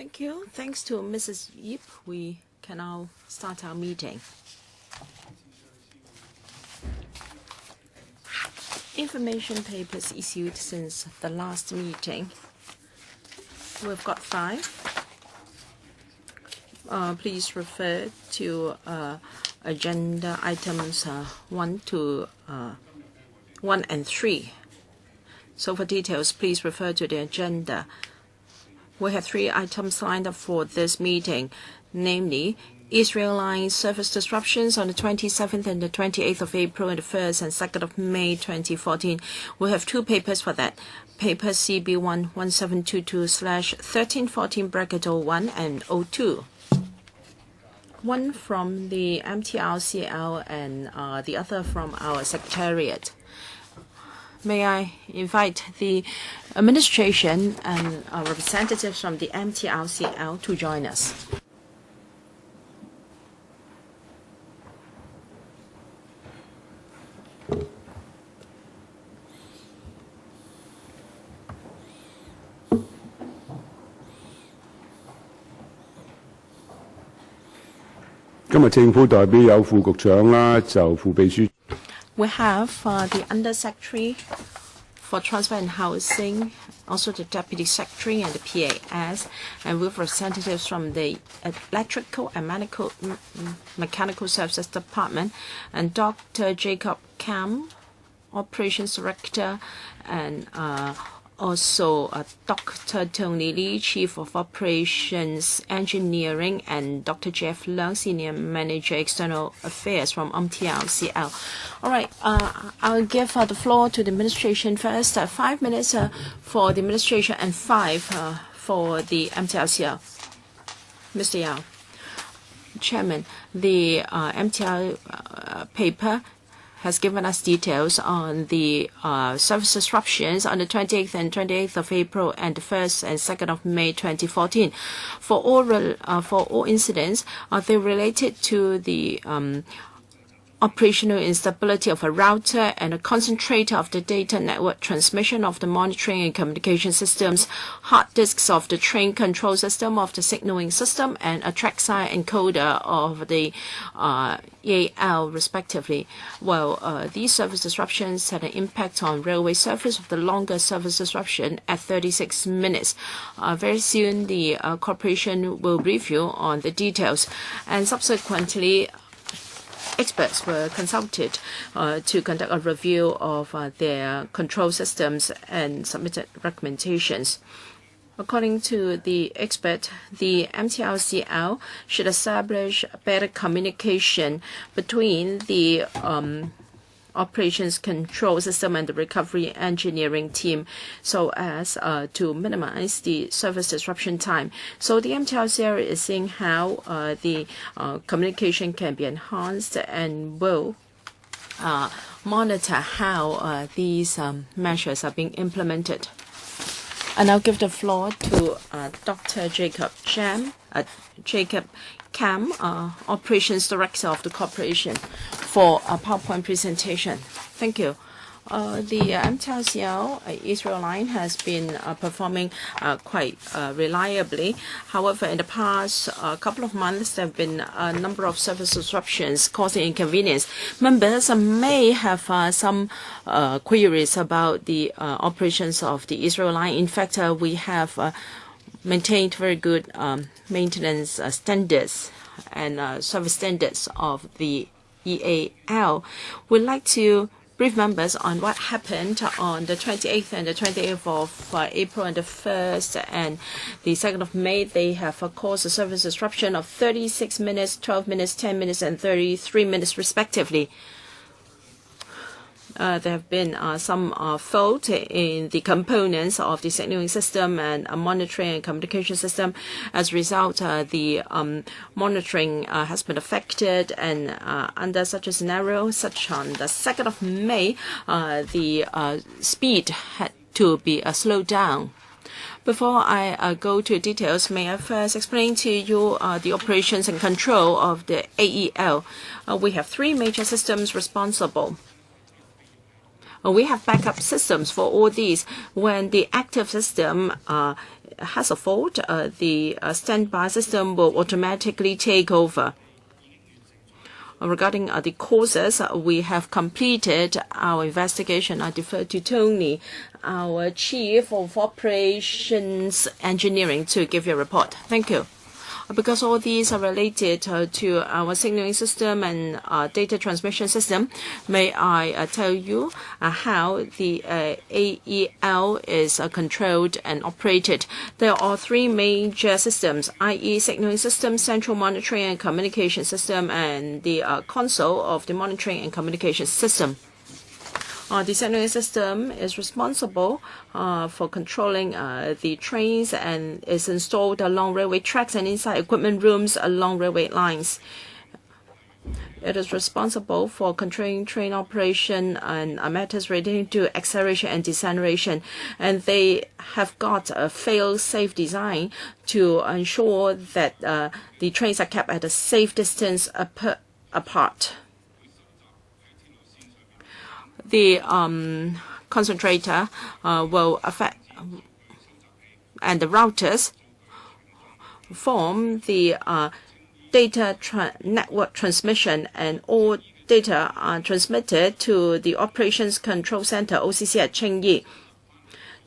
Thank you. Thanks to Mrs. Yip, we can now start our meeting. Information papers issued since the last meeting. We've got 5. Please refer to agenda items 1 and 3. So for details, please refer to the agenda. We have 3 items lined up for this meeting, namely Israel Line service disruptions on the 27th and the 28th of April and the 1st and 2nd of May 2014. We have 2 papers for that. Paper CB1 1722/1314-01 and 02. One from the MTRCL and the other from our Secretariat. May I invite the administration and representatives from the MTRCL to join us. We have the Undersecretary for Transport and Housing, also the Deputy Secretary and the PAS, and with representatives from the Electrical and Mechanical Services Department, and Dr. Jacob Kam, Operations Director, and also Dr. Tony Lee, Chief of Operations Engineering, and Dr. Jeff Leung, Senior Manager External Affairs from MTRCL. All right, I'll give the floor to the administration first. 5 minutes for the administration and 5 for the MTRCL. Mr. Yao. Chairman, the MTR paper has given us details on the service disruptions on the 28th and 28th of April and the 1st and 2nd of May 2014. For all incidents, they related to the operational instability of a router and a concentrator of the data network transmission of the monitoring and communication systems, hard disks of the train control system of the signaling system, and a trackside encoder of the EAL, respectively. Well, these service disruptions had an impact on railway service, with the longest service disruption at 36 minutes. Very soon, the corporation will review on the details, and subsequently, experts were consulted to conduct a review of their control systems and submitted recommendations. According to the expert, the MTRCL should establish better communication between the operations control system and the recovery engineering team so as to minimize the service disruption time. So the MTRCL is seeing how the communication can be enhanced and will monitor how these measures are being implemented. And I'll give the floor to Dr. Jacob Kam, Operations Director of the Corporation, for a PowerPoint presentation. Thank you. The MTRCL Israel Line has been performing quite reliably. However, in the past couple of months, there have been a number of service disruptions causing inconvenience. Members may have some queries about the operations of the Israel Line. In fact, we have maintained very good maintenance standards and service standards of the EAL. We'd like to brief members on what happened on the 28th and the 28th of April and the 1st and the 2nd of May. They have caused a service disruption of 36 minutes, 12 minutes, 10 minutes, and 33 minutes respectively. There have been some fault in the components of the signaling system and monitoring and communication system. As a result, the monitoring has been affected, and under such a scenario, such on the 2nd of May, the speed had to be slowed down. Before I go to details, may I first explain to you the operations and control of the AEL. We have 3 major systems responsible. We have backup systems for all these. When the active system has a fault, the standby system will automatically take over. Regarding the causes, we have completed our investigation. I defer to Tony, our Chief of Operations Engineering, to give you a report. Thank you. Because all these are related to our signaling system and data transmission system, may I tell you how the AEL is controlled and operated. There are three major systems, i.e. signaling system, central monitoring and communication system, and the console of the monitoring and communication system. The signaling system is responsible for controlling the trains and is installed along railway tracks and inside equipment rooms along railway lines. It is responsible for controlling train operation and matters relating to acceleration and deceleration. And they have got a fail-safe design to ensure that the trains are kept at a safe distance apart. The concentrator will affect, and the routers form the data network transmission, and all data are transmitted to the Operations Control Center, OCC, at Chengyi.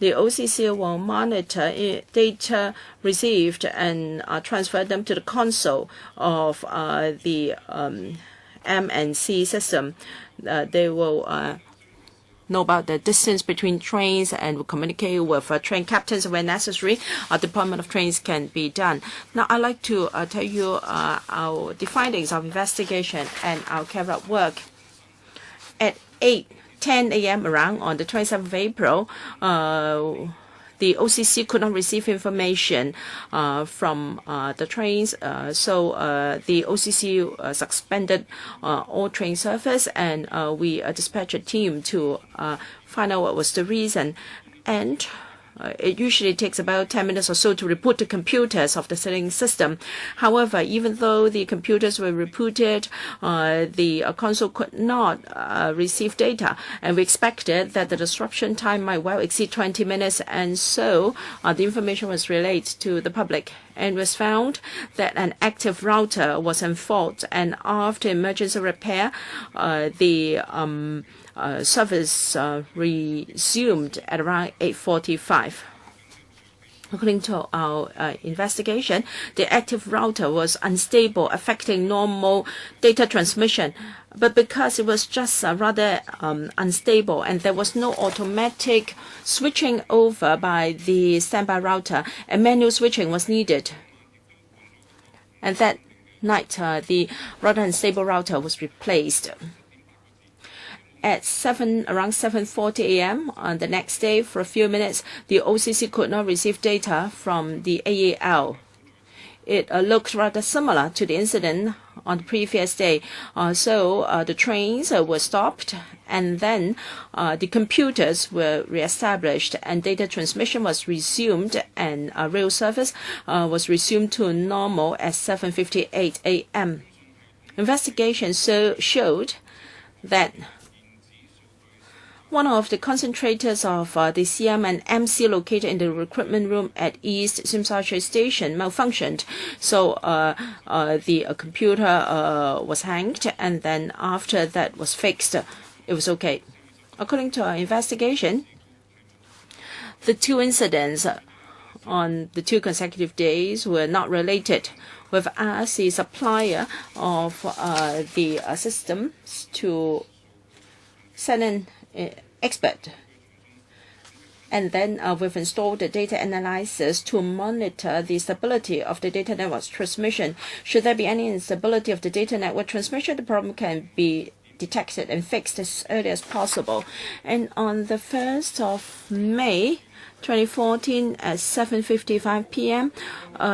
The OCC will monitor data received and transfer them to the console of the M&C system. They will know about the distance between trains and will communicate with train captains where necessary. Deployment of trains can be done. Now, I'd like to tell you the findings of investigation and our carry-out work. At 8:10 a.m. around on the 27th of April, the OCC could not receive information from the trains, so the OCC suspended all train service, and we dispatched a team to find out what was the reason. And it usually takes about 10 minutes or so to reboot the computers of the signaling system. However, even though the computers were rebooted, the console could not receive data, and we expected that the disruption time might well exceed 20 minutes, and so the information was relayed to the public. And it was found that an active router was in fault, and after emergency repair, the service resumed at around 8:45. According to our investigation, the active router was unstable, affecting normal data transmission. But because it was just rather unstable and there was no automatic switching over by the standby router, a manual switching was needed. And that night, the rather unstable router was replaced. At around 7:40 a.m. on the next day, for a few minutes, the OCC could not receive data from the AEL. It looked rather similar to the incident on the previous day. So the trains were stopped, and then the computers were reestablished, and data transmission was resumed, and rail service was resumed to normal at 7:58 a.m. Investigation showed that one of the concentrators of the CM and MC located in the recruitment room at East Simsha Station malfunctioned. So the computer was hanged, and then after that was fixed, it was okay. According to our investigation, the two incidents on the two consecutive days were not related. We've asked the supplier of the systems to send in expert, and then we've installed the data analyzers to monitor the stability of the data network transmission. Should there be any instability of the data network transmission, the problem can be detected and fixed as early as possible. And on the 1st of May 2014 at 7:55 p.m.,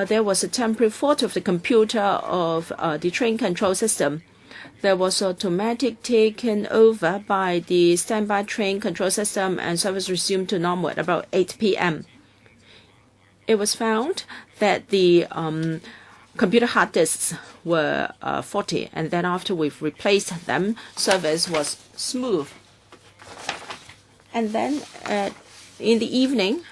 there was a temporary fault of the computer of the train control system. There was automatic taken over by the standby train control system, and service resumed to normal at about 8 p.m. It was found that the computer hard disks were faulty, and then after we've replaced them, service was smooth. And then in the evening,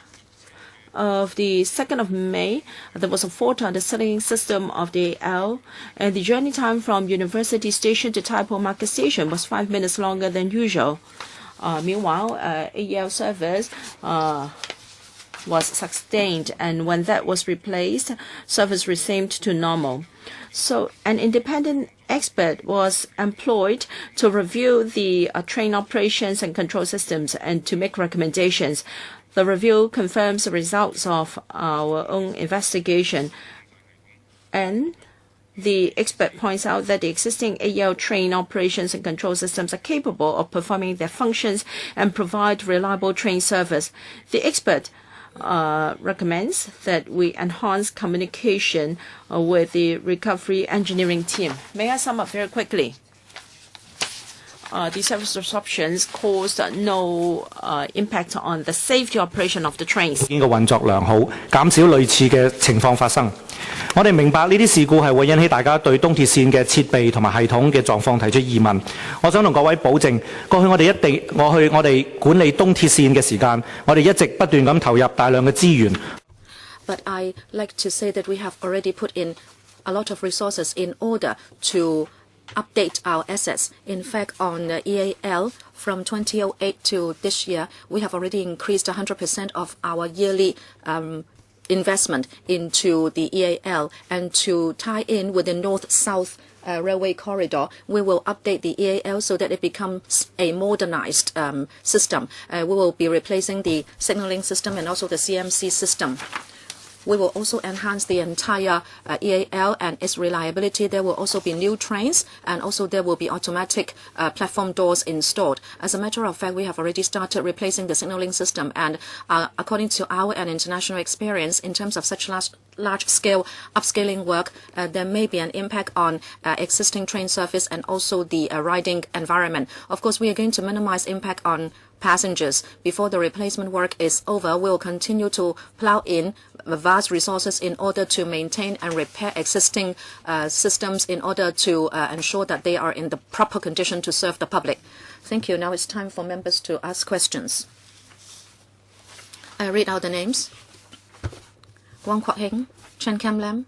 of the 2nd of May, there was a fault on the signaling system of the AL, and the journey time from University Station to Tai Po Market Station was 5 minutes longer than usual. Meanwhile, AEL service was sustained, and when that was replaced, service resumed to normal. So an independent expert was employed to review the train operations and control systems and to make recommendations. The review confirms the results of our own investigation, and the expert points out that the existing AEL train operations and control systems are capable of performing their functions and provide reliable train service. The expert recommends that we enhance communication with the recovery engineering team. May I sum up very quickly? The service disruptions caused no impact on the safety operation of the trains. 個運作良好，減少類似嘅情況發生。我哋明白呢啲事故係會引起大家對東鐵線嘅設備同埋系統嘅狀況提出疑問。我想同各位保證，過去我哋管理東鐵線嘅時間，我哋一直不斷咁投入大量嘅資源。But I like to say that we have already put in a lot of resources in order to update our assets. In fact, on the EAL, from 2008 to this year, we have already increased 100% of our yearly investment into the EAL, and to tie in with the north-south railway corridor, we will update the EAL so that it becomes a modernized system. We will be replacing the signaling system and also the CMC system. We will also enhance the entire EAL and its reliability. There will also be new trains, and also there will be automatic platform doors installed. As a matter of fact, we have already started replacing the signaling system, and according to our and international experience, in terms of such large-scale upscaling work, there may be an impact on existing train service and also the riding environment. Of course, we are going to minimize impact on passengers. Before the replacement work is over, we will continue to plow in vast resources in order to maintain and repair existing systems in order to ensure that they are in the proper condition to serve the public. Thank you. Now it's time for members to ask questions. I read out the names. Wong Kwok Hing, Chen Kam Lam,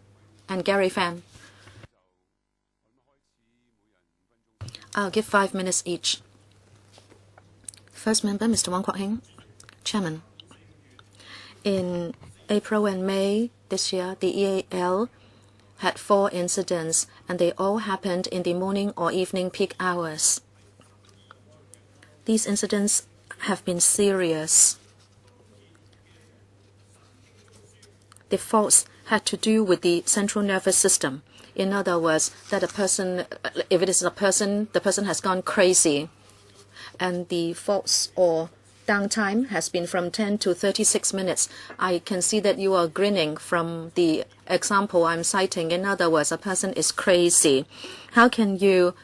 and Gary Fan. I'll give 5 minutes each. First member, Mr. Wong Kwok Hing, Chairman. In April and May this year, the EAL had 4 incidents, and they all happened in the morning or evening peak hours. These incidents have been serious. The faults had to do with the central nervous system. In other words, that a person, if it is a person, the person has gone crazy. And the faults or downtime has been from 10 to 36 minutes. I can see that you are grinning from the example I'm citing. In other words, a person is crazy. How can you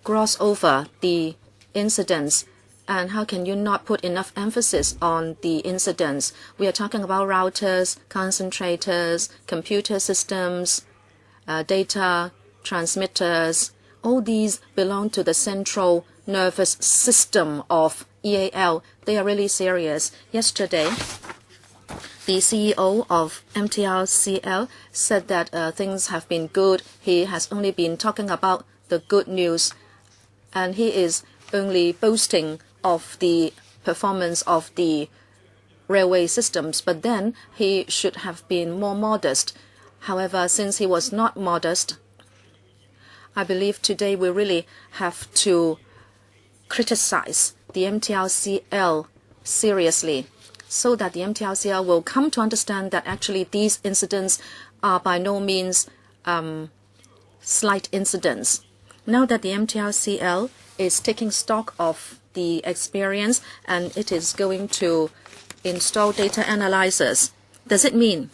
gloss over the incidents, and how can you not put enough emphasis on the incidents? We are talking about routers, concentrators, computer systems, data transmitters. All these belong to the central nervous system of EAL. They are really serious. Yesterday, the CEO of MTRCL said that things have been good. He has only been talking about the good news, and he is only boasting of the performance of the railway systems, but then he should have been more modest. However, since he was not modest, I believe today we really have to criticize the MTRCL seriously, so that the MTRCL will come to understand that actually these incidents are by no means slight incidents. Now that the MTRCL is taking stock of the experience and it is going to install data analyzers, does it mean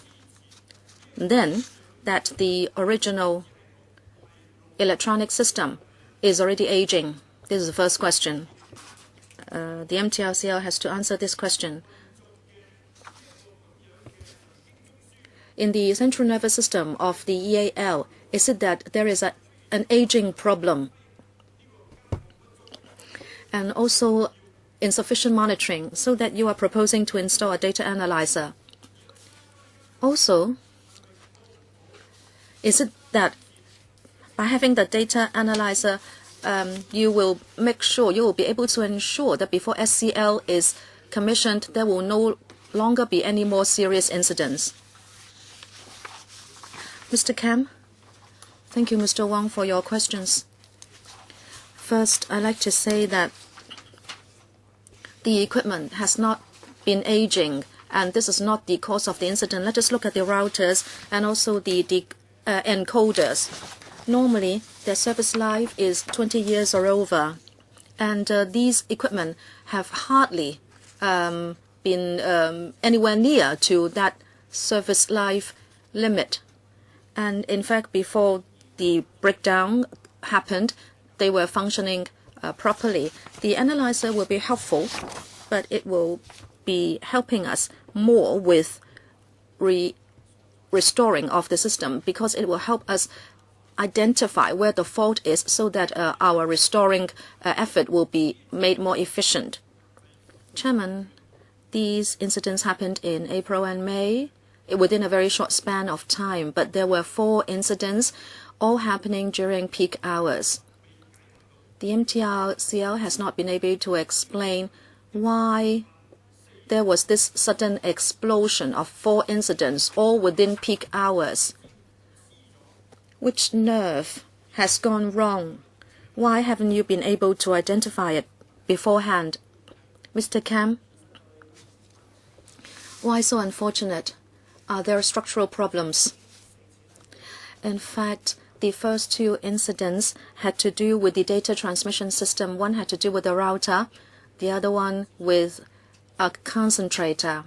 then that the original electronic system is already aging? This is the first question. The MTRCL has to answer this question. In the central nervous system of the EAL, is it that there is an aging problem? And also insufficient monitoring, so that you are proposing to install a data analyzer. Also, is it that by having the data analyzer, you will be able to ensure that before SCL is commissioned, there will no longer be any more serious incidents? Mr. Kam? Thank you, Mr. Wang, for your questions. First, I'd like to say that the equipment has not been aging, and this is not the cause of the incident. Let us look at the routers and also the encoders. Normally, their service life is 20 years or over, and these equipment have hardly been anywhere near to that service life limit. And in fact, before the breakdown happened, they were functioning properly. The analyzer will be helpful, but it will be helping us more with restoring of the system, because it will help us identify where the fault is so that our restoring effort will be made more efficient. Chairman, these incidents happened in April and May within a very short span of time, but there were 4 incidents all happening during peak hours. The MTRCL has not been able to explain why there was this sudden explosion of 4 incidents all within peak hours. Which nerve has gone wrong? Why haven't you been able to identify it beforehand? Mr. Kam? Why so unfortunate? Are there structural problems? In fact, the first 2 incidents had to do with the data transmission system. One had to do with the router, the other one with a concentrator.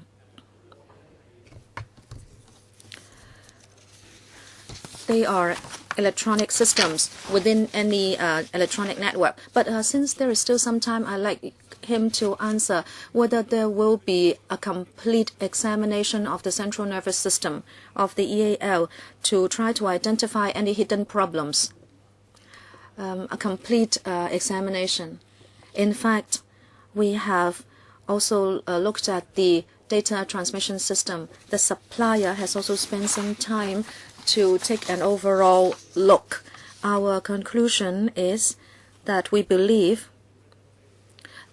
They are electronic systems within any electronic network. But since there is still some time, I'd like him to answer whether there will be a complete examination of the central nervous system of the EAL to try to identify any hidden problems. A complete examination. In fact, we have also looked at the data transmission system. The supplier has also spent some time to take an overall look. Our conclusion is that we believe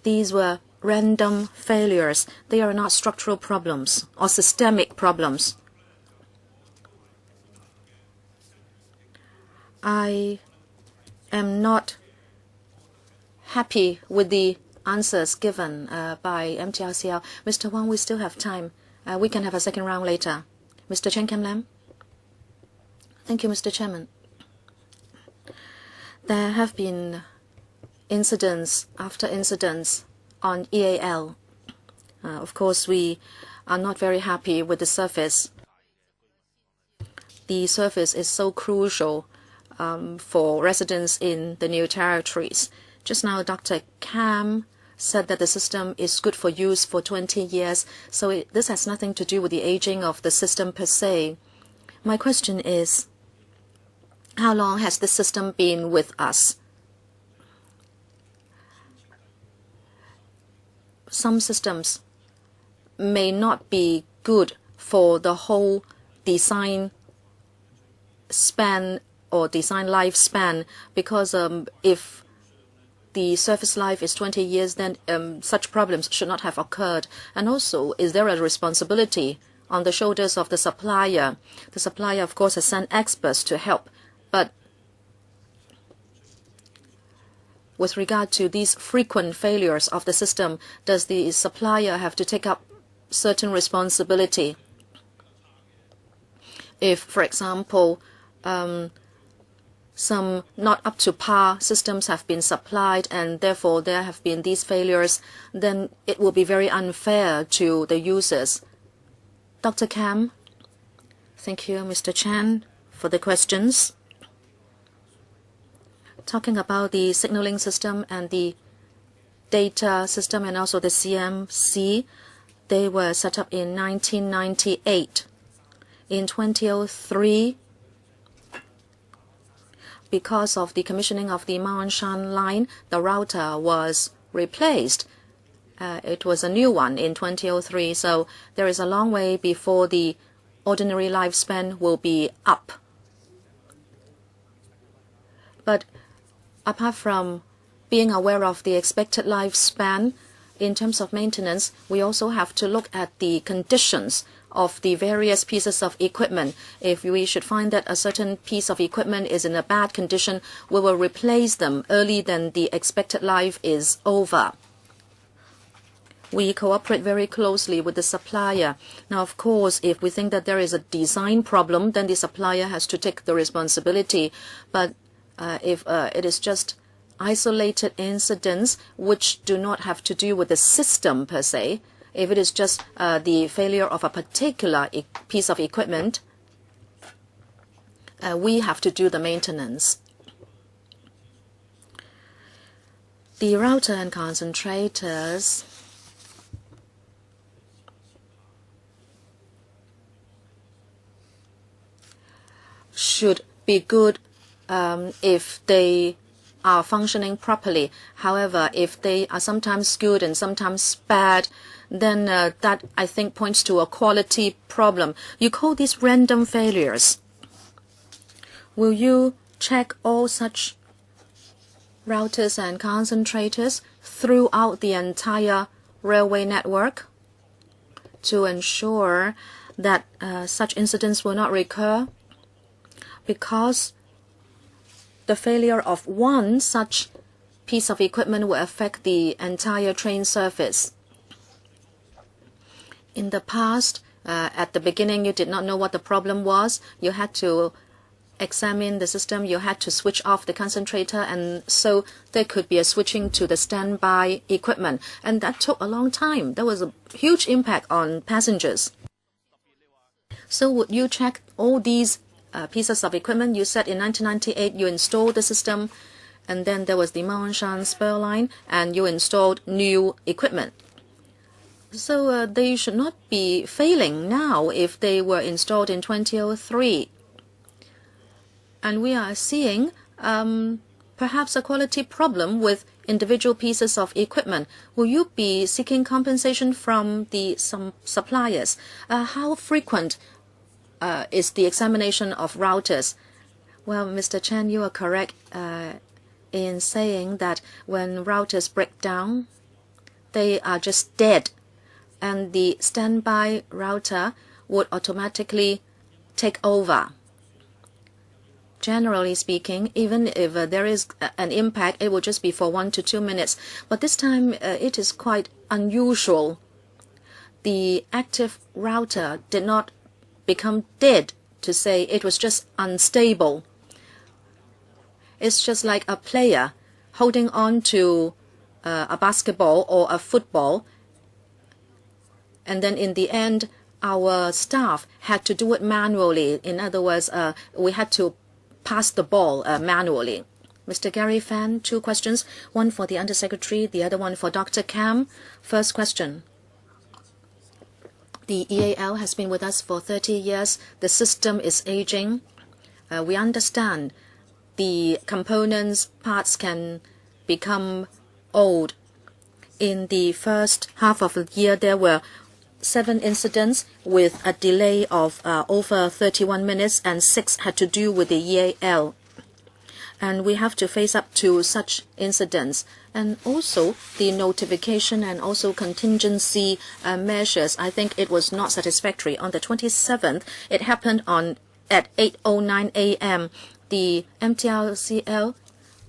these were random failures. They are not structural problems or systemic problems. I am not happy with the answers given by MTRCL. Mr. Wang, we still have time. We can have a second round later. Mr. Chen Kam-lam? Thank you, Mr. Chairman. There have been incidents after incidents on EAL. Of course, we are not very happy with the service. The service is so crucial for residents in the new territories. Just now, Dr. Kam said that the system is good for use for 20 years, so this has nothing to do with the aging of the system per se. My question is, how long has this system been with us? Some systems may not be good for the whole design span or design lifespan, because if the service life is 20 years, then such problems should not have occurred. And also, is there a responsibility on the shoulders of the supplier? The supplier, of course, has sent experts to help, but with regard to these frequent failures of the system, does the supplier have to take up certain responsibility? If, for example, some not up to par systems have been supplied and therefore there have been these failures, then it will be very unfair to the users. Dr. Kam? Thank you, Mr. Chan, for the questions. Talking about the signaling system and the data system and also the CMC, they were set up in 1998. In 2003, because of the commissioning of the Kwun line, the router was replaced. It was a new one in 2003, so there is a long way before the ordinary lifespan will be up. But apart from being aware of the expected lifespan, in terms of maintenance, we also have to look at the conditions of the various pieces of equipment. If we should find that a certain piece of equipment is in a bad condition, we will replace them early than the expected life is over. We cooperate very closely with the supplier. Now, of course, if we think that there is a design problem, then the supplier has to take the responsibility. But if it is just isolated incidents which do not have to do with the system per se, if it is just the failure of a particular piece of equipment, we have to do the maintenance. The router and concentrators should be good if they are functioning properly. However, if they are sometimes good and sometimes bad, then that, I think, points to a quality problem. You call these random failures. Will you check all such routers and concentrators throughout the entire railway network to ensure that such incidents will not recur? Because the failure of one such piece of equipment will affect the entire train service. In the past, at the beginning, you did not know what the problem was. You had to examine the system. You had to switch off the concentrator, and so there could be a switching to the standby equipment. And that took a long time. There was a huge impact on passengers. So would you check all these pieces of equipment? You said in 1998 you installed the system, and then there was the Monshan spur line, and you installed new equipment. So they should not be failing now if they were installed in 2003. And we are seeing perhaps a quality problem with individual pieces of equipment. Will you be seeking compensation from some suppliers? How frequent is the examination of routers? Well, Mr. Chen, you are correct in saying that when routers break down, they are just dead, and the standby router would automatically take over. Generally speaking, even if there is an impact, it will just be for 1 to 2 minutes. But this time, it is quite unusual. The active router did not become dead, to say it was just unstable. It's just like a player holding on to a basketball or a football, and then in the end our staff had to do it manually. In other words, we had to pass the ball manually. Mr. Gary Fan, 2 questions, one for the Undersecretary, the other one for Dr. Kam. First question. The EAL has been with us for 30 years. The system is aging. We understand the components, parts can become old. In the first half of the year, there were 7 incidents with a delay of over 31 minutes, and 6 had to do with the EAL. And we have to face up to such incidents. And also the notification and also contingency measures, I think it was not satisfactory. On the 27th, it happened at 8:09 a.m. The MTRCL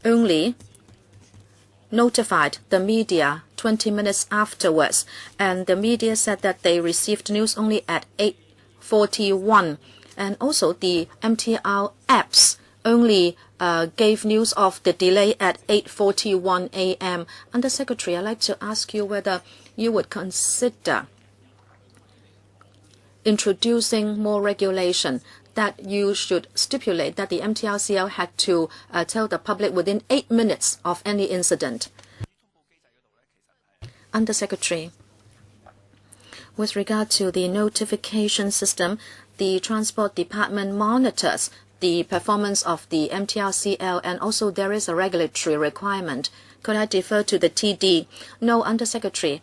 only notified the media 20 minutes afterwards, and the media said that they received news only at 8:41. And also the MTR apps only gave news of the delay at 8:41 a.m. Undersecretary, I'd like to ask you whether you would consider introducing more regulation, that you should stipulate that the MTRCL had to tell the public within 8 minutes of any incident. Undersecretary, with regard to the notification system, the Transport Department monitors the performance of the MTRCL, and also there is a regulatory requirement. Could I defer to the TD? No, Undersecretary.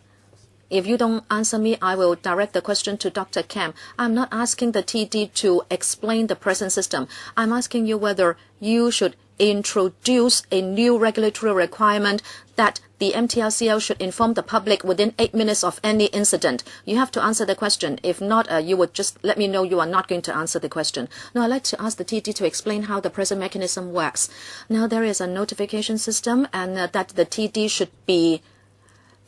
If you don't answer me, I will direct the question to Dr. Kam. I'm not asking the TD to explain the present system. I'm asking you whether you should introduce a new regulatory requirement that the MTRCL should inform the public within 8 minutes of any incident. You have to answer the question. If not, you would just let me know you are not going to answer the question. Now, I'd like to ask the TD to explain how the present mechanism works. Now, there is a notification system and that the TD should be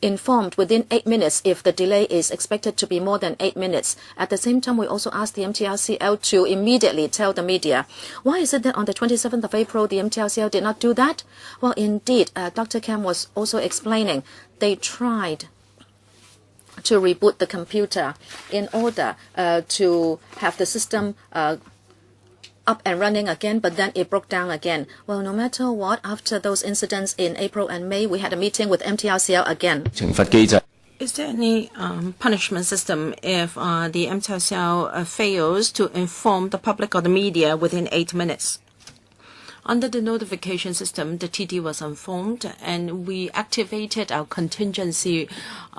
informed within 8 minutes if the delay is expected to be more than 8 minutes. At the same time, we also asked the MTRCL to immediately tell the media. Why is it that on the 27th of April, the MTRCL did not do that? Well, indeed, Dr. Kam was also explaining they tried to reboot the computer in order to have the system up and running again, but then it broke down again. Well, no matter what, after those incidents in April and May, we had a meeting with MTRCL again. Is there any punishment system if the MTRCL fails to inform the public or the media within 8 minutes? Under the notification system, the TD was informed and we activated our contingency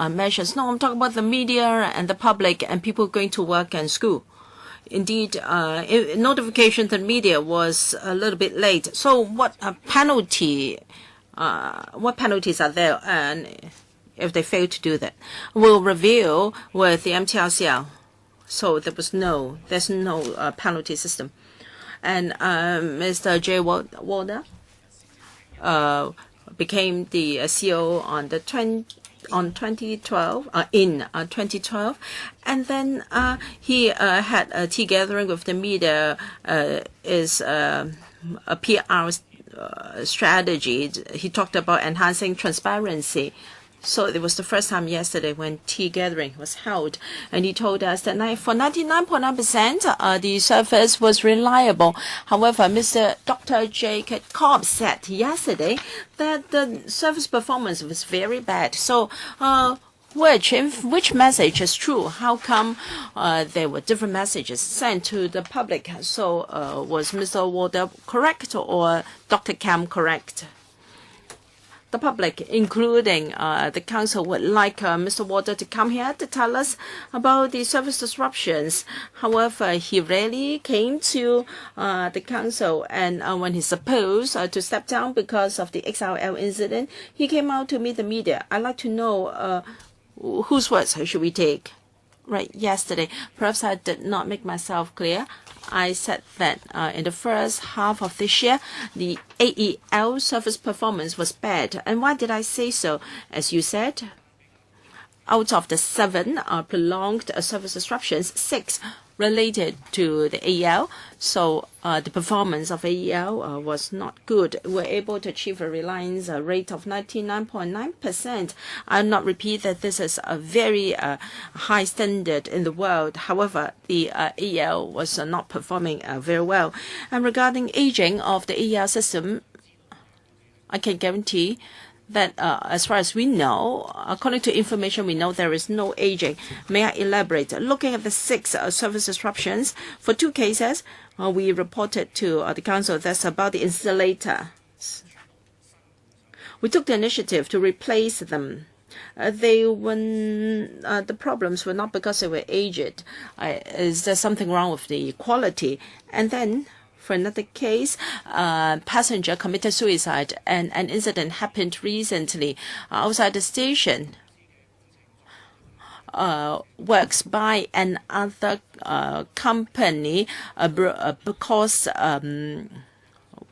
measures. No, I'm talking about the media and the public and people going to work and school. Indeed, notification to the media was a little bit late. So what penalties are there and if they fail to do that? We'll review with the MTRCL. So there's no penalty system. And Mr. J. Walder became the CEO on the 2012, and then he had a tea gathering with the media. Is a PR strategy. He talked about enhancing transparency. So it was the first time yesterday when tea gathering was held, and he told us that for 99.9% the service was reliable. However, Dr. Jacob Cobb said yesterday that the service performance was very bad. So which message is true? How come there were different messages sent to the public? So was Mr. Walder correct or Dr. Kam correct? The public, including the council, would like Mr. Walder to come here to tell us about the service disruptions. However, he rarely came to the council, and when he's supposed to step down because of the XRL incident, he came out to meet the media. I'd like to know whose words should we take? Right, yesterday, perhaps I did not make myself clear. I said that in the first half of this year, the AEL service performance was bad. And why did I say so? As you said, out of the 7 prolonged service disruptions, 6 related to the AEL. So the performance of AEL was not good. We were able to achieve a reliance rate of 99.9%. I'll not repeat that this is a very high standard in the world. However, the AEL was not performing very well. And regarding aging of the AEL system, I can guarantee that as far as we know, according to information we know, there is no aging. May I elaborate? Looking at the 6 service disruptions, for 2 cases, we reported to the council that's about the insulator. We took the initiative to replace them. The problems were not because they were aged. Is there something wrong with the quality? And then, for another case, passenger committed suicide, and an incident happened recently outside the station. Works by another company caused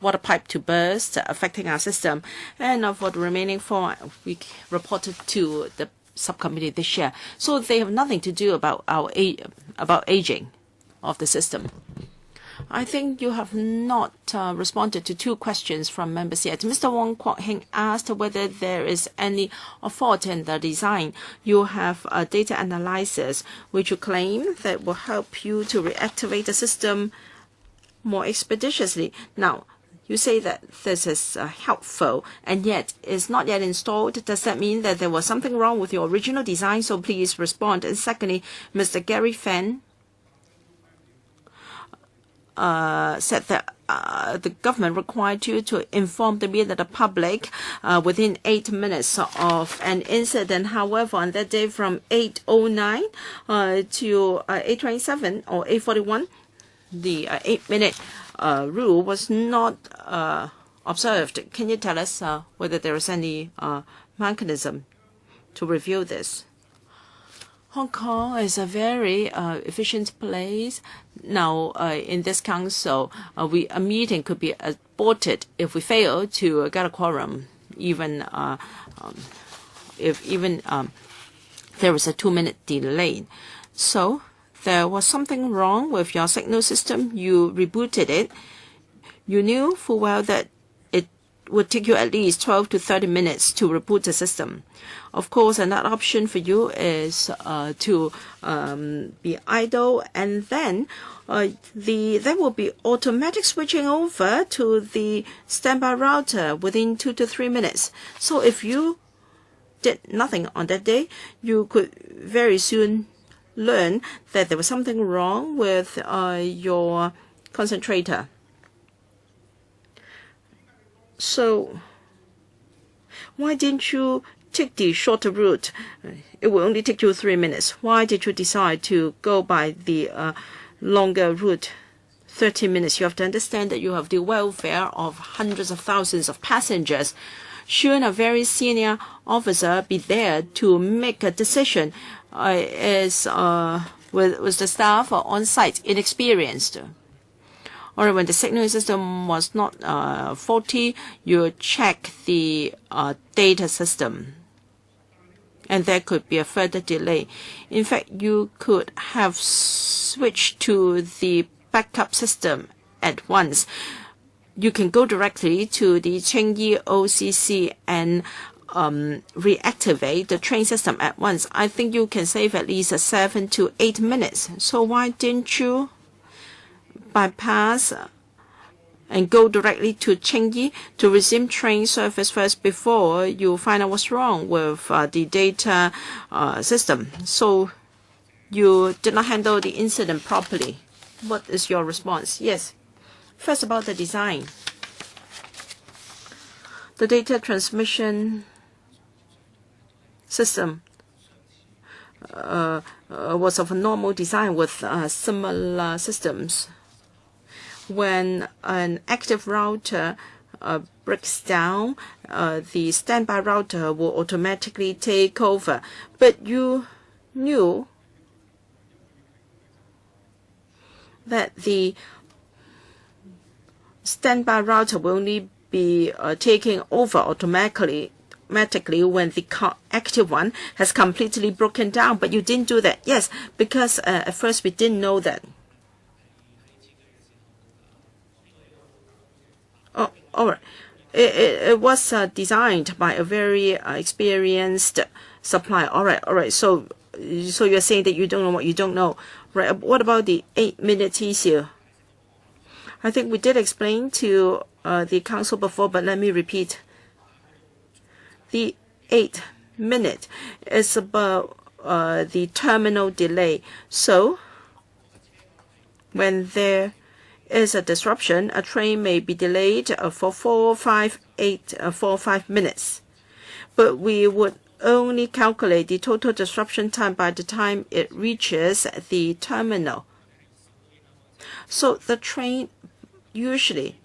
water pipe to burst, affecting our system. And for the remaining 4, we reported to the subcommittee this year. So they have nothing to do about aging of the system. I think you have not responded to 2 questions from members yet. Mr. Wong Kwok Heng asked whether there is any fault in the design. You have a data analysis which you claim that will help you to reactivate the system more expeditiously. Now, you say that this is helpful and yet it's not yet installed. Does that mean that there was something wrong with your original design? So please respond. And secondly, Mr. Gary Fan said that the government required you to inform the media, the public, within 8 minutes of an incident. However, on that day from 8:09 to 8:27 or 8:41, the 8-minute rule was not observed. Can you tell us whether there is any mechanism to review this? Hong Kong is a very efficient place. Now, in this council, a meeting could be aborted if we fail to get a quorum, even if there is a 2-minute delay. So there was something wrong with your signal system. You rebooted it. You knew full well that it would take you at least 12 to 30 minutes to reboot the system. Of course, another option for you is to be idle, and then there will be automatic switching over to the standby router within 2 to 3 minutes. So if you did nothing on that day, you could very soon learn that there was something wrong with your concentrator. So why didn't you take the shorter route? It will only take you 3 minutes. Why did you decide to go by the longer route, 30 minutes? You have to understand that you have the welfare of hundreds of thousands of passengers. Shouldn't a very senior officer be there to make a decision? Was the staff on site inexperienced? Or when the signaling system was not faulty, you check the data system, and there could be a further delay. In fact, you could have switched to the backup system at once. You can go directly to the Chengyi OCC and reactivate the train system at once. I think you can save at least 7 to 8 minutes. So why didn't you bypass and go directly to Chengyi to resume train service first before you find out what's wrong with the data system? So you did not handle the incident properly. What is your response? Yes. First, about the design. The data transmission system was of a normal design with similar systems. When an active router breaks down, the standby router will automatically take over. But you knew that the standby router will only be taking over automatically when the active one has completely broken down. But you didn't do that. Yes, because at first we didn't know that. Oh, all right. It was designed by a very experienced supplier. All right. So you're saying that you don't know what you don't know, right? What about the 8-minute issue? I think we did explain to the council before, but let me repeat. The 8-minute is about the terminal delay. So when there is a disruption, a train may be delayed for 4 or 5 minutes. But we would only calculate the total disruption time by the time it reaches the terminal. So the train, usually,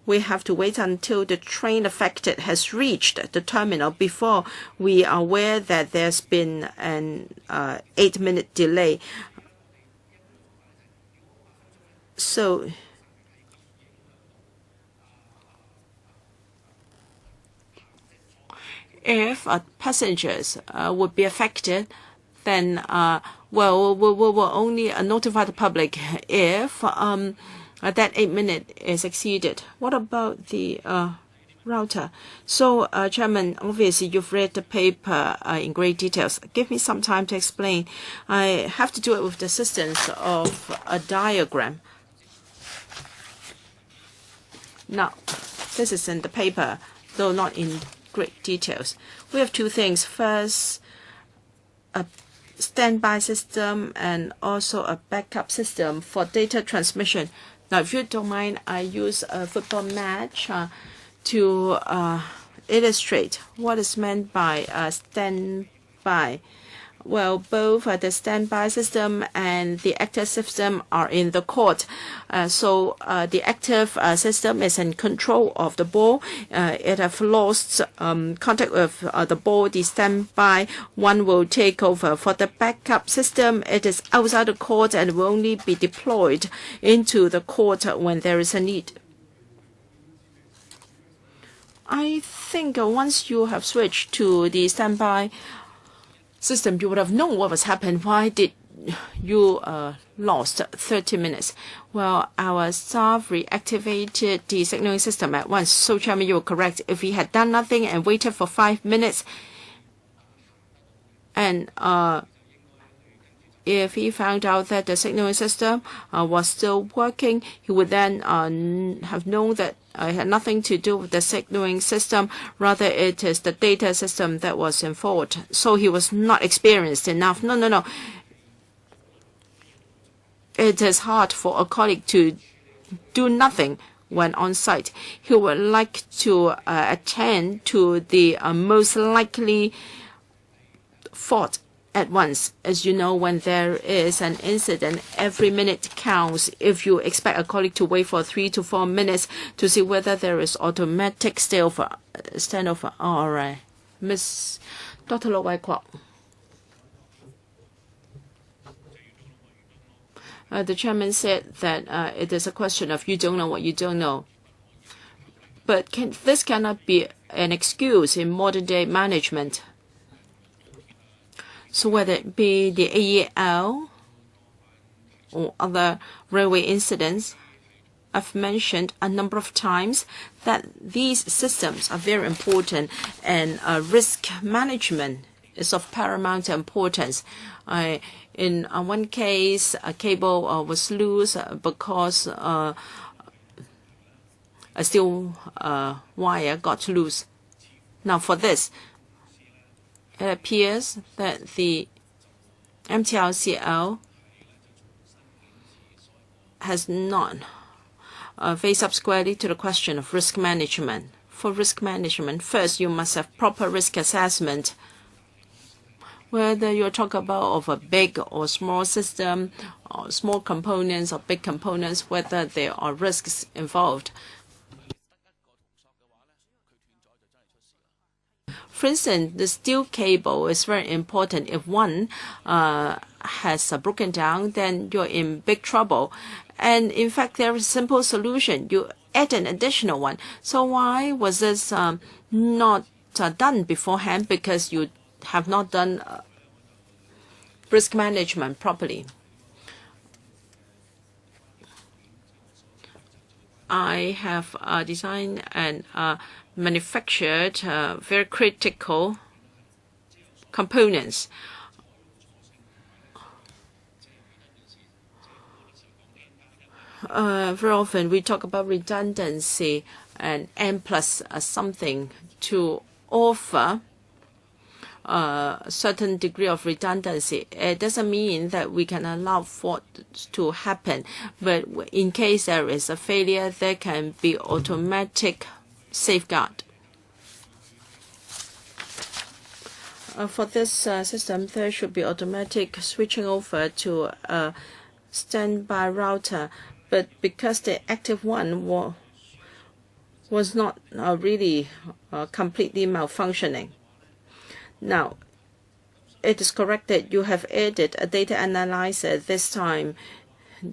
we have to wait until the train affected has reached the terminal before we are aware that there's been an 8-minute delay. So if passengers would be affected, then we'll only notify the public if that 8-minute is exceeded. What about the router? So, Chairman, obviously you've read the paper in great details. Give me some time to explain. I have to do it with the assistance of a diagram. Now, this is in the paper, though not in great details. We have two things. First, a standby system and also a backup system for data transmission. Now, if you don't mind, I use a football match to illustrate what is meant by standby. Well, both the standby system and the active system are in the court. So the active system is in control of the ball. It has lost contact with the ball. The standby one will take over. For the backup system, it is outside the court and will only be deployed into the court when there is a need. I think once you have switched to the standby system, you would have known what was happening. Why did you lost 30 minutes? Well, our staff reactivated the signaling system at once. So, Chairman, you were correct. If we had done nothing and waited for 5 minutes, and if he found out that the signaling system was still working, he would then have known that it had nothing to do with the signaling system. Rather, it is the data system that was in fault. So he was not experienced enough. No. It is hard for a colleague to do nothing when on site. He would like to attend to the most likely fault at once. As you know, when there is an incident, every minute counts. If you expect a colleague to wait for 3 to 4 minutes to see whether there is automatic standover. All right. Miss Dr. Lo Wai-kwok. The chairman said that it is a question of you don't know what you don't know. But this cannot be an excuse in modern day management. So whether it be the AEL or other railway incidents, I've mentioned a number of times that these systems are very important, and risk management is of paramount importance. In one case, a cable was loose because a steel wire got loose. Now for this, it appears that the MTRCL has not faced up squarely to the question of risk management. For risk management, first you must have proper risk assessment. Whether you're talking about of a big or small system, or small components or big components, whether there are risks involved. For instance, the steel cable is very important. If one has broken down, then you're in big trouble. And in fact, there is a simple solution. You add an additional one. So why was this not done beforehand? Because you have not done risk management properly. I have designed and manufactured very critical components. Very often we talk about redundancy and N plus something to offer a certain degree of redundancy. It doesn't mean that we can allow fault to happen, but in case there is a failure, there can be automatic safeguard. For this system, there should be automatic switching over to a standby router, but because the active one was not really completely malfunctioning. Now, it is correct that you have added a data analyzer this time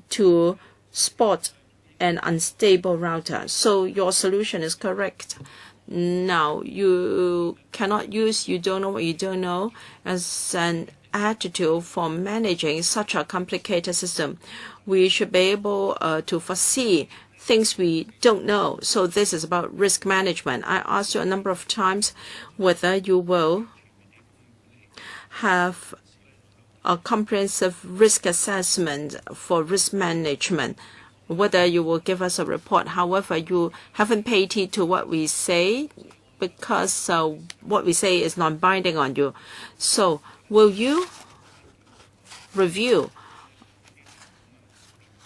to spot an unstable router. So your solution is correct. Now, you cannot use you don't know what you don't know as an attitude for managing such a complicated system. We should be able to foresee things we don't know. So this is about risk management. I asked you a number of times whether you will have a comprehensive risk assessment for risk management, whether you will give us a report. However, you haven't paid heed to what we say because what we say is non-binding on you. So will you review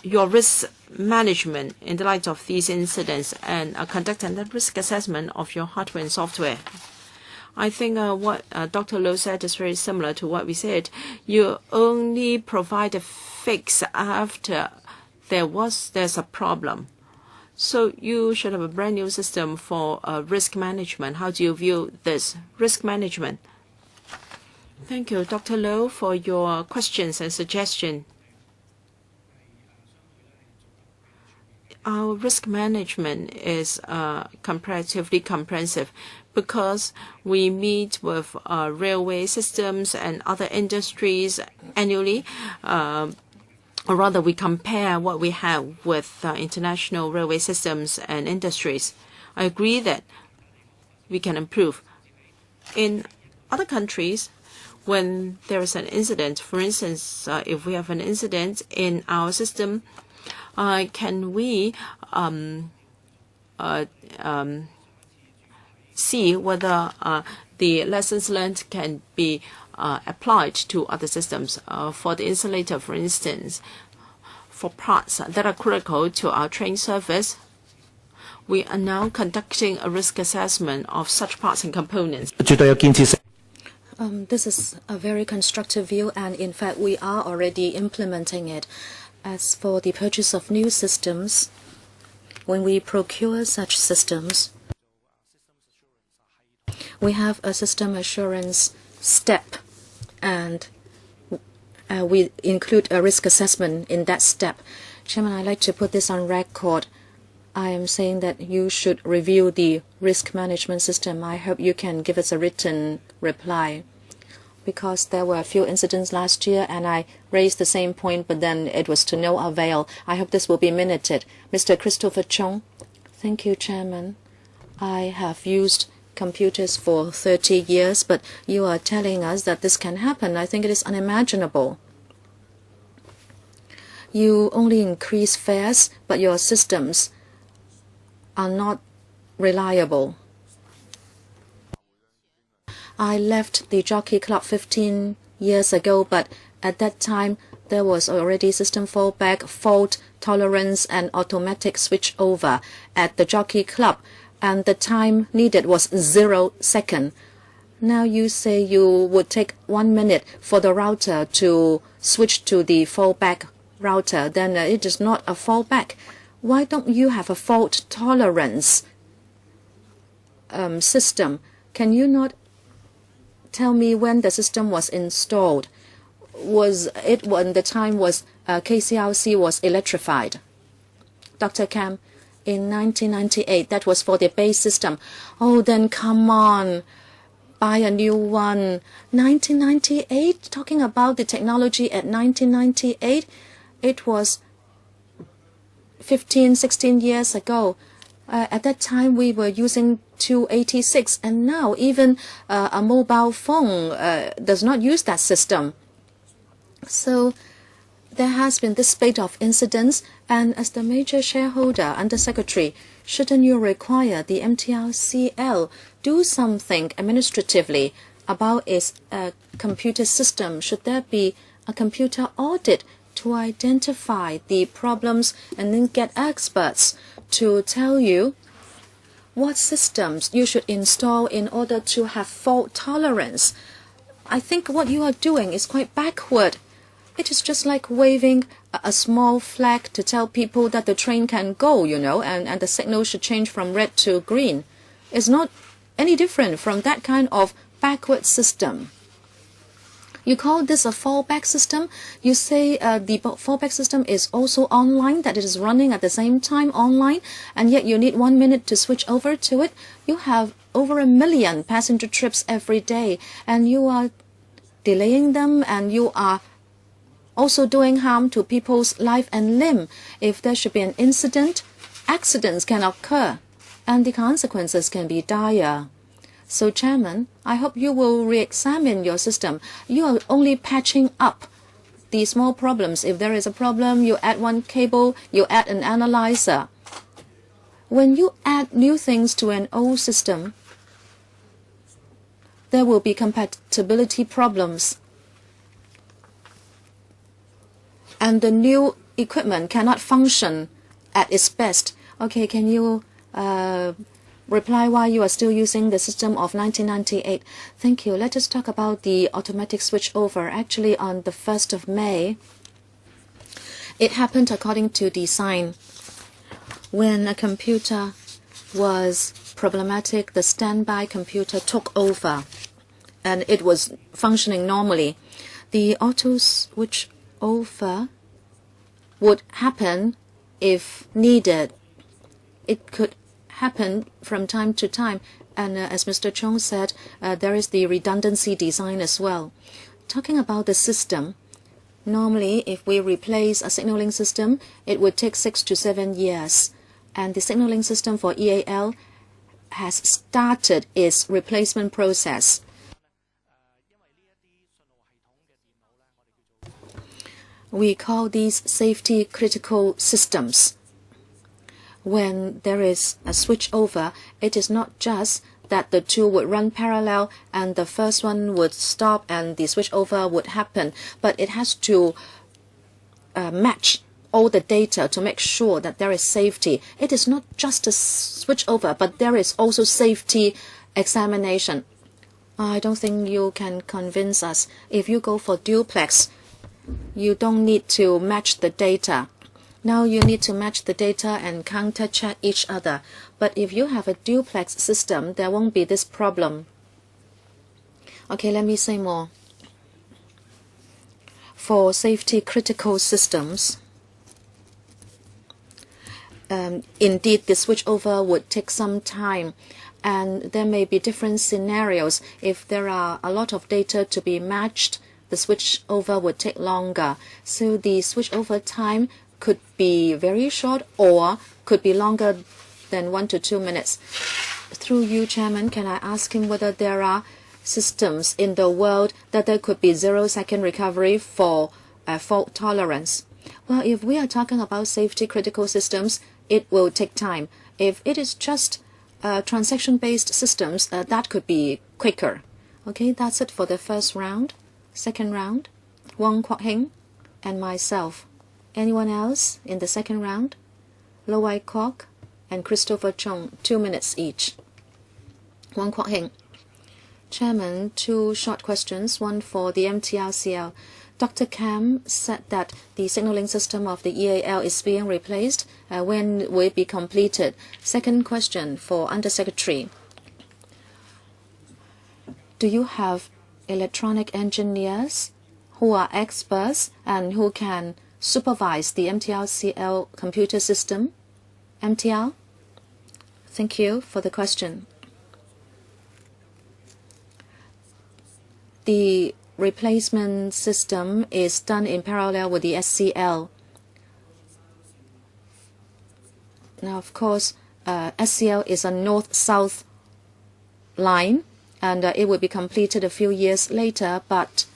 your risk management in the light of these incidents and conduct a risk assessment of your hardware and software. I think what Dr. Low said is very similar to what we said. You only provide a fix after there's a problem. So you should have a brand new system for risk management. How do you view this risk management? Thank you, Dr. Low, for your questions and suggestions. Our risk management is comparatively comprehensive because we meet with railway systems and other industries annually. Or rather, we compare what we have with international railway systems and industries. I agree that we can improve. In other countries, when there is an incident, for instance, if we have an incident in our system, can we see whether the lessons learned can be applied to other systems? For the insulator, for instance, for parts that are critical to our train service, we are now conducting a risk assessment of such parts and components. This is a very constructive view, and in fact, we are already implementing it. As for the purchase of new systems, when we procure such systems, we have a system assurance step, and we include a risk assessment in that step. Chairman, I'd like to put this on record. I am saying that you should review the risk management system. I hope you can give us a written reply, because there were a few incidents last year and I raised the same point, but then it was to no avail. I hope this will be minuted. Mr. Christopher Chung. Thank you, Chairman. I have used computers for 30 years, but you are telling us that this can happen. I think it is unimaginable. You only increase fares, but your systems are not reliable. I left the Jockey Club 15 years ago, but at that time there was already system fallback, fault tolerance, and automatic switch over at the Jockey Club, and the time needed was 0 seconds. Now you say you would take 1 minute for the router to switch to the fallback router, then it is not a fallback. Why don't you have a fault tolerance system? Can you not tell me when the system was installed? Was it when the time was KCLC was electrified? Dr. Kam, in 1998, that was for the base system. Oh, then come on, buy a new one. 1998, talking about the technology at 1998, it was 15, 16 years ago. At that time, we were using 286, and now even a mobile phone does not use that system. So there has been this spate of incidents, and as the major shareholder, Under Secretary, shouldn't you require the MTRCL do something administratively about its computer system? Should there be a computer audit to identify the problems and then get experts to tell you what systems you should install in order to have fault tolerance? I think what you are doing is quite backward. It is just like waving a small flag to tell people that the train can go, and the signal should change from red to green. It's not any different from that kind of backward system. You call this a fallback system. You say the fallback system is also online, that it is running at the same time online, and yet you need 1 minute to switch over to it. You have over 1 million passenger trips every day, and you are delaying them, and you are also doing harm to people's life and limb. If there should be an incident, accidents can occur, and the consequences can be dire. So, Chairman, I hope you will re-examine your system. You are only patching up the small problems. If there is a problem, you add one cable, you add an analyzer. When you add new things to an old system, there will be compatibility problems. and the new equipment cannot function at its best. Okay, can you reply why you are still using the system of 1998? Thank you. Let us talk about the automatic switchover. Actually, on the 1st of May, it happened according to design. When a computer was problematic, the standby computer took over, and it was functioning normally. The auto switchover would happen if needed. It could happen from time to time, and as Mr. Chung said, there is the redundancy design as well. Talking about the system, normally if we replace a signaling system, it would take 6 to 7 years, and the signaling system for EAL has started its replacement process. We call these safety critical systems. When there is a switchover, it is not just that the two would run parallel and the first one would stop and the switchover would happen, but it has to match all the data to make sure that there is safety. It is not just a switchover, but there is also safety examination. I don't think you can convince us. If you go for duplex, you don't need to match the data. Now you need to match the data and counter-check each other. But if you have a duplex system, there won't be this problem. Okay, let me say more. For safety critical systems, indeed the switchover would take some time, and there may be different scenarios. If there are a lot of data to be matched, the switchover would take longer. So the switchover time could be very short or could be longer than 1 to 2 minutes. Through you, Chairman, can I ask him whether there are systems in the world that there could be 0-second recovery for fault tolerance? Well, if we are talking about safety critical systems, it will take time. If it is just transaction-based systems, that could be quicker. Okay, that's it for the first round. Second round, Wong Kwok-hing and myself. Anyone else in the second round? Lo Wai-kwok and Christopher Chung, 2 minutes each. Wong Kwok-hing. Chairman, 2 short questions, one for the MTRCL. Dr. Kam said that the signaling system of the EAL is being replaced. When will it be completed? Second question for Undersecretary. Do you have electronic engineers who are experts and who can supervise the MTRCL computer system? MTR? Thank you for the question. The replacement system is done in parallel with the SCL. Now, of course, SCL is a north-south line, and it will be completed a few years later, but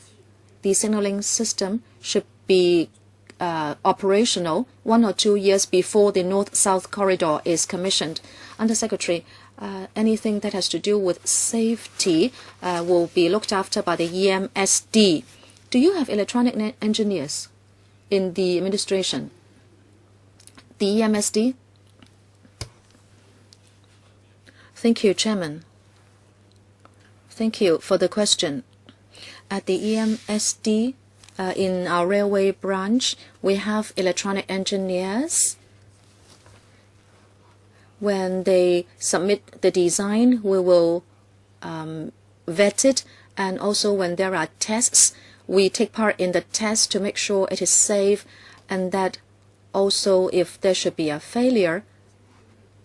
the signaling system should be operational 1 or 2 years before the north-south corridor is commissioned. Undersecretary, anything that has to do with safety will be looked after by the EMSD. Do you have electronic engineers in the administration? The EMSD? Thank you, Chairman. Thank you for the question. At the EMSD, in our railway branch, we have electronic engineers. When they submit the design, we will vet it, and also when there are tests, we take part in the test to make sure it is safe, and that also if there should be a failure,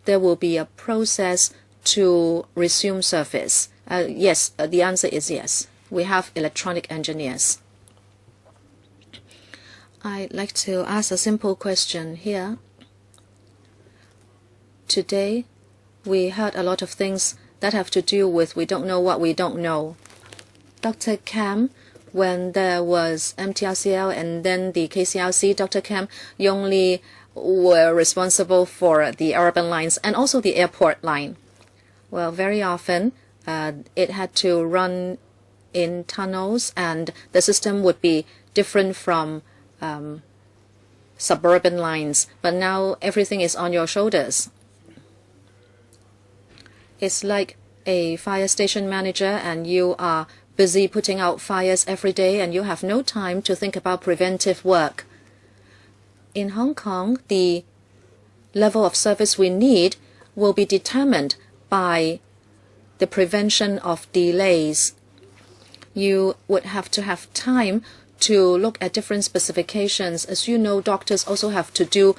there will be a process to resume service. Yes, the answer is yes. We have electronic engineers. I'd like to ask a simple question here. Today, we heard a lot of things that have to do with we don't know what we don't know. Dr. Kam, when there was MTRCL and then the KCLC, Dr. Kam, you only were responsible for the urban lines and also the airport line. Well, very often, it had to run in tunnels, and the system would be different from suburban lines, but now everything is on your shoulders. It's like a fire station manager and you are busy putting out fires every day and you have no time to think about preventive work. In Hong Kong, the level of service we need will be determined by the prevention of delays. You would have to have time to look at different specifications. As you know, doctors also have to do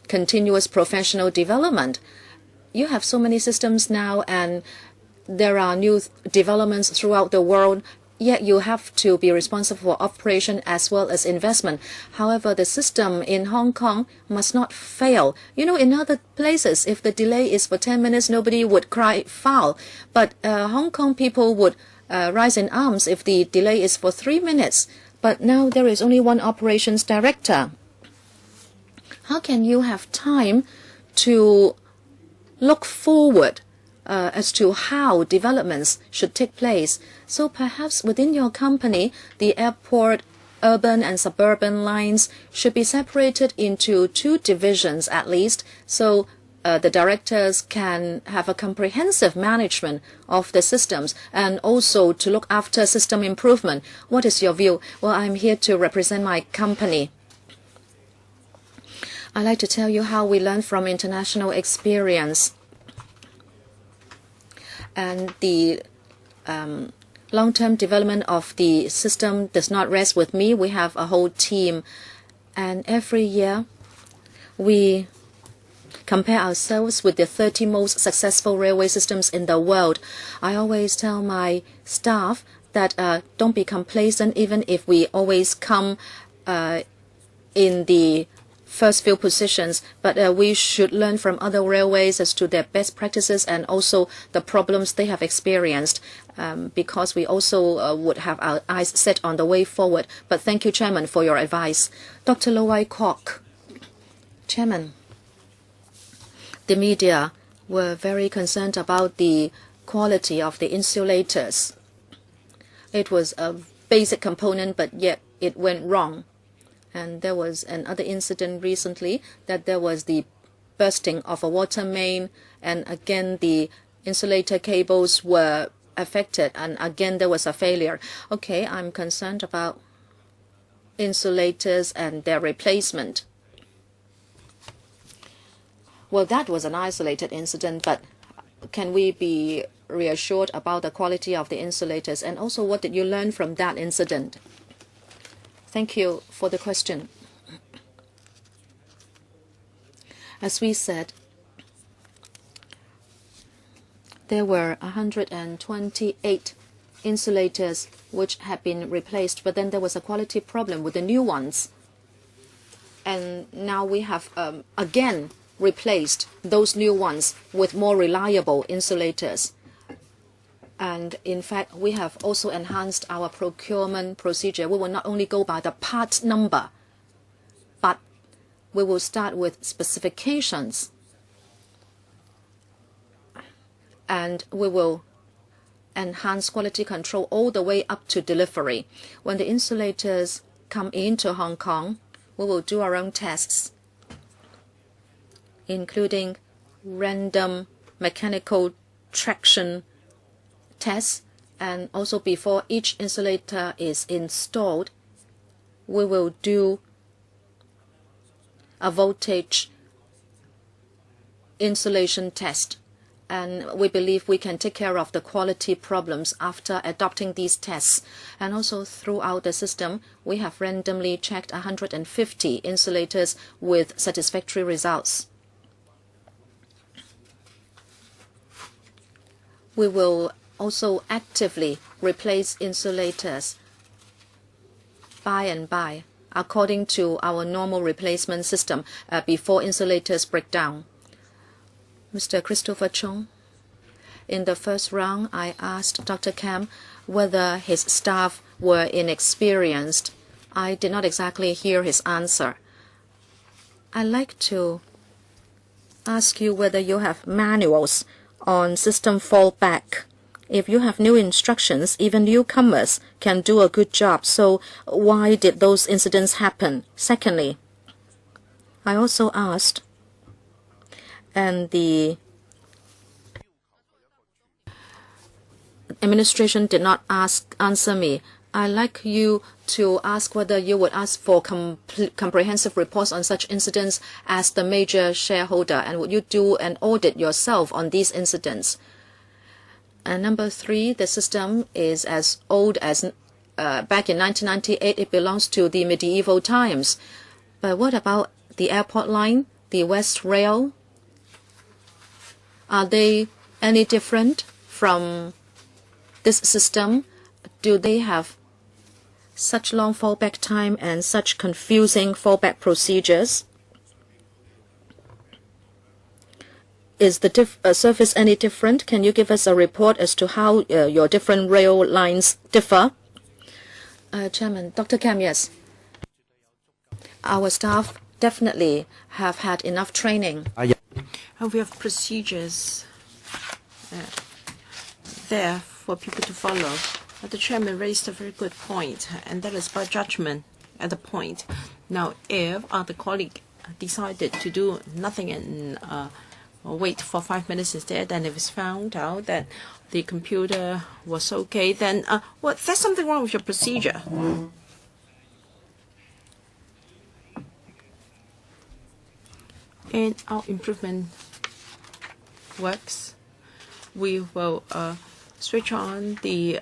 continuous professional development. You have so many systems now and there are new developments throughout the world, yet you have to be responsible for operation as well as investment. However, the system in Hong Kong must not fail. You know, in other places, if the delay is for 10 minutes, nobody would cry foul. But Hong Kong people would rise in arms if the delay is for 3 minutes. But now there is only one operations director. How can you have time to look forward as to how developments should take place? So perhaps within your company, the airport, urban and suburban lines should be separated into 2 divisions at least, so the directors can have a comprehensive management of the systems and also to look after system improvement. What is your view? Well, I'm here to represent my company. I'd like to tell you how we learn from international experience. And the long-term development of the system does not rest with me. We have a whole team. And every year, we compare ourselves with the 30 most successful railway systems in the world. I always tell my staff that don't be complacent even if we always come in the first few positions, but we should learn from other railways as to their best practices and also the problems they have experienced, because we also would have our eyes set on the way forward. But thank you, Chairman, for your advice. Dr. Low Wai Kwok. Chairman, the media were very concerned about the quality of the insulators. It was a basic component, but yet it went wrong. And there was another incident recently that there was the bursting of a water main, and again the insulator cables were affected, and again there was a failure. Okay, I'm concerned about insulators and their replacement. Well, that was an isolated incident, but can we be reassured about the quality of the insulators? And also, what did you learn from that incident? Thank you for the question. As we said, there were 128 insulators which had been replaced, but then there was a quality problem with the new ones. And now we have again replaced those new ones with more reliable insulators. And in fact, we have also enhanced our procurement procedure. We will not only go by the part number, but we will start with specifications. And we will enhance quality control all the way up to delivery. When the insulators come into Hong Kong, we will do our own tests, including random mechanical traction tests, and also before each insulator is installed, we will do a voltage insulation test. And we believe we can take care of the quality problems after adopting these tests. And also throughout the system, we have randomly checked 150 insulators with satisfactory results. We will also actively replace insulators by and by according to our normal replacement system before insulators break down. Mr. Christopher Chung, in the first round, I asked Dr. Kam whether his staff were inexperienced. I did not exactly hear his answer. I'd like to ask you whether you have manuals on system fallback. If you have new instructions, even newcomers can do a good job. So why did those incidents happen? Secondly, I also asked, and the administration did not answer me. I'd like you to ask whether you would ask for comprehensive reports on such incidents as the major shareholder, and would you do an audit yourself on these incidents? And number 3, the system is as old as back in 1998. It belongs to the medieval times. But what about the airport line, the West Rail? Are they any different from this system? Do they have such long fallback time and such confusing fallback procedures? Is the service any different? Can you give us a report as to how your different rail lines differ? Chairman, Dr. Kam, yes. Our staff definitely have had enough training. We have procedures there for people to follow. The chairman raised a very good point, and that is about judgment at the point. Now, if the colleague decided to do nothing and wait for 5 minutes instead, and if it's found out that the computer was okay, then there's something wrong with your procedure. In our improvement works, we will switch on the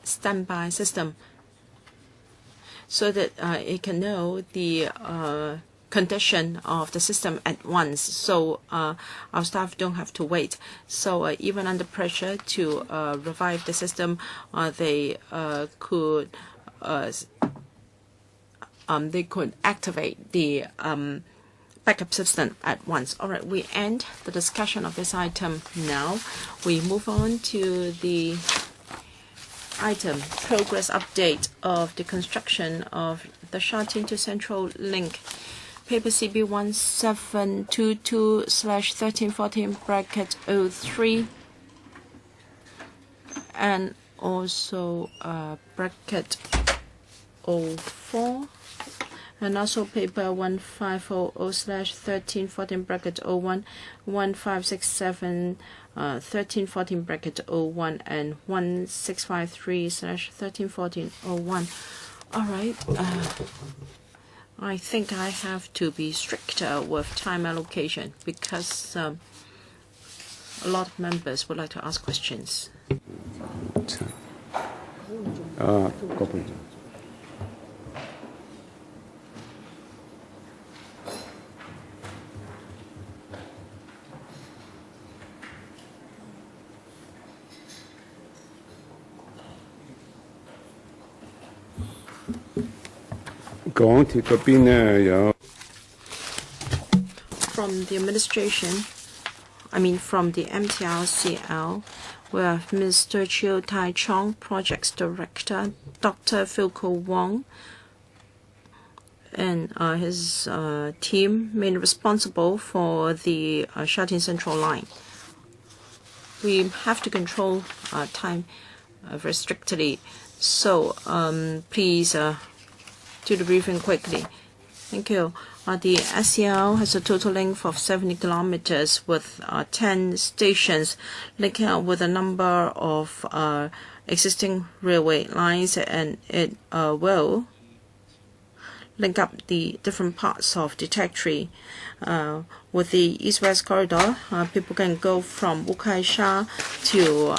standby system so that it can know the condition of the system at once, so our staff don't have to wait. So even under pressure to revive the system, they could activate the backup system at once. All right, we end the discussion of this item now. We move on to the item progress update of the construction of the Sha-Tin to Central Link. Paper CB 1722/1314 and also bracket 04. And also paper 1500/1314 bracket 01, 1567 1314 bracket 01, and 1653/1314 All right. I think I have to be stricter with time allocation because a lot of members would like to ask questions. From the administration, from the MTRCL, we have Mr. Chiu Tai Chong, Projects Director, Dr. Philco Wong, and his team mainly responsible for the Sha-Tin Central Line. We have to control time very strictly, so please do the briefing quickly. Thank you. The SCL has a total length of 70 kilometers with 10 stations linking up with a number of existing railway lines, and it will link up the different parts of the territory. With the east-west corridor, people can go from Wukai-Sha to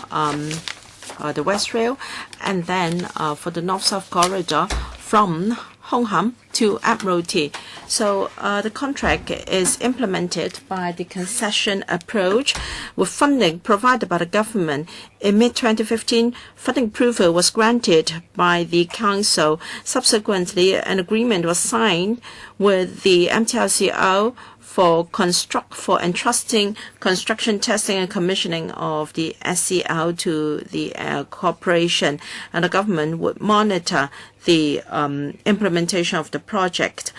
the West Rail, and then for the north-south corridor from Hongham to Admiralty. So the contract is implemented by the concession approach with funding provided by the government. In mid-2015, funding approval was granted by the Council. Subsequently, an agreement was signed with the MTRCL for entrusting construction, testing, and commissioning of the SCL to the corporation, and the government would monitor the implementation of the project.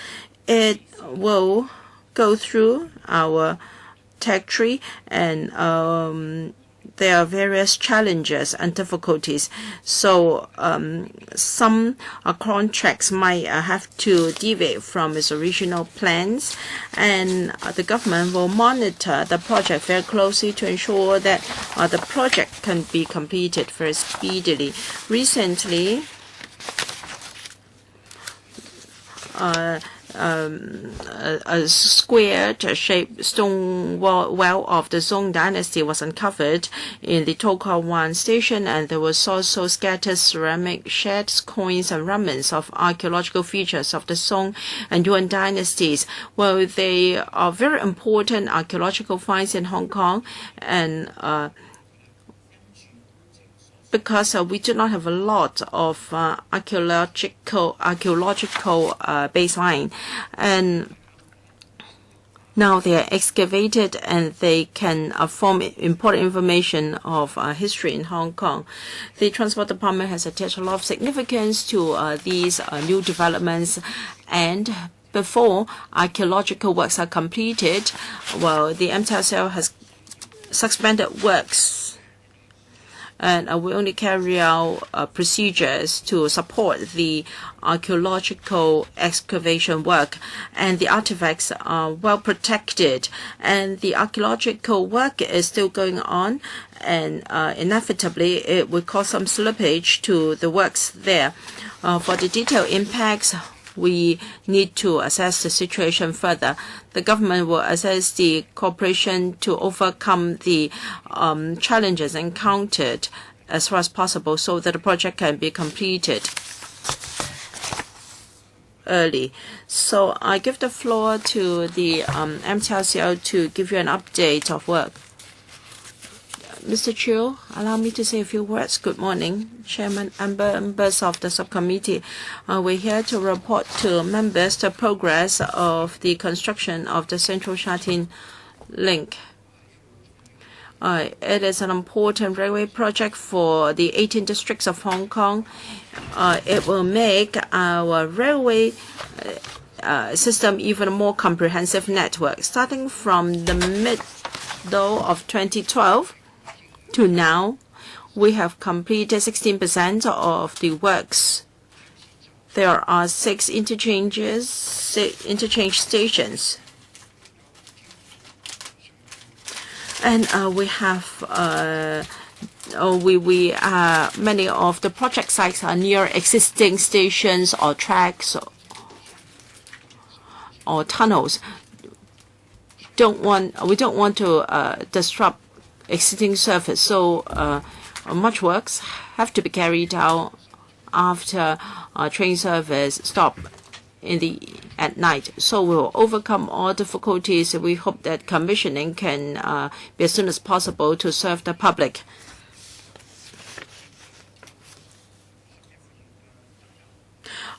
It will go through our territory, and there are various challenges and difficulties. So some contracts might have to deviate from its original plans, and the government will monitor the project very closely to ensure that the project can be completed very speedily. Recently, a square-shaped stone well of the Song dynasty was uncovered in the To Kwa Wan station, and there was also scattered ceramic sheds, coins, and remnants of archaeological features of the Song and Yuan dynasties. Well, they are very important archaeological finds in Hong Kong, and because we do not have a lot of archaeological baseline, and now they are excavated and they can form important information of history in Hong Kong. The Transport Department has attached a lot of significance to these new developments, and before archaeological works are completed, well, the MTSL has suspended works, and we only carry out procedures to support the archaeological excavation work, and the artifacts are well protected, and the archaeological work is still going on, and inevitably it will cause some slippage to the works there. For the detailed impacts, we need to assess the situation further. The government will assess the cooperation to overcome the challenges encountered as far as possible so that the project can be completed early. So I give the floor to the MTRCL to give you an update of work. Mr. Chiu, allow me to say a few words. Good morning, Chairman and members of the subcommittee. We're here to report to members the progress of the construction of the Central Sha Tin Link. It is an important railway project for the 18 districts of Hong Kong. It will make our railway system even a more comprehensive network. Starting from the middle of 2012, to now, we have completed 16% of the works. There are 6 interchange stations, and we have many of the project sites are near existing stations or tracks or tunnels. We don't want to disrupt existing surface, so much works have to be carried out after train service stop at night. So we will overcome all difficulties. We hope that commissioning can be as soon as possible to serve the public.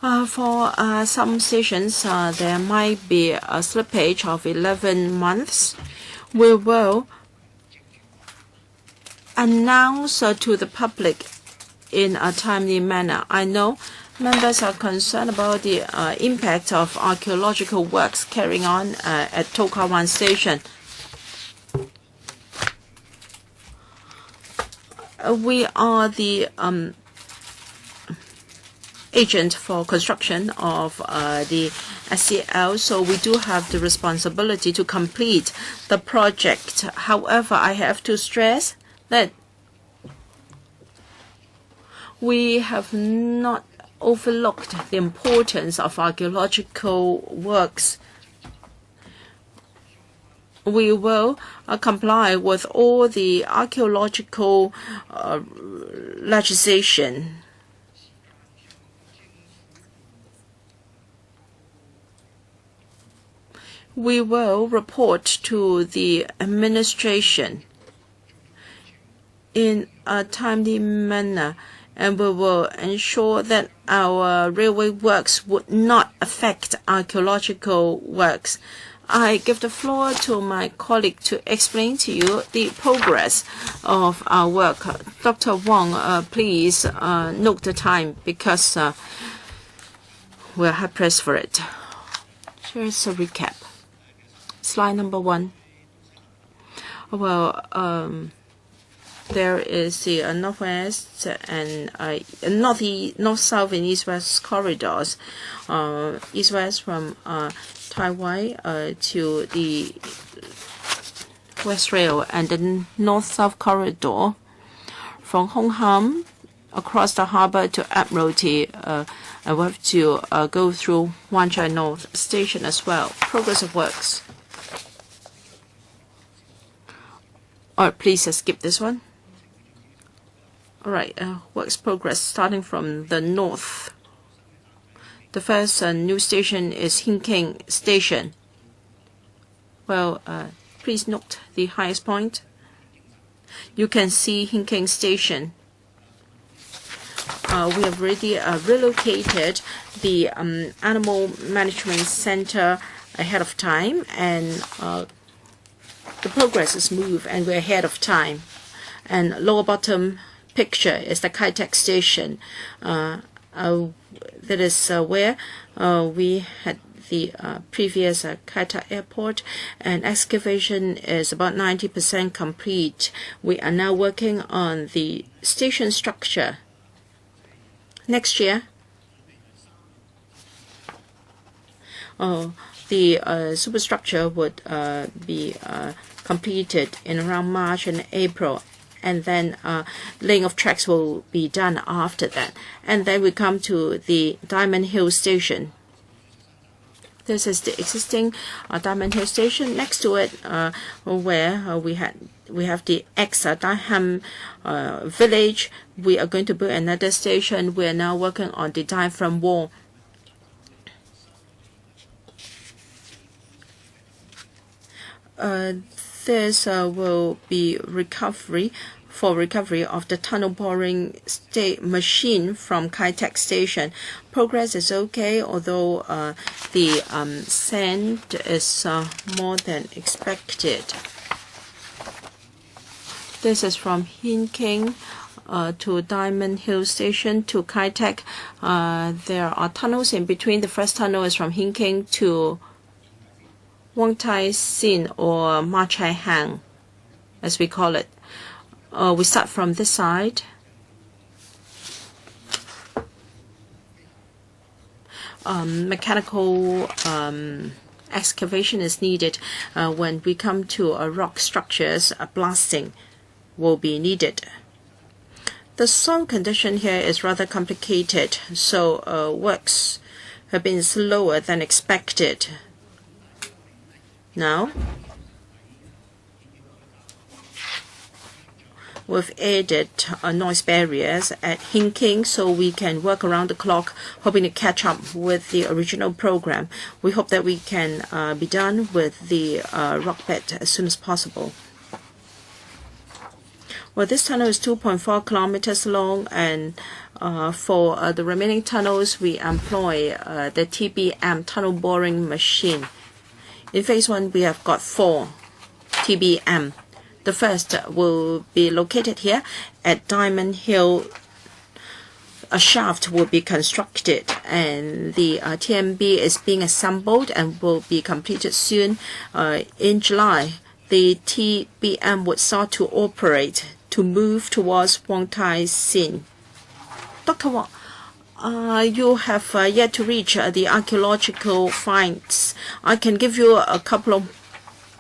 For some stations, there might be a slippage of 11 months. We will announce to the public in a timely manner. I know members are concerned about the impact of archaeological works carrying on at To Kwa Wan Station. We are the agent for construction of the SCL, so we do have the responsibility to complete the project. However, I have to stress that we have not overlooked the importance of archaeological works. We will comply with all the archaeological legislation. We will report to the administration in a timely manner, and we will ensure that our railway works would not affect archaeological works. I give the floor to my colleague to explain to you the progress of our work. Dr. Wong, please note the time because we're hard pressed for it. Here's a recap. Slide number 1. Well, There is the northwest and north-south and east-west corridors. East-west from Chi-wai to the West Rail, and the north-south corridor from Hong Kong across the harbor to Admiralty. I will have to go through Wan Chai North Station as well. Progress of works. All right, please skip this one. All right, works progress starting from the north. The first new station is Hin King Station. Well, please note the highest point. You can see Hin King Station. We have already relocated the Animal Management Center ahead of time, and the progress is smooth, and we're ahead of time. And lower bottom picture is the Kai-Tak Station. That is where we had the previous Kai-Tak Airport, and excavation is about 90% complete. We are now working on the station structure. Next year, the superstructure would be completed in around March and April, and then laying of tracks will be done after that. And then we come to the Diamond Hill Station. This is the existing Diamond Hill Station. Next to it, where we have the ex-Daiham village. We are going to build another station. We are now working on the diaphragm wall. This will be recovery of the tunnel boring machine from Kai-Tak Station. Progress is okay, although the sand is more than expected. This is from Hin King to Diamond Hill Station to Kai-Tak. There are tunnels in between. The first tunnel is from Hin King to Wong Tai Sin, or Ma Chai Hang, as we call it. We start from this side. Mechanical excavation is needed. When we come to rock structures, blasting will be needed. The soil condition here is rather complicated, so works have been slower than expected. Now, we've added noise barriers at Hin King so we can work around the clock, hoping to catch up with the original program. We hope that we can be done with the rock bed as soon as possible. Well, this tunnel is 2.4 kilometers long, and for the remaining tunnels, we employ the TBM tunnel boring machine. In phase 1, we have got 4 TBM. The first will be located here at Diamond Hill. A shaft will be constructed, and the TMB is being assembled and will be completed soon. In July, the TBM would start to operate to move towards Wong Tai Sin. Dr. Wong, you have yet to reach the archaeological finds. I can give you a couple of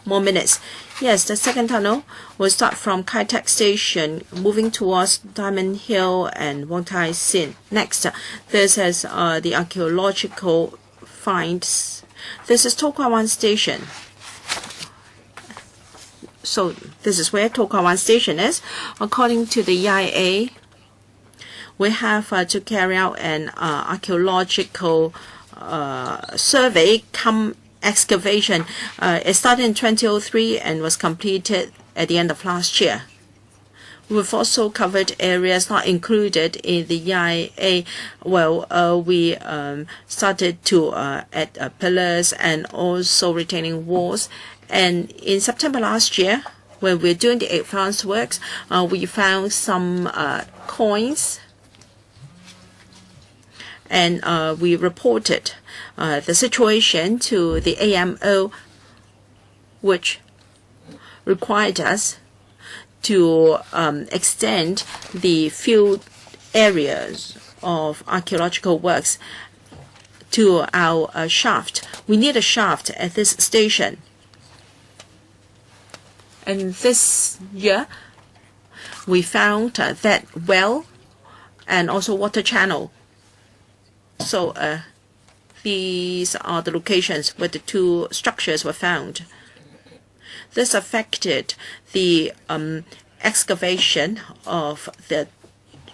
more minutes. Yes, the second tunnel will start from Kai-Tak Station, moving towards Diamond Hill and Wong Tai Sin. Next, this is the archaeological finds. This is To Kwa Wan Station. So this is where To Kwa Wan Station is. According to the EIA, we have to carry out an archaeological survey come excavation. It started in 2003 and was completed at the end of last year. We've also covered areas not included in the EIA. Well, we started to add pillars and also retaining walls. And in September last year, when we're doing the advanced works, we found some coins, and we reported the situation to the AMO, which required us to extend the field areas of archaeological works to our shaft. We need a shaft at this station. And this year, we found that well and also water channel. So these are the locations where the two structures were found. This affected the excavation of the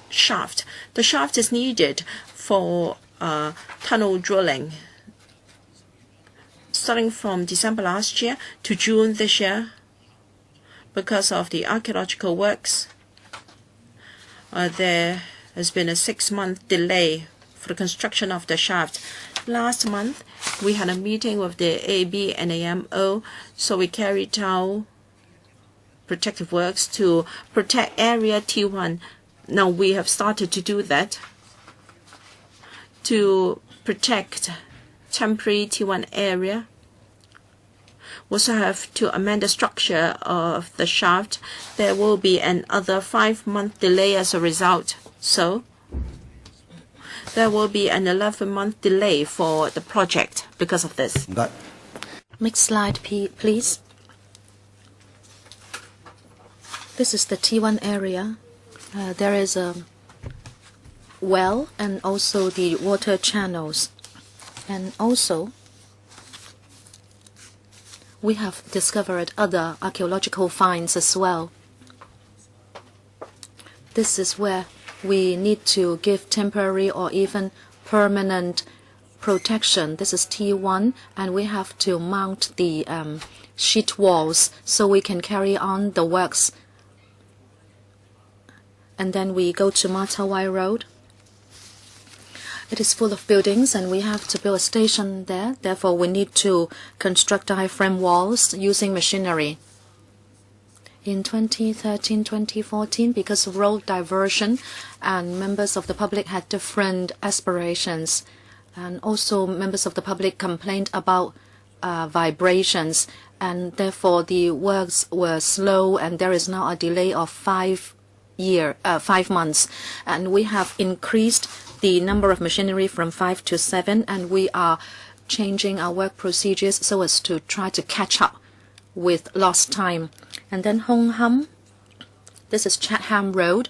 shaft. The shaft is needed for tunnel drilling. Starting from December last year to June this year, because of the archaeological works, there has been a 6-month delay for the construction of the shaft. Last month, we had a meeting with the AB and AMO, so we carried out protective works to protect area T1. Now we have started to do that to protect temporary T1 area. We also have to amend the structure of the shaft. There will be another 5-month delay as a result. So there will be an 11-month delay for the project because of this. Next slide, please. This is the T1 area. There is a well and also the water channels. And also, we have discovered other archaeological finds as well. This is where we need to give temporary or even permanent protection. This is T1, and we have to mount the sheet walls so we can carry on the works. And then we go to Ma Chau Wai Road. It is full of buildings, and we have to build a station there. Therefore, we need to construct diaphragm walls using machinery. In 2013-2014, because of road diversion, and members of the public had different aspirations, and also members of the public complained about vibrations, and therefore the works were slow, and there is now a delay of 5 months, and we have increased the number of machinery from 5 to 7, and we are changing our work procedures so as to try to catch up with lost time. And then Hong Ham, this is Chatham Road.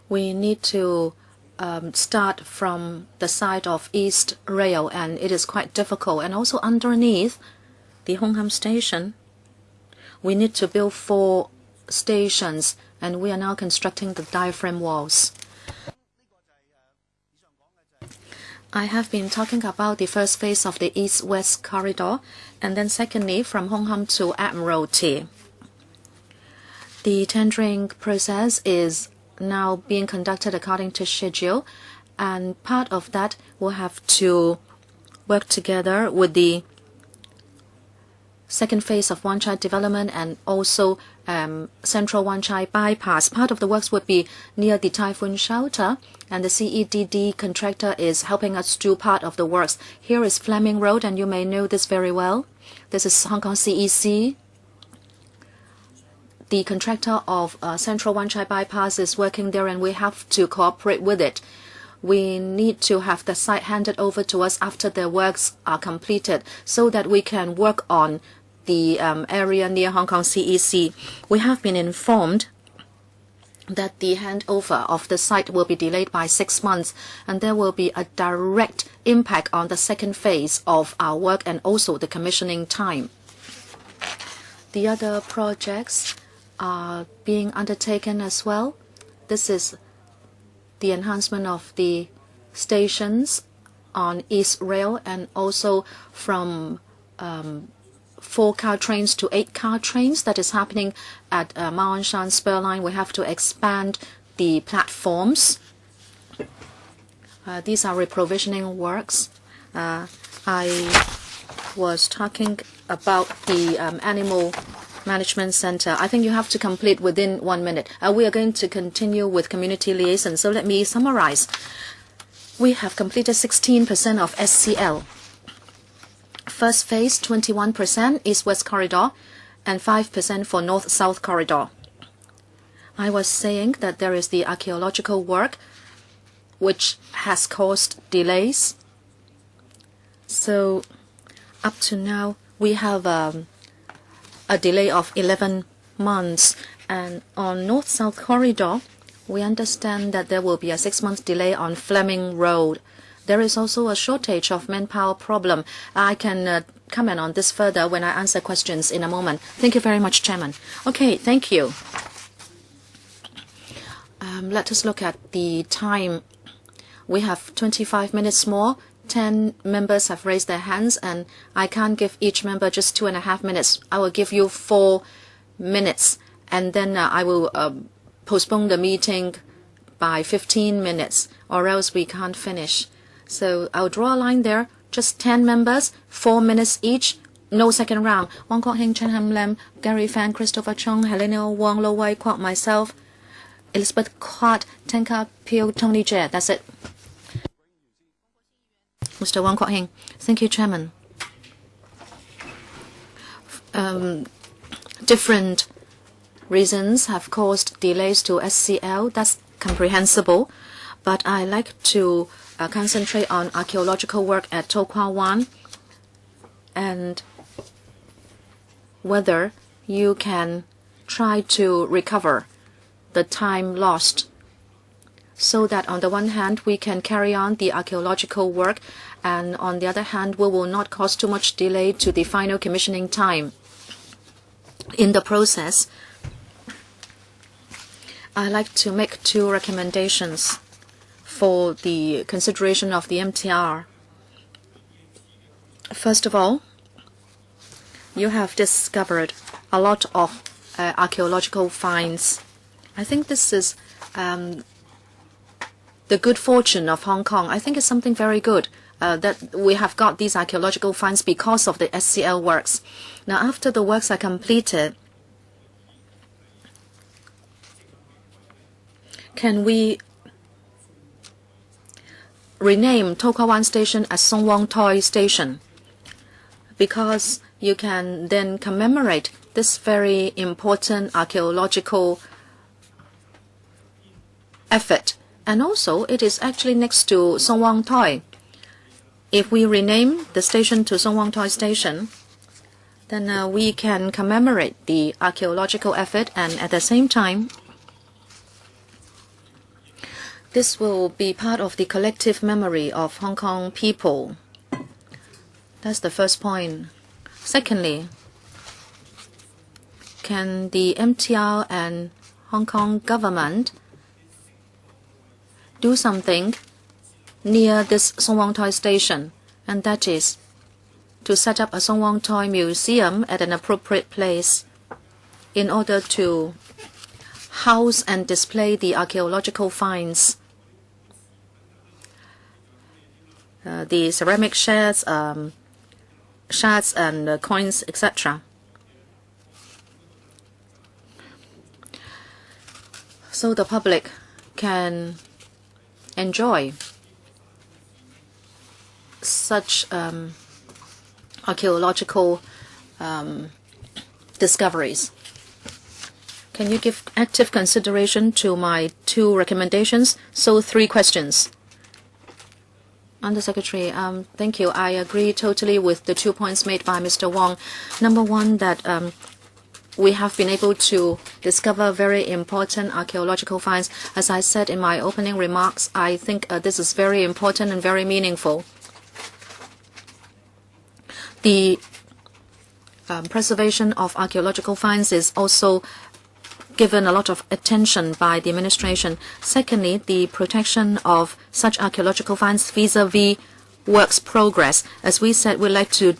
We need to start from the side of East Rail, and it is quite difficult. And also underneath the Hong Ham station, we need to build 4 stations, and we are now constructing the diaphragm walls. I have been talking about the first phase of the East-West corridor, and then secondly, from Hong Ham to Admiralty. The tendering process is now being conducted according to schedule, and part of that will have to work together with the second phase of Wan Chai development and also Central Wan Chai bypass. Part of the works would be near the typhoon shelter, and the CEDD contractor is helping us do part of the works. Here is Fleming Road, and you may know this very well. This is Hong Kong CEC. The contractor of Central Wan Chai bypass is working there, and we have to cooperate with it. We need to have the site handed over to us after the works are completed so that we can work on the area near Hong Kong CEC. We have been informed that the handover of the site will be delayed by 6 months, and there will be a direct impact on the second phase of our work and also the commissioning time. The other projects are being undertaken as well. This is the enhancement of the stations on East Rail, and also from 4-car trains to 8-car trains. That is happening at Ma On Shan Spur Line. We have to expand the platforms. These are reprovisioning works. I was talking about the animal management center. I think you have to complete within 1 minute. We are going to continue with community liaison. So let me summarize. We have completed 16% of SCL. First phase, 21% East-West corridor, and 5% for North-South Corridor. I was saying that there is the archaeological work which has caused delays. So up to now, we have a delay of 11 months. And on North-South Corridor, we understand that there will be a 6-month delay on Fleming Road. There is also a shortage of manpower problem. I can comment on this further when I answer questions in a moment. Thank you very much, Chairman. Okay, thank you. Let us look at the time. We have 25 minutes more. 10 members have raised their hands, and I can't give each member just 2.5 minutes. I will give you 4 minutes, and then I will postpone the meeting by 15 minutes, or else we can't finish. So I'll draw a line there. Just 10 members, 4 minutes each. No second round. Wong Kok Heng, Chen Ham Lam, Gary Fan, Christopher Chung, Helena Wong, Lo Wai Kwok, myself, Elizabeth Quat, Tenka Pio, Tony Jie. That's it. Mr. Wong Kok Heng. Thank you, Chairman. Different reasons have caused delays to SCL. That's comprehensible. But I like to concentrate on archaeological work at To Kwa Wan and whether you can try to recover the time lost so that on the one hand we can carry on the archaeological work, and on the other hand we will not cause too much delay to the final commissioning time. In the process, I like to make 2 recommendations for the consideration of the MTR. First of all, you have discovered a lot of archaeological finds. I think this is the good fortune of Hong Kong. I think it's something very good that we have got these archaeological finds because of the SCL works. Now, after the works are completed, can we rename To Kwa Wan Station as Song Wong Toi Station? Because you can then commemorate this very important archaeological effort. And also, it is actually next to Song Wong Toi. If we rename the station to Song Wong Toi Station, then we can commemorate the archaeological effort, and at the same time, this will be part of the collective memory of Hong Kong people. That's the first point. Secondly, can the MTR and Hong Kong government do something near this Song Wong Toi station, and that is to set up a Song Wong Toi museum at an appropriate place in order to house and display the archaeological finds, the ceramic shards and coins, etc. So the public can enjoy such archaeological discoveries. Can you give active consideration to my 2 recommendations? So 3 questions. Undersecretary, thank you. I agree totally with the 2 points made by Mr. Wong. Number 1, that we have been able to discover very important archaeological finds. As I said in my opening remarks, I think this is very important and very meaningful. The preservation of archaeological finds is also given a lot of attention by the administration. Secondly, the protection of such archaeological finds vis-a-vis works progress. As we said, we'd like to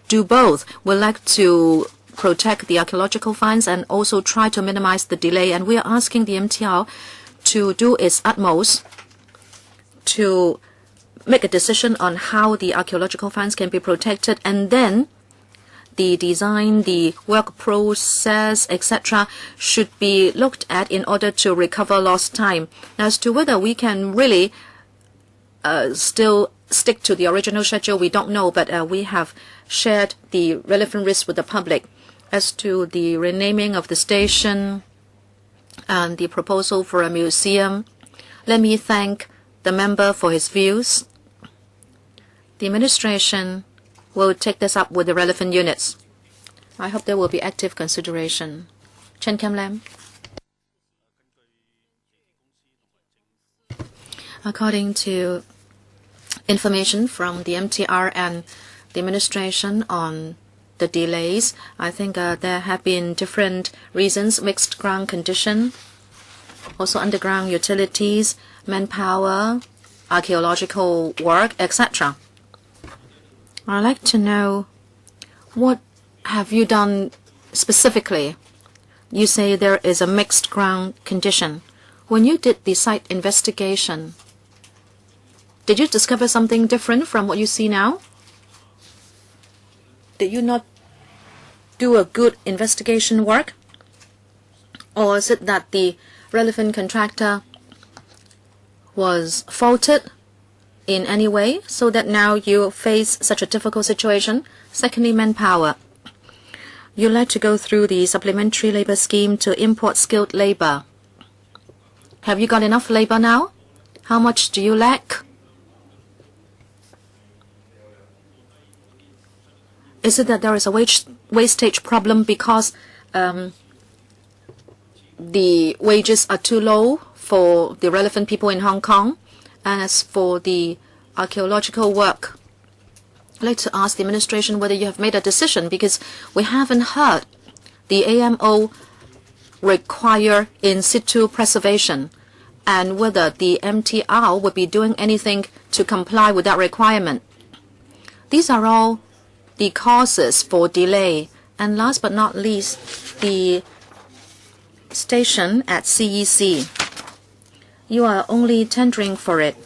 do both. We'd like to protect the archaeological finds and also try to minimize the delay. And we are asking the MTR to do its utmost to make a decision on how the archaeological finds can be protected, and then the design, the work process, etc. should be looked at in order to recover lost time. As to whether we can really still stick to the original schedule, we don't know, but we have shared the relevant risks with the public. As to the renaming of the station and the proposal for a museum, let me thank the member for his views. The administration will take this up with the relevant units. I hope there will be active consideration. Chen Kam Lam. According to information from the MTR and the administration on the delays, I think there have been different reasons: mixed ground condition, also underground utilities, manpower, archaeological work, etc. I'd like to know, what have you done specifically? You say there is a mixed ground condition. When you did the site investigation, did you discover something different from what you see now? Did you not do a good investigation work? Or is it that the relevant contractor was faulted in any way so that now you face such a difficult situation? Secondly, manpower. You like to go through the supplementary labor scheme to import skilled labor. Have you got enough labor now? How much do you lack? Is it that there is a wastage problem because the wages are too low for the relevant people in Hong Kong? And as for the archaeological work, I'd like to ask the administration whether you have made a decision, because we haven't heard the AMO require in situ preservation, and whether the MTR would be doing anything to comply with that requirement. These are all the causes for delay. And last but not least, the station at CEC. You are only tendering for it.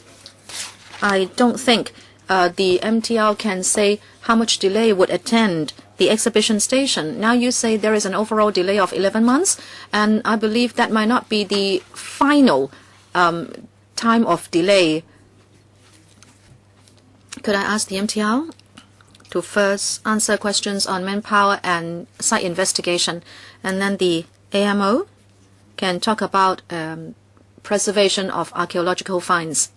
I don't think the MTR can say how much delay would attend the exhibition station. Now you say there is an overall delay of 11 months, and I believe that might not be the final time of delay. Could I ask the MTR to first answer questions on manpower and site investigation, and then the AMO can talk about preservation of archaeological finds?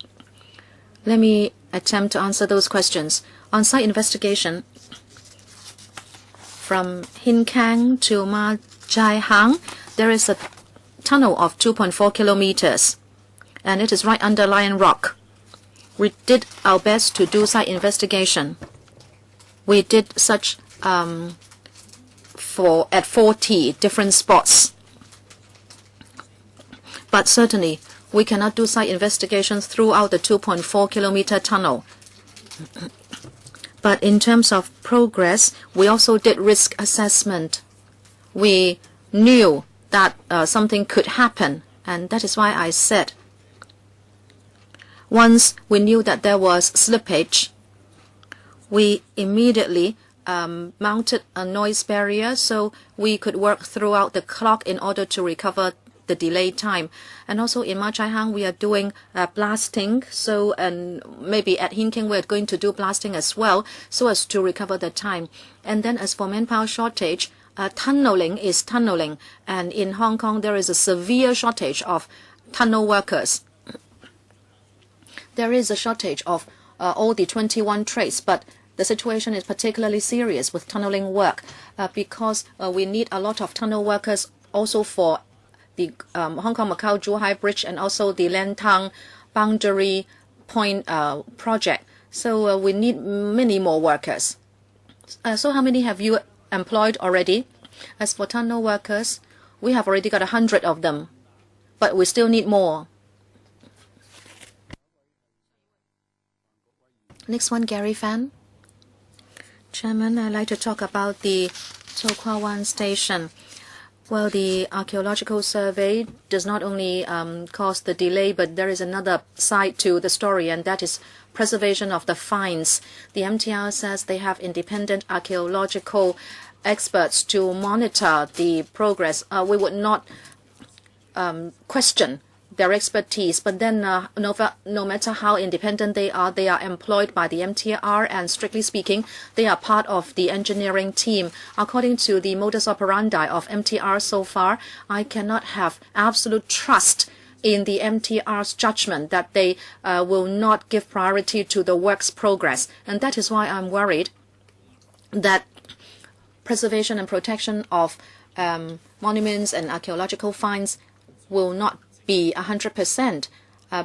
Let me attempt to answer those questions. On site investigation, from Hin Kang to Ma Chai Hang, there is a tunnel of 2.4 kilometers, and it is right under Lion Rock. We did our best to do site investigation. We did such at 40 different spots. But certainly, we cannot do site investigations throughout the 2.4 kilometer tunnel. But in terms of progress, we also did risk assessment. We knew that something could happen, and that is why I said, once we knew that there was slippage, we immediately mounted a noise barrier so we could work throughout the clock in order to recover the delayed time. And also in Ma Chai Hang, we are doing blasting. And maybe at Hin Kang, we're going to do blasting as well, so as to recover the time. And then as for manpower shortage, tunneling is tunneling. And in Hong Kong, there is a severe shortage of tunnel workers. There is a shortage of all the 21 trades, but the situation is particularly serious with tunneling work because we need a lot of tunnel workers also for the Hong Kong-Macau-Zhuhai Bridge and also the Lantang Boundary Point project. So we need many more workers. So how many have you employed already? As for tunnel workers, we have already got 100 of them, but we still need more. Next one, Gary Fan. Chairman, I'd like to talk about the To Kwa Wan station. Well, the archaeological survey does not only cause the delay, but there is another side to the story, and that is preservation of the finds. The MTR says they have independent archaeological experts to monitor the progress. We would not question their expertise. But then no matter how independent they are employed by the MTR, and strictly speaking, they are part of the engineering team. According to the modus operandi of MTR so far, I cannot have absolute trust in the MTR's judgment that they will not give priority to the work's progress. And that is why I'm worried that preservation and protection of monuments and archaeological finds will not be 100%.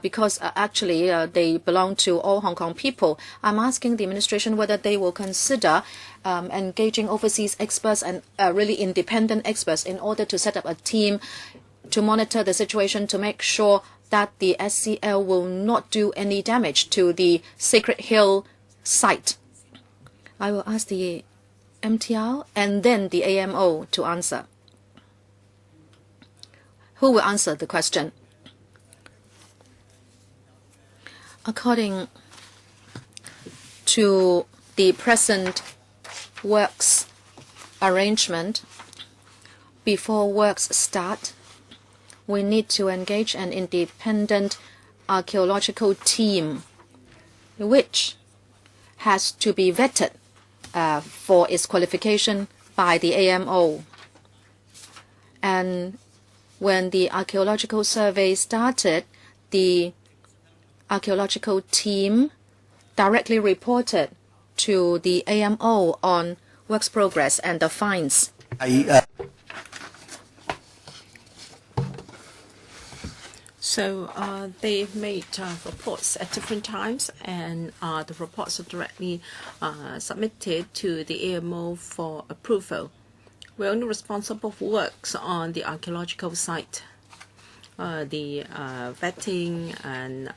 Because actually they belong to all Hong Kong people. I'm asking the administration whether they will consider engaging overseas experts and really independent experts in order to set up a team to monitor the situation to make sure that the SCL will not do any damage to the Sacred Hill site. I will ask the MTR and then the AMO to answer. Who will answer the question? According to the present works arrangement, before works start, we need to engage an independent archaeological team, which has to be vetted for its qualification by the AMO. And when the archaeological survey started, the archaeological team directly reported to the AMO on works progress and the finds. So they made reports at different times, and the reports are directly submitted to the AMO for approval. We're only responsible for works on the archaeological site. The vetting and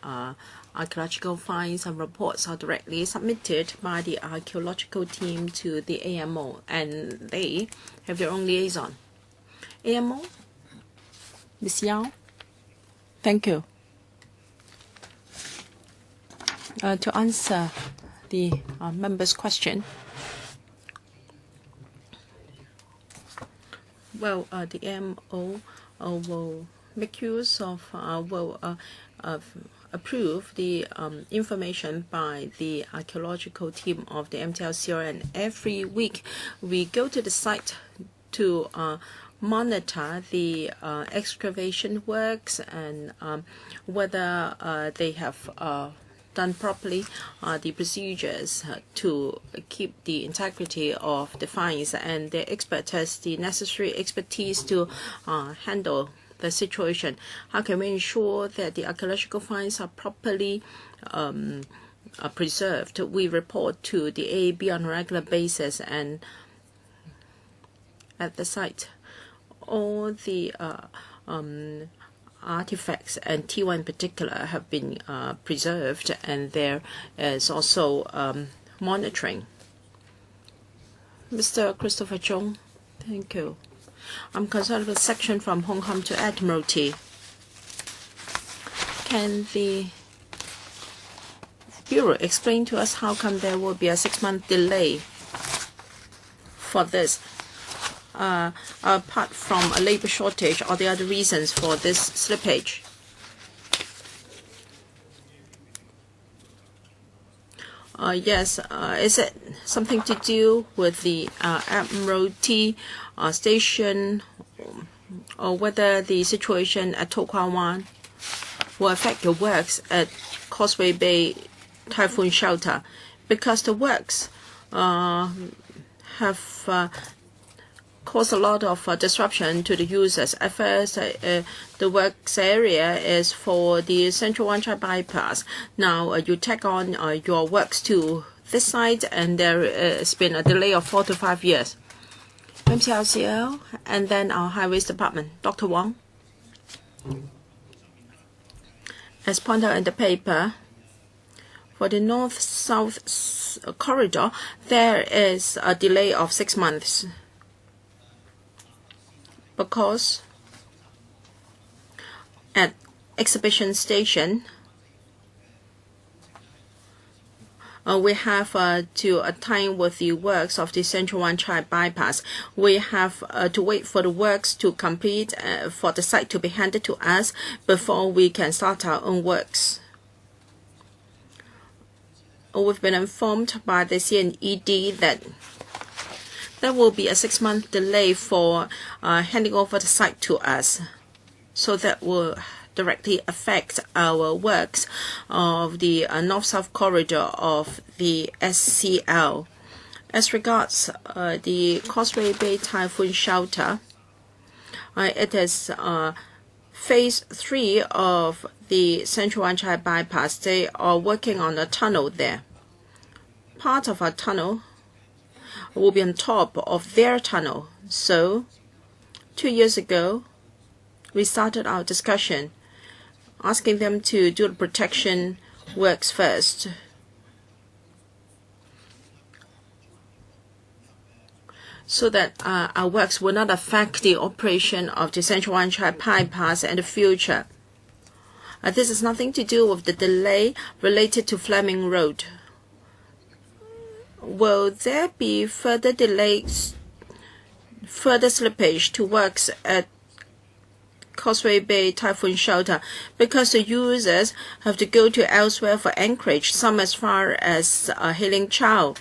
archaeological finds and reports are directly submitted by the archaeological team to the AMO, and they have their own liaison. AMO, Ms. Yao. Thank you. To answer the member's question, well, the AMO will make use of, approve the information by the archaeological team of the MTLCR, and every week we go to the site to monitor the excavation works and whether they have done properly the procedures to keep the integrity of the finds, and the expert has the necessary expertise to handle the situation. How can we ensure that the archaeological finds are properly preserved? We report to the AAB on a regular basis, and at the site, all the artifacts, and T1 in particular, have been preserved, and there is also monitoring. Mr. Christopher Chung, thank you. I'm concerned with section from Hong Kong to Admiralty. Can the Bureau explain to us how come there will be a 6-month delay for this? Apart from a labor shortage, are there other reasons for this slippage? Yes, is it something to do with the Admiralty station, or whether the situation at To Kwa Wan will affect your works at Causeway Bay Typhoon Shelter? Because the works have caused a lot of disruption to the users. At first, the works area is for the Central Wan Chai bypass. Now you take on your works to this side, and there has been a delay of 4 to 5 years. MCLCL and then our Highways Department. Dr. Wong. As pointed out in the paper, for the north-south corridor, there is a delay of 6 months. Because at Exhibition Station, we have to time with the works of the Central Wan-Chai bypass. We have to wait for the works to complete for the site to be handed to us before we can start our own works. We've been informed by the CNED that there will be a 6-month delay for handing over the site to us. So that will directly affect our works of the north-south corridor of the SCL. As regards the Causeway Bay Typhoon Shelter, it is phase 3 of the Central Wan-Chai bypass. They are working on a tunnel there. Part of our tunnel will be on top of their tunnel. So 2 years ago, we started our discussion asking them to do the protection works first. So that our works will not affect the operation of the Central Wan-Chai bypass in the future. This has nothing to do with the delay related to Fleming Road. Will there be further delays, further slippage to works at Causeway Bay Typhoon Shelter because the users have to go to elsewhere for anchorage, some as far as Hailing Chow,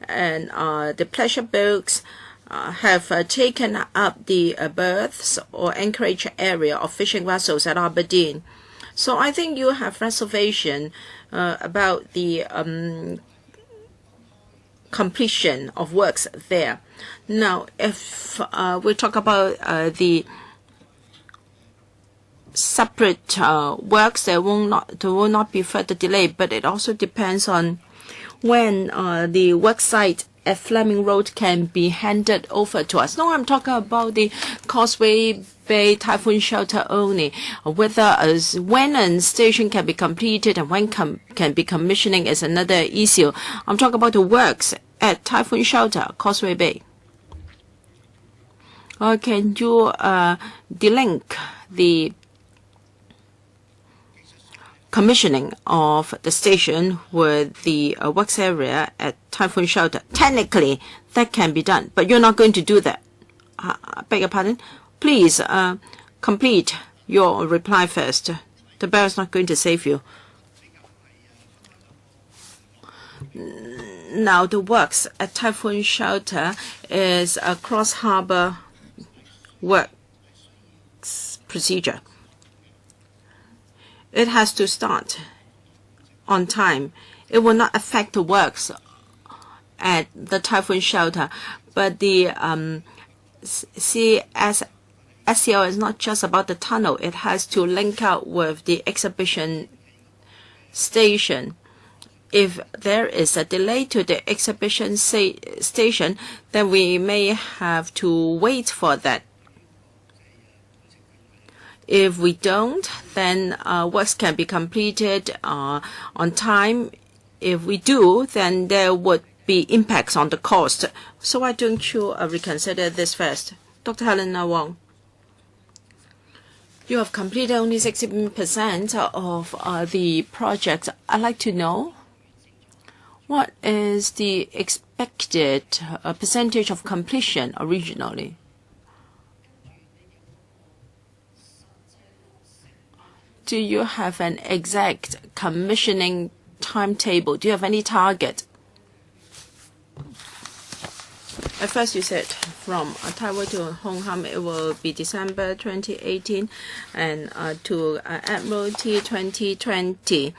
and the pleasure boats have taken up the berths or anchorage area of fishing vessels at Aberdeen. So I think you have reservation about the completion of works there. Now, if we talk about the separate works, there will not be further delay, but it also depends on when the work site at Fleming Road can be handed over to us. No, I'm talking about the Causeway Bay Typhoon Shelter only. Whether when a station can be completed and when can be commissioning is another issue. I'm talking about the works at Typhoon Shelter, Causeway Bay. Can you delink the commissioning of the station with the works area at Typhoon Shelter? Technically, that can be done, but you're not going to do that. Beg your pardon? Please complete your reply first. The bell is not going to save you. Now, the works at Typhoon Shelter is a cross-harbor works procedure. It has to start on time. It will not affect the works at the Typhoon Shelter, but the SCL is not just about the tunnel. It has to link out with the exhibition station. If there is a delay to the exhibition station, then we may have to wait for that. If we don't, then works can be completed on time. If we do, then there would be impacts on the cost. So why don't you reconsider this first? Dr. Helena Wong, you have completed only 60% of the project. I'd like to know what is the expected percentage of completion originally? Do you have an exact commissioning timetable? Do you have any target? At first you said from Taiwan to Hong Kong it will be December 2018 and to Admiralty 2020.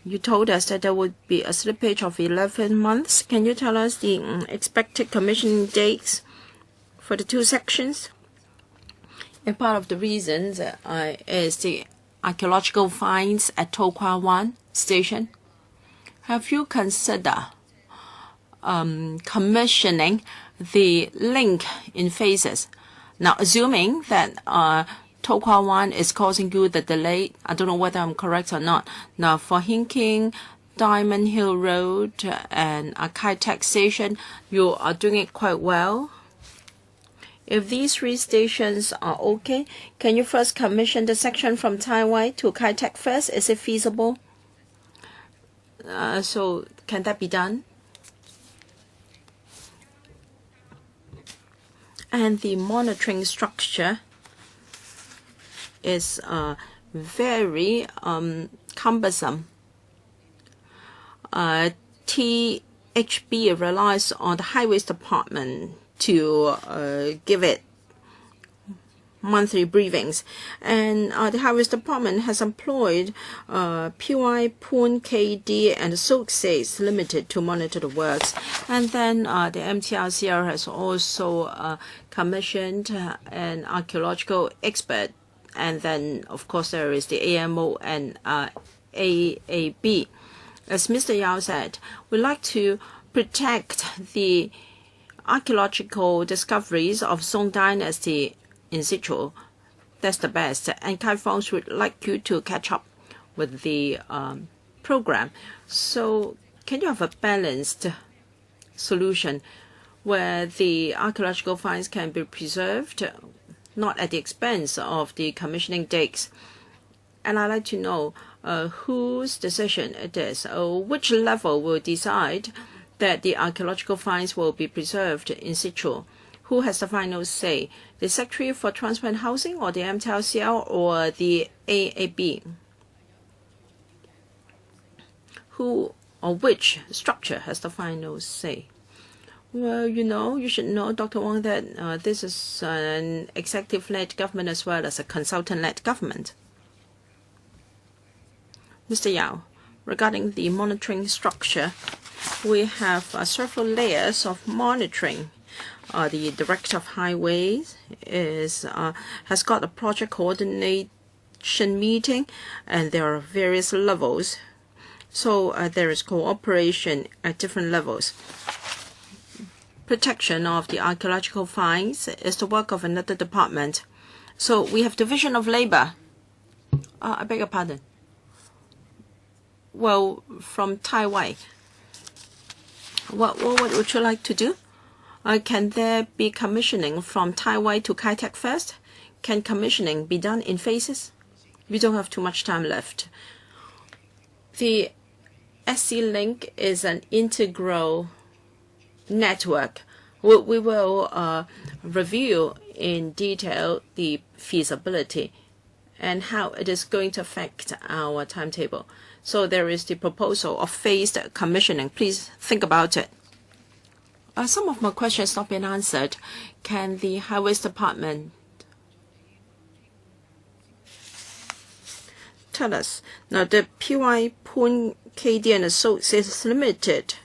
You told us that there would be a slippage of 11 months. Can you tell us the expected commissioning dates for the two sections? And part of the reasons is the archaeological finds at To Kwa Wan Station. Have you considered commissioning the link in phases? Now, assuming that To Kwa Wan is causing you the delay, I don't know whether I'm correct or not. Now, for Hinking, Diamond Hill Road, and Kai Tak Station, you are doing it quite well. If these three stations are okay, can you first commission the section from Chi-wai to Kai Tak first? Is it feasible? So can that be done? And the monitoring structure is very cumbersome. THB relies on the Highways Department to give it monthly briefings, and the Highways Department has employed PY, Poon, KD, and Associates Limited to monitor the works. And then the MTRCL has also commissioned an archaeological expert. And then, of course, there is the AMO and AAB. As Mr. Yao said, we like to protect the archaeological discoveries of Song Dynasty in situ. That's the best. And Kai Fong would like you to catch up with the program. So can you have a balanced solution where the archaeological finds can be preserved, not at the expense of the commissioning dates? And I'd like to know whose decision it is, which level will decide that the archaeological finds will be preserved in situ. Who has the final say? The Secretary for Transport and Housing, or the MTLCL, or the AAB? Who or which structure has the final say? Well, you should know, Dr. Wong, that this is an executive-led government as well as a consultant-led government. Mr. Yao, regarding the monitoring structure, we have several layers of monitoring. The Director of Highways has got a project coordination meeting, and there are various levels. So there is cooperation at different levels. Protection of the archaeological finds is the work of another department. So we have division of labor. I beg your pardon. Well, from Chi-wai, what would you like to do? Can there be commissioning from Chi-wai to Kai-Tech first? Can commissioning be done in phases? We don't have too much time left. The SC Link is an integral network. We will review in detail the feasibility and how it is going to affect our timetable. So there is the proposal of phased commissioning. Please think about it. Some of my questions have not been answered. Can the Highways Department tell us? Now, the PY, Poon, KD, and Associates Limited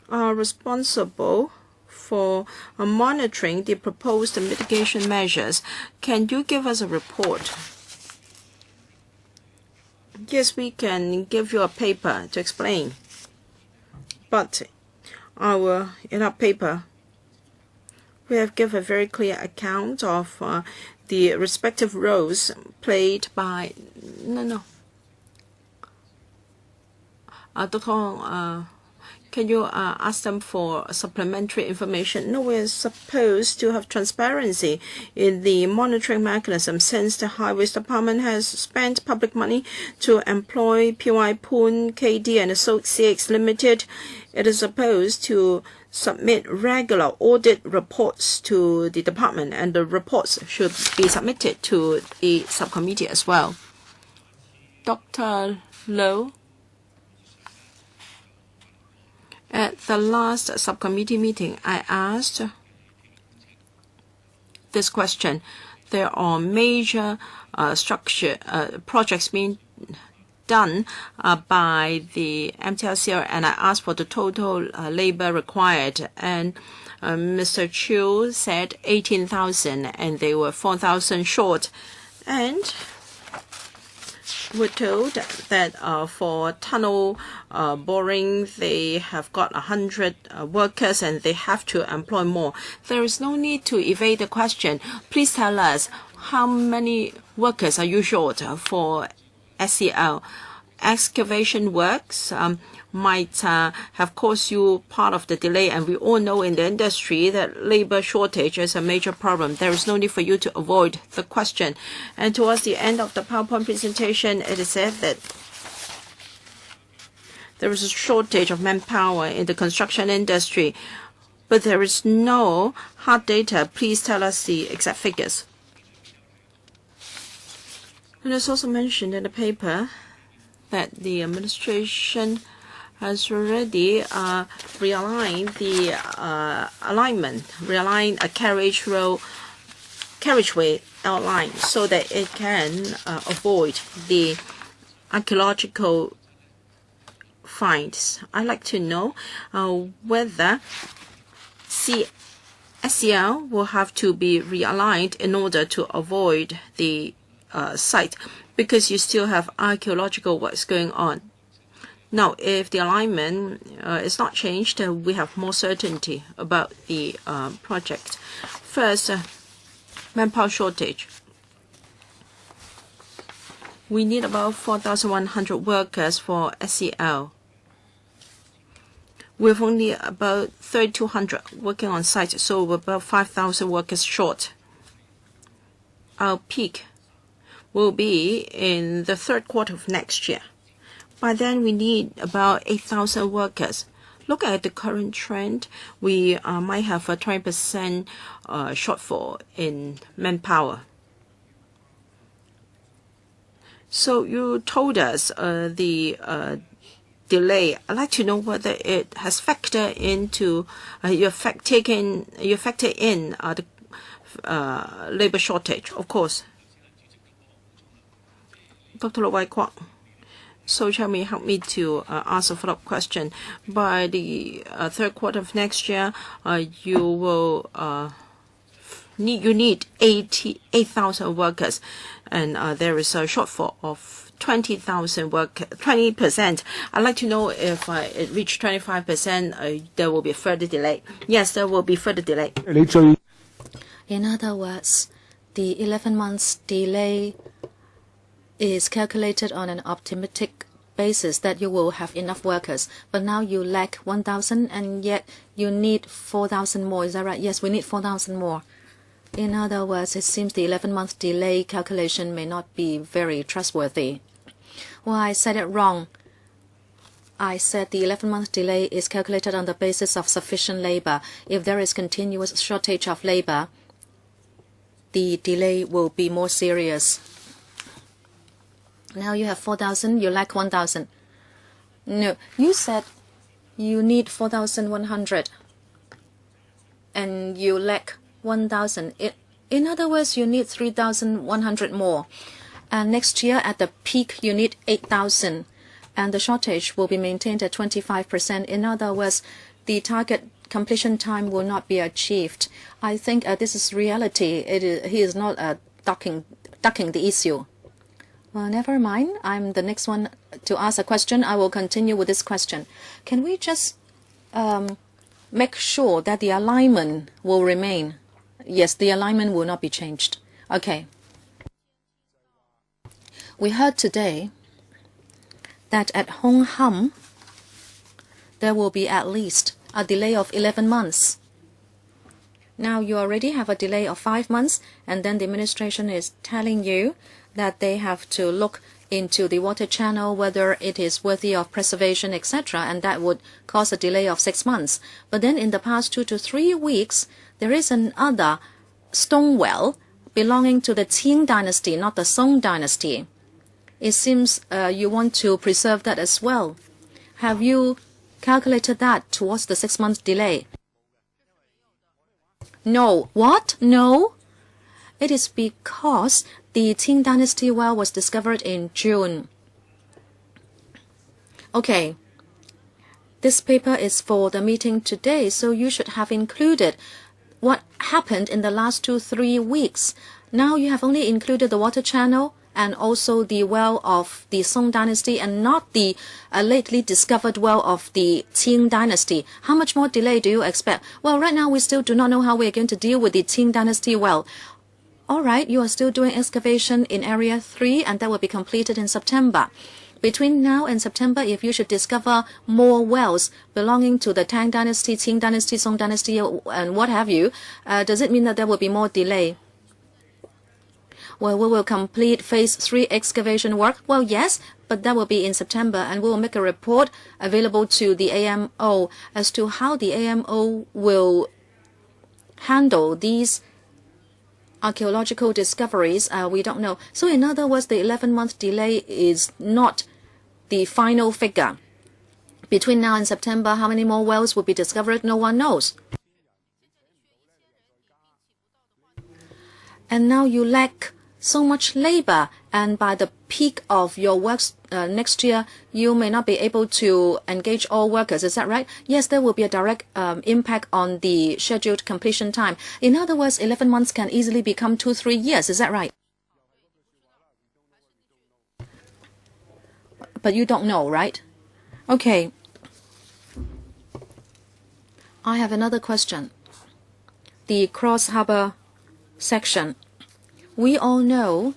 are responsible for monitoring the proposed mitigation measures. Can you give us a report? Yes, we can give you a paper to explain. But in our paper, we have given a very clear account of the respective roles played by Dr. Hong, can you ask them for supplementary information? No, we're supposed to have transparency in the monitoring mechanism since the Highways Department has spent public money to employ PY, Poon, KD, and Associates Limited. It is supposed to submit regular audit reports to the department, and the reports should be submitted to the subcommittee as well. Dr. Low, at the last subcommittee meeting, I asked this question. There are major projects being done by the MTLCL, and I asked for the total labor required, and Mr. Chiu said 18,000, and they were 4,000 short. And we're told that for tunnel boring, they have got 100 workers, and they have to employ more. There is no need to evade the question. Please tell us, how many workers are you short for SCL? Excavation works might have caused you part of the delay, and we all know in the industry that labor shortage is a major problem. There is no need for you to avoid the question. And towards the end of the PowerPoint presentation, it is said that there is a shortage of manpower in the construction industry, but there is no hard data. Please tell us the exact figures. And it's also mentioned in the paper that the administration has already realigned the realigned a carriageway outline so that it can avoid the archaeological finds. I'd like to know whether SEL will have to be realigned in order to avoid the site, because you still have archaeological works going on. Now, if the alignment is not changed, we have more certainty about the project. First, manpower shortage. We need about 4,100 workers for SEL. We have only about 3,200 working on site, so we're about 5,000 workers short. Our peak will be in the third quarter of next year. By then, we need about 8,000 workers. Look at the current trend. We might have a 20% shortfall in manpower. So you told us the delay. I'd like to know whether it has factored into you factor in the labor shortage, of course. Dr. Wai-chuen, so Chairman, help me to ask a follow-up question. By the third quarter of next year, you will need 8,000 workers, and there is a shortfall of 20,000 workers, 20%. I'd like to know if it reached 25%, there will be a further delay. Yes, there will be further delay. In other words, the 11 months delay is calculated on an optimistic basis that you will have enough workers. But now you lack 1,000 and yet you need 4,000 more. Is that right? Yes, we need 4,000 more. In other words, it seems the 11-month delay calculation may not be very trustworthy. Well, I said it wrong. I said the 11-month delay is calculated on the basis of sufficient labor. If there is continuous shortage of labor, the delay will be more serious. Now you have 4,000, you lack 1,000. No, you said you need 4,100 and you lack 1,000. In other words, you need 3,100 more. And next year at the peak, you need 8,000. And the shortage will be maintained at 25%. In other words, the target completion time will not be achieved. I think this is reality. He is not ducking the issue. Well, never mind. I'm the next one to ask a question. I will continue with this question. Can we just make sure that the alignment will remain? Yes, the alignment will not be changed. Okay. We heard today that at Hong Kong there will be at least a delay of 11 months. Now you already have a delay of 5 months, and then the administration is telling you that they have to look into the water channel, whether it is worthy of preservation, etc., and that would cause a delay of 6 months. But then in the past 2 to 3 weeks, there is another stone well belonging to the Qing dynasty, not the Song dynasty. It seems you want to preserve that as well. Have you calculated that towards the 6 month delay? No. What? No? It is because the Qing dynasty well was discovered in June. Okay. This paper is for the meeting today, so you should have included what happened in the last 2-3 weeks. Now you have only included the water channel and also the well of the Song dynasty and not the lately discovered well of the Qing dynasty. How much more delay do you expect? Well, right now we still do not know how we are going to deal with the Qing dynasty well. All right, you are still doing excavation in Area 3 and that will be completed in September. Between now and September, if you should discover more wells belonging to the Tang dynasty, Qing dynasty, Song dynasty, and what have you, does it mean that there will be more delay? Well, we will complete phase 3 excavation work. Well, yes, but that will be in September, and we will make a report available to the AMO as to how the AMO will handle these archaeological discoveries. We don't know. So in other words, the 11-month delay is not the final figure. Between now and September, how many more wells will be discovered? No one knows. And now you lack so much labor, and by the peak of your works next year, you may not be able to engage all workers. Is that right? Yes, there will be a direct impact on the scheduled completion time. In other words, 11 months can easily become 2-3 years. Is that right? But you don't know, right? Okay. I have another question. The cross-harbor section. We all know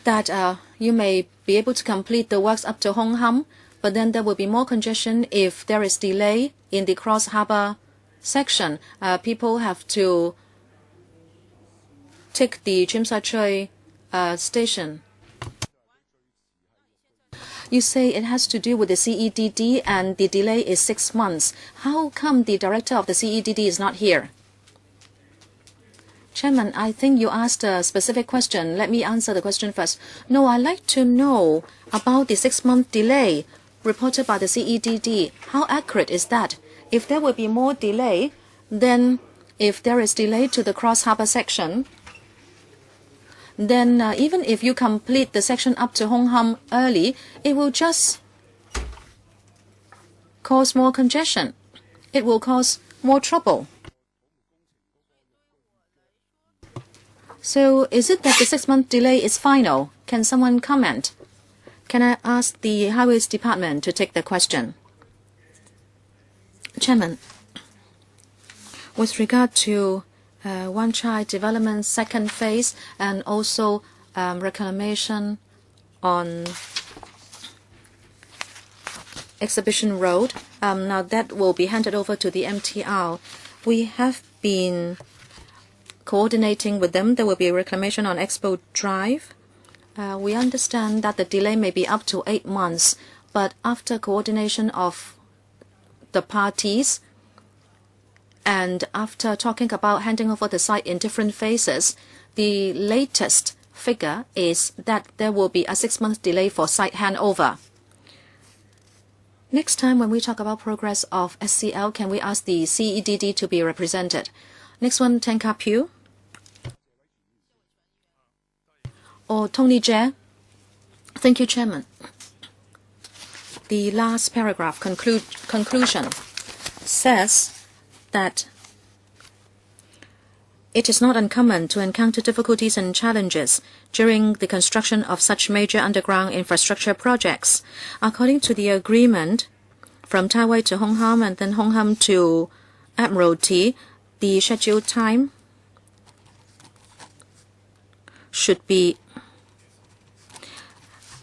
that you may be able to complete the works up to Hong Ham, but then there will be more congestion if there is delay in the cross-harbor section. People have to take the Chim-sa-choi station. You say it has to do with the CEDD and the delay is 6 months. How come the director of the CEDD is not here? Chairman, I think you asked a specific question. Let me answer the question first. No, I'd like to know about the 6-month delay reported by the CEDD. How accurate is that? If there will be more delay, then if there is delay to the cross-harbor section, then even if you complete the section up to Hong Ham early, it will just cause more congestion. It will cause more trouble. So is it that the 6-month delay is final? Can someone comment? Can I ask the Highways Department to take the question? Chairman, with regard to Wan Chai development second phase and also reclamation on Exhibition Road, now that will be handed over to the MTR. We have been coordinating with them. There will be a reclamation on Expo Drive. We understand that the delay may be up to 8 months, but after coordination of the parties and after talking about handing over the site in different phases, the latest figure is that there will be a 6-month delay for site handover. Next time when we talk about progress of SCL, can we ask the CEDD to be represented? Next one, Tenka Pew. Or Tony Jie. Thank you, Chairman. The last paragraph, conclusion, says that it is not uncommon to encounter difficulties and challenges during the construction of such major underground infrastructure projects. According to the agreement from Chi-wai to Hong Ham and then Hong Ham to Admiralty, the scheduled time should be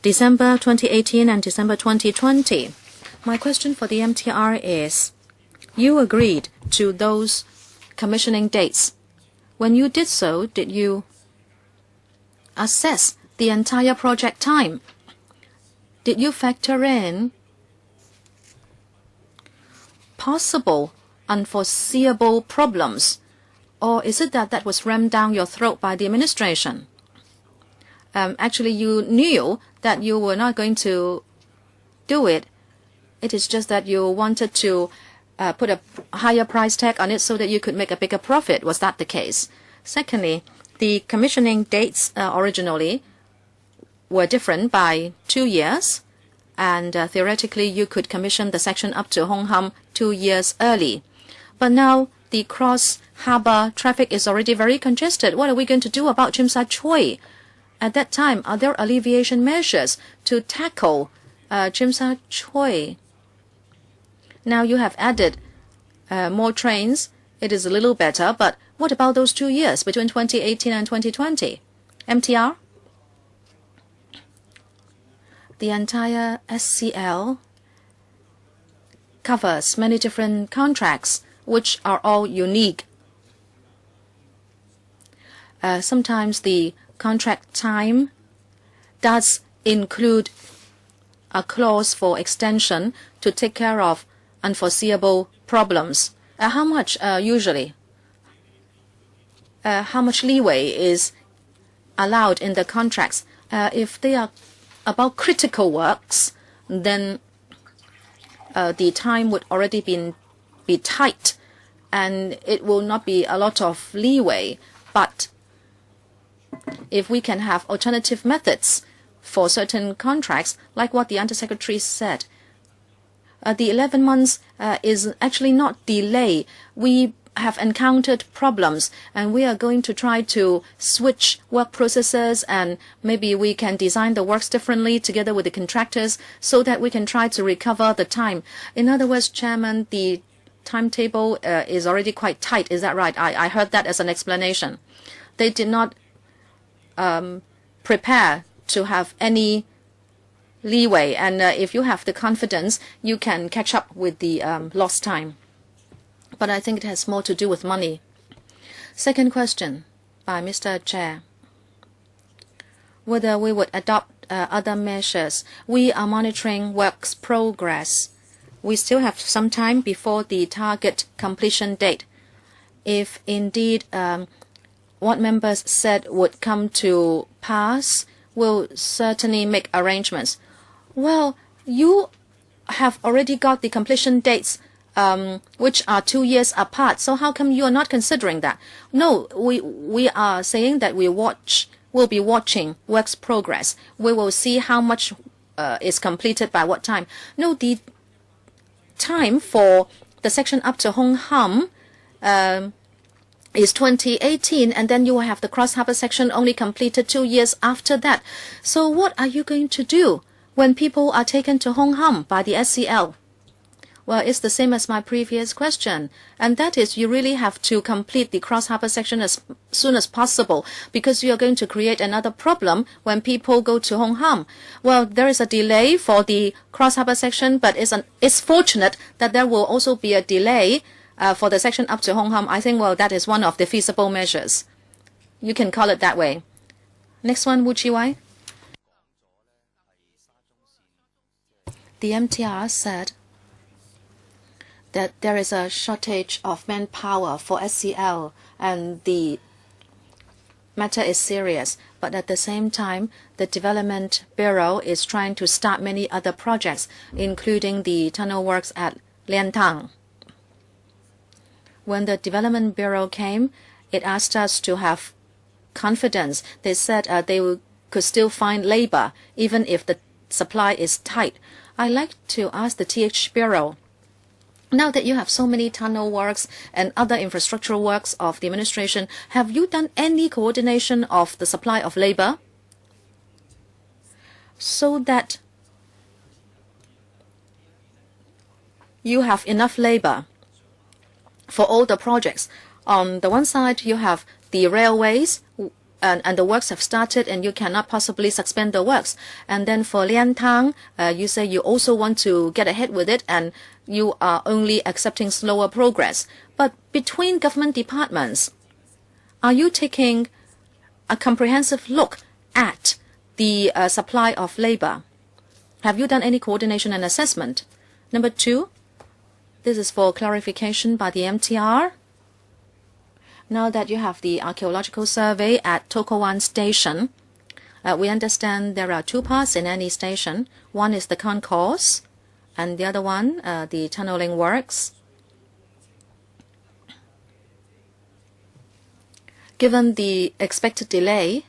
December 2018 and December 2020. My question for the MTR is, you agreed to those commissioning dates. When you did so, did you assess the entire project time? Did you factor in possible unforeseeable problems? Or is it that was rammed down your throat by the administration? Actually, you knew that you were not going to do it. It is just that you wanted to put a higher price tag on it so that you could make a bigger profit. Was that the case? Secondly, the commissioning dates originally were different by 2 years, and theoretically you could commission the section up to Hong Ham 2 years early. But now the cross-harbor traffic is already very congested. What are we going to do about Chim-sa-choi? At that time, are there alleviation measures to tackle Chim-sa-choi? Now you have added more trains. It is a little better, but what about those 2 years between 2018 and 2020? MTR? The entire SCL covers many different contracts, which are all unique. Sometimes the contract time does include a clause for extension to take care of unforeseeable problems. How much usually? How much leeway is allowed in the contracts? If they are about critical works, then the time would already be tight, and it will not be a lot of leeway. But if we can have alternative methods for certain contracts, like what the Undersecretary said, the 11 months is actually not delay. We have encountered problems, and we are going to try to switch work processes, and maybe we can design the works differently together with the contractors so that we can try to recover the time. In other words, Chairman, the timetable is already quite tight. Is that right? I heard that as an explanation. They did not prepare to have any leeway, and if you have the confidence, you can catch up with the lost time. But I think it has more to do with money. Second question by Mr. Chair. Whether we would adopt other measures. We are monitoring works progress. We still have some time before the target completion date. If indeed what members said would come to pass, we'll certainly make arrangements. Well, you have already got the completion dates which are 2 years apart. So how come you are not considering that? No, we are saying that we'll be watching works progress. We will see how much is completed by what time. No, the time for the section up to Hong Ham is 2018, and then you will have the cross-harbour section only completed 2 years after that. So what are you going to do when people are taken to Hong Ham by the SCL? Well, it's the same as my previous question, and that is you really have to complete the cross-harbour section as soon as possible, because you are going to create another problem when people go to Hong Ham. Well, there is a delay for the cross-harbour section, but it's fortunate that there will also be a delay for the section up to Hong Ham. I think, well, that is one of the feasible measures. You can call it that way. Next one, Chi-wai. The MTR said that there is a shortage of manpower for SCL, and the matter is serious. But at the same time, the Development Bureau is trying to start many other projects, including the tunnel works at Liantang. When the Development Bureau came, it asked us to have confidence. They said could still find labor, even if the supply is tight. I'd like to ask the TH Bureau, now that you have so many tunnel works and other infrastructural works of the administration, have you done any coordination of the supply of labor so that you have enough labor for all the projects? On the one side, you have the railways, and the works have started, and you cannot possibly suspend the works. And then for Liantang, you say you also want to get ahead with it, and you are only accepting slower progress. But between government departments, are you taking a comprehensive look at the supply of labor? Have you done any coordination and assessment? Number 2, this is for clarification by the MTR. Now that you have the archaeological survey at Tokowan Station, we understand there are 2 parts in any station. One is the concourse, and the other one, the tunneling works. Given the expected delay,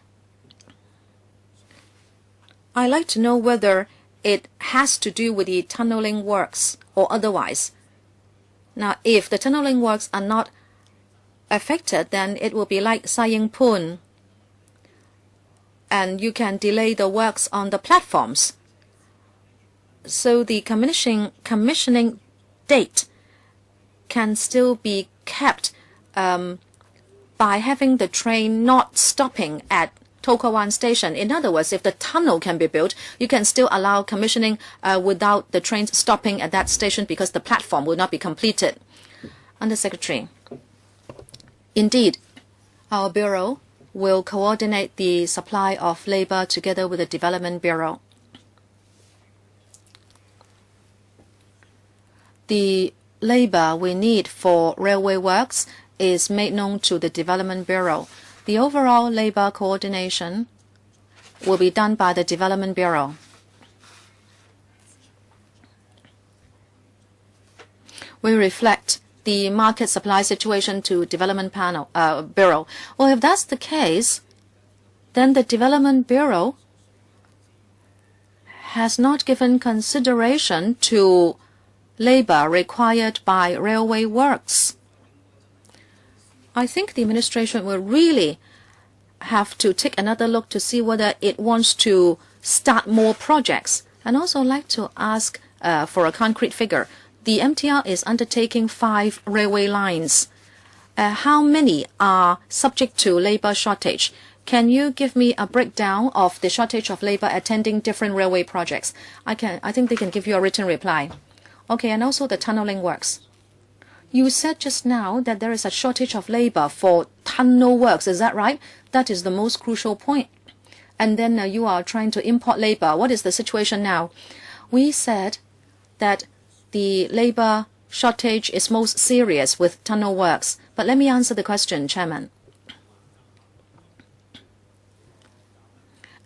I'd like to know whether it has to do with the tunneling works or otherwise. Now, if the tunneling works are not affected, then it will be like Saying Pun, and you can delay the works on the platforms. So the commissioning date can still be kept by having the train not stopping at Tokowan Station. In other words, if the tunnel can be built, you can still allow commissioning without the trains stopping at that station, because the platform will not be completed. Undersecretary. Indeed, our Bureau will coordinate the supply of labor together with the Development Bureau. the labor we need for railway works is made known to the Development Bureau. The overall labor coordination will be done by the Development Bureau. We reflect the market supply situation to Development Bureau. Well, if that's the case, then the Development Bureau has not given consideration to labor required by railway works. I think the administration will really have to take another look to see whether it wants to start more projects. And also like to ask for a concrete figure. The MTR is undertaking 5 railway lines. How many are subject to labor shortage? Can you give me a breakdown of the shortage of labor attending different railway projects? I think they can give you a written reply. Okay, and also the tunneling works. You said just now that there is a shortage of labor for tunnel works. Is that right? That is the most crucial point. And then you are trying to import labor. What is the situation now? We said that the labor shortage is most serious with tunnel works. But let me answer the question, Chairman.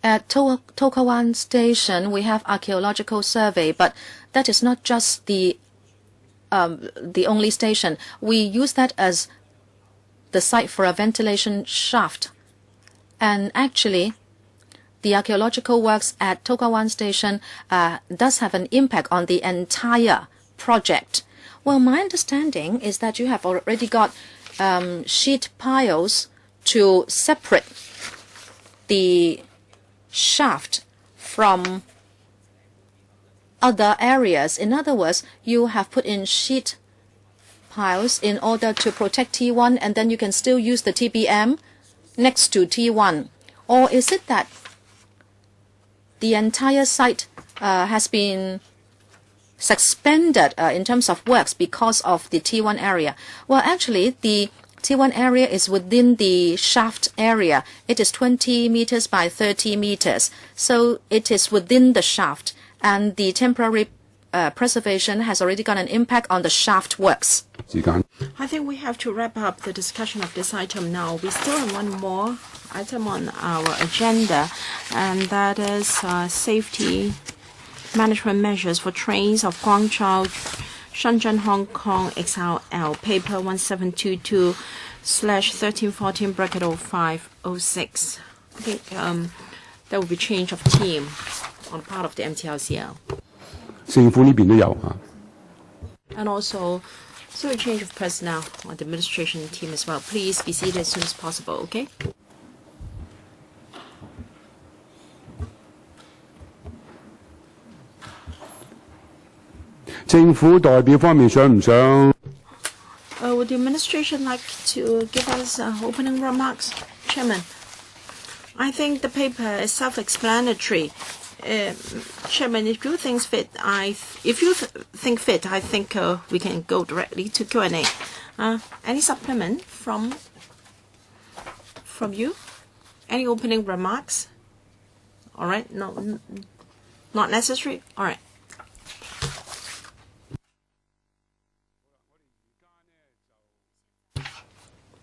At To Kwa Wan Station, we have archaeological survey, but that is not just the only station. We use that as the site for a ventilation shaft. And actually, the archaeological works at To Kwa Wan Station does have an impact on the entire project. Well, my understanding is that you have already got sheet piles to separate the shaft from other areas. In other words, you have put in sheet piles in order to protect T1, and then you can still use the TBM next to T1. Or is it that the entire site has been suspended in terms of works because of the T1 area? Well, actually, the T1 area is within the shaft area. It is 20 meters by 30 meters. So it is within the shaft. And the temporary preservation has already got an impact on the shaft works. I think we have to wrap up the discussion of this item now. We still have one more item on our agenda, and that is safety management measures for trains of Guangzhou-Shenzhen-Hong Kong XRL, paper 1722/1314/0506. I think there will be change of team on part of the MTRCL. And also, so a change of personnel on the administration team as well. Please be seated as soon as possible, okay? Would the administration like to give us opening remarks? Chairman, I think the paper is self-explanatory. Chairman, if you think fit, I think we can go directly to Q&A. Any supplement from you? Any opening remarks? All right, no, not necessary. All right.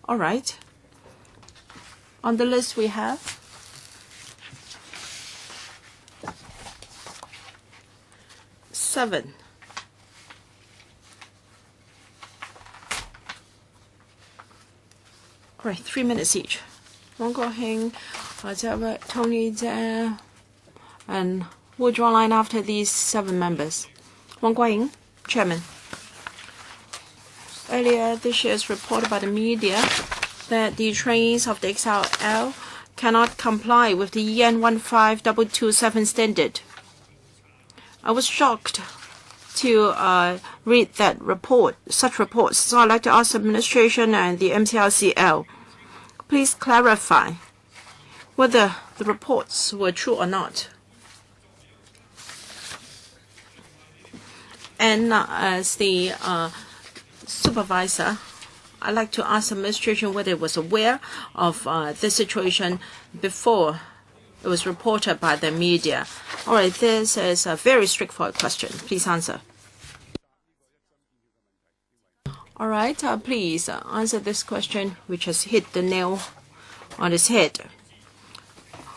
All right. On the list we have seven. All right, 3 minutes each. Wong Guo-hing, Tony there, and we'll draw a line after these 7 members. Wong Guo-hing, Chairman. Earlier this year, it's reported by the media that the trains of the XRL cannot comply with the EN 15227 standard. I was shocked to read that report, such reports. So I'd like to ask the administration and the MTRCL, please clarify whether the reports were true or not. And as the supervisor, I'd like to ask the administration whether it was aware of this situation before it was reported by the media. All right, this is a very straightforward question. Please answer. All right, please answer this question, which has hit the nail on its head.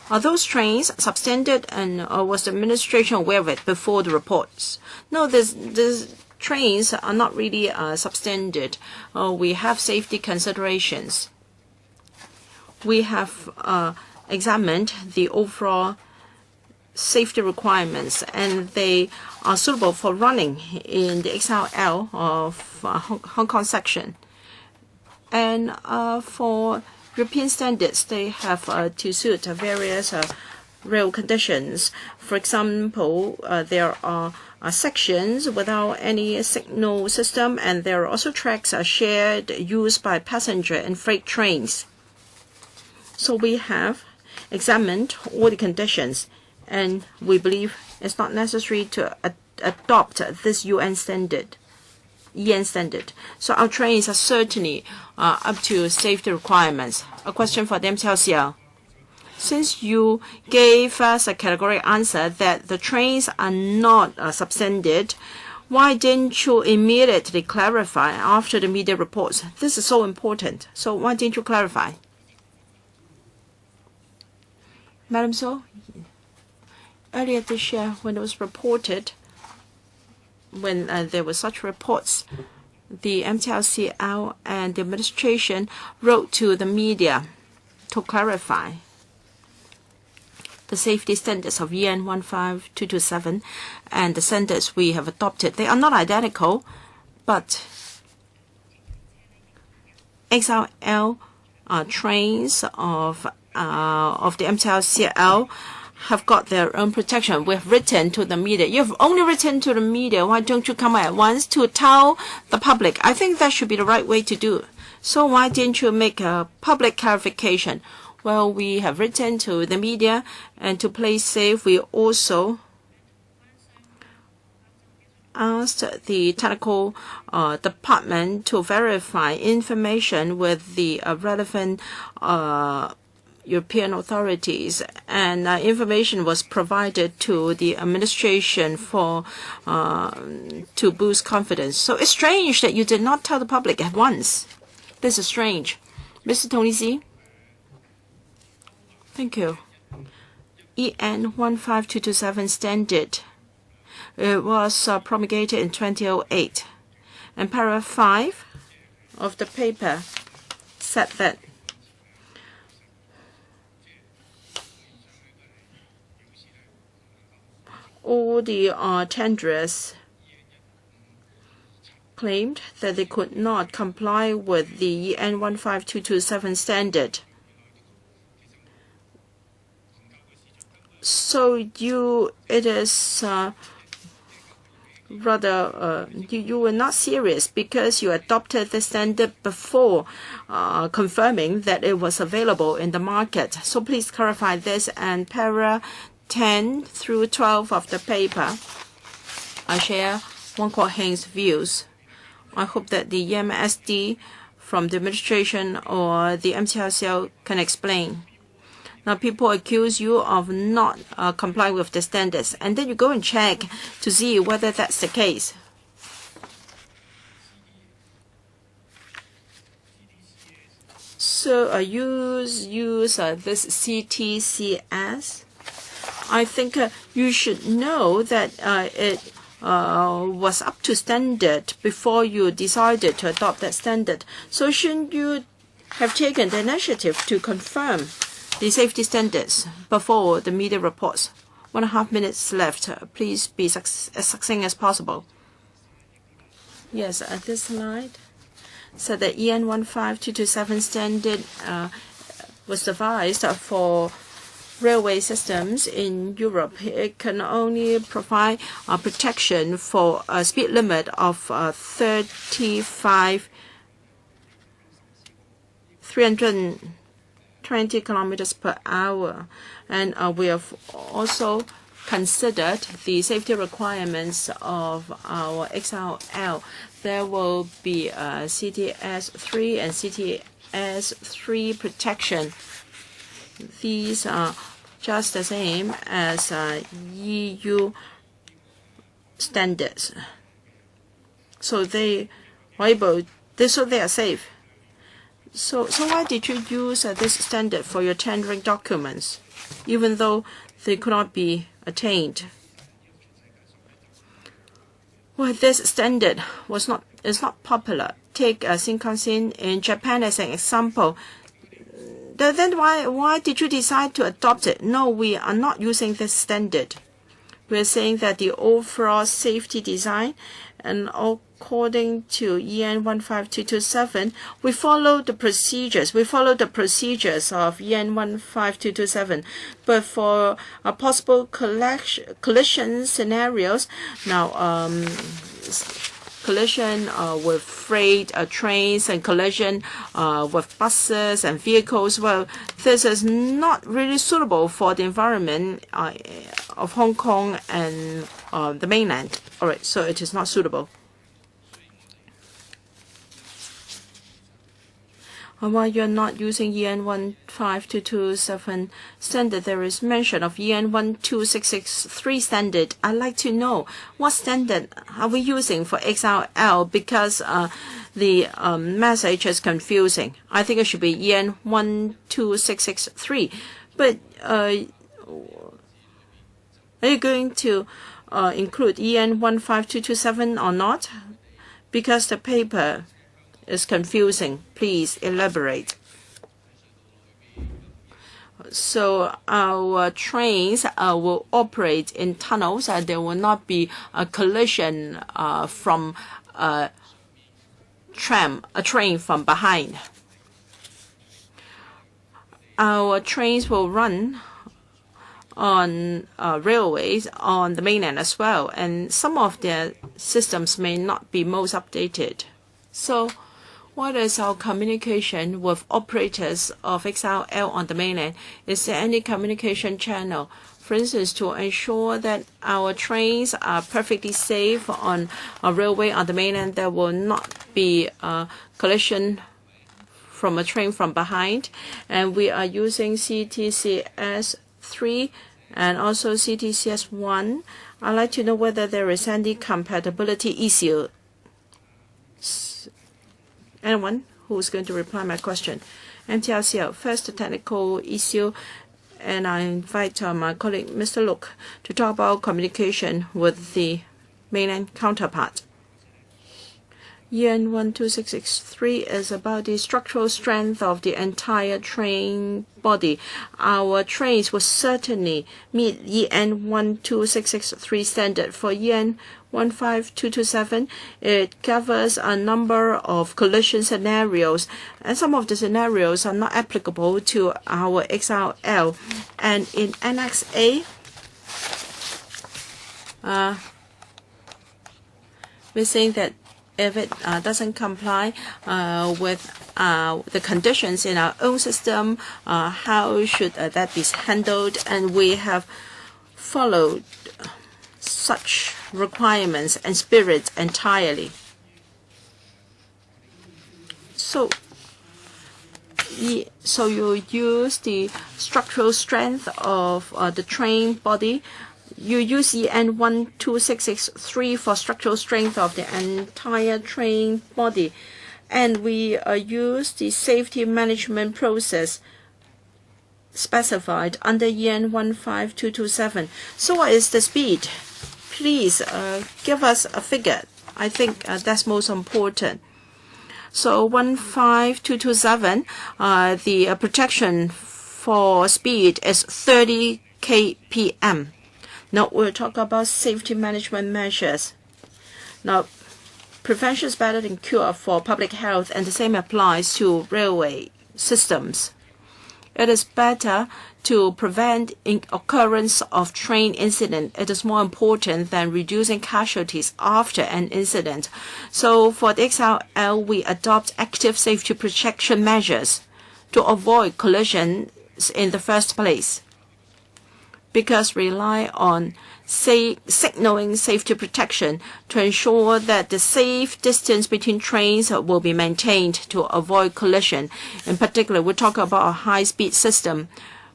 Are those trains substandard, and was the administration aware of it before the reports? No, these trains are not really substandard. We have safety considerations. We have examined the overall safety requirements, and they are suitable for running in the XRL of Hong Kong section. And for European standards, they have to suit various rail conditions. For example, there are sections without any signal system, and there are also tracks shared used by passenger and freight trains. So we have examined all the conditions, and we believe it's not necessary to adopt this EN standard. So our trains are certainly up to safety requirements. A question for the MTLCL. Since you gave us a categorical answer that the trains are not substandard, why didn't you immediately clarify after the media reports? This is so important. So why didn't you clarify? Madam So, earlier this year, when it was reported, when there were such reports, the MTLCL and the administration wrote to the media to clarify the safety standards of EN 15227 and the standards we have adopted. They are not identical, but XRL trains of the MTLCL have got their own protection. We have written to the media. You have only written to the media. Why don't you come at once to tell the public? I think that should be the right way to do. So why didn't you make a public clarification? Well, we have written to the media, and to play safe, we also asked the technical department to verify information with the relevant European authorities, and information was provided to the administration for to boost confidence. So it's strange that you did not tell the public at once. This is strange. Mr. Tony TSE. Thank you. EN 15227 standard. It was promulgated in 2008, and paragraph 5 of the paper said that all the tenderers claimed that they could not comply with the EN 15227 standard. So it is rather you were not serious because you adopted the standard before confirming that it was available in the market. So please clarify this. And para 10 through 12 of the paper, I share Wong Kwok Heng's views. I hope that the EMSD from the administration or the MTLCL can explain. Now, people accuse you of not complying with the standards, and then you go and check to see whether that's the case. So use this CTCS. I think you should know that it was up to standard before you decided to adopt that standard. So shouldn't you have taken the initiative to confirm the safety standards before the media reports? 1.5 minutes left. Please be as succinct as possible. Yes, this slide said that EN 15227 standard was devised for railway systems in Europe. It can only provide protection for a speed limit of 320 kilometers per hour. And we have also considered the safety requirements of our XRL. There will be CTS3 and CTS3 protection. These are just the same as EU standards. So they are able they are safe. So why did you use this standard for your tendering documents, even though they could not be attained? Well, this standard is not popular. Take Shinkansen in Japan as an example. Then why did you decide to adopt it? No, we are not using this standard. We are saying that the overall safety design, and according to EN 15227, we follow the procedures. We follow the procedures of EN 15227. But for possible collision scenarios, now collision with freight trains and collision with buses and vehicles. Well, this is not really suitable for the environment of Hong Kong and the mainland. All right, so it is not suitable. And while you're not using EN 15227 standard, there is mention of EN 12663 standard. I'd like to know what standard are we using for XRL, because the message is confusing. I think it should be EN 12663. But are you going to include EN 15227 or not? Because the paper is confusing. Please elaborate. So our trains will operate in tunnels, and there will not be a collision from a train from behind. Our trains will run on railways on the mainland as well, and some of their systems may not be most updated. So what is our communication with operators of XRL on the mainland? Is there any communication channel, for instance, to ensure that our trains are perfectly safe on a railway on the mainland? There will not be a collision from a train from behind. And we are using CTCS 3 and also CTCS 1. I'd like to know whether there is any compatibility issue. Anyone who is going to reply my question? MTRCL, first the technical issue, and I invite my colleague Mr. Look to talk about communication with the mainland counterpart. EN 12663 is about the structural strength of the entire train body. Our trains will certainly meet EN 12663 standard. For EN 15227, it covers a number of collision scenarios, and some of the scenarios are not applicable to our XRL. And in Annex A, we're saying that if it doesn't comply with the conditions in our own system, how should that be handled? And we have followed such requirements and spirit entirely. So you use the structural strength of the train body. You use EN 12663 for structural strength of the entire train body. And we use the safety management process specified under EN 15227. So what is the speed? Please give us a figure. I think that's most important. So 15227, the protection for speed is 30 kpm. Now we'll talk about safety management measures. Now, prevention is better than cure for public health, and the same applies to railway systems. It is better to prevent occurrence of train incident. It is more important than reducing casualties after an incident. So for the XRL, we adopt active safety protection measures to avoid collisions in the first place, because rely on signaling safety protection to ensure that the safe distance between trains will be maintained to avoid collision. In particular, we talk about a high-speed system.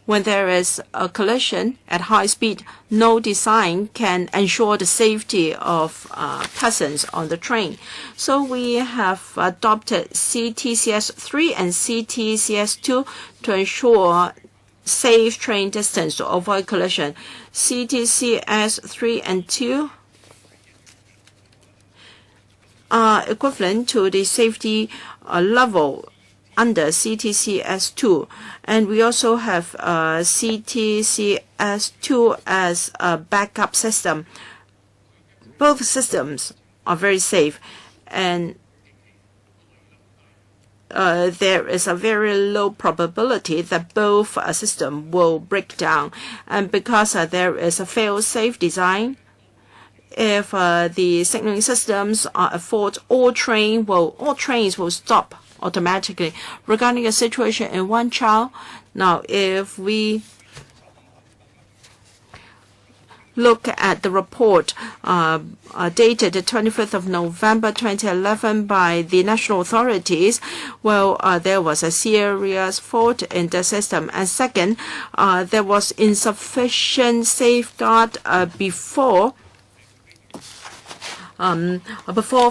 when there is a collision at high speed, no design can ensure the safety of persons on the train. So we have adopted CTCS 3 and CTCS 2 to ensure safe train distance to avoid collision. CTCS 3 and 2 are equivalent to the safety level under CTCS 2, and we also have CTCS 2 as a backup system. Both systems are very safe, and there is a very low probability that both systems will break down. And because there is a fail-safe design, if the signaling systems are at fault, all trains will stop automatically. Regarding the situation in Guangzhou, now if we look at the report dated the 25th of November 2011 by the national authorities, well, there was a serious fault in the system. And second, there was insufficient safeguard before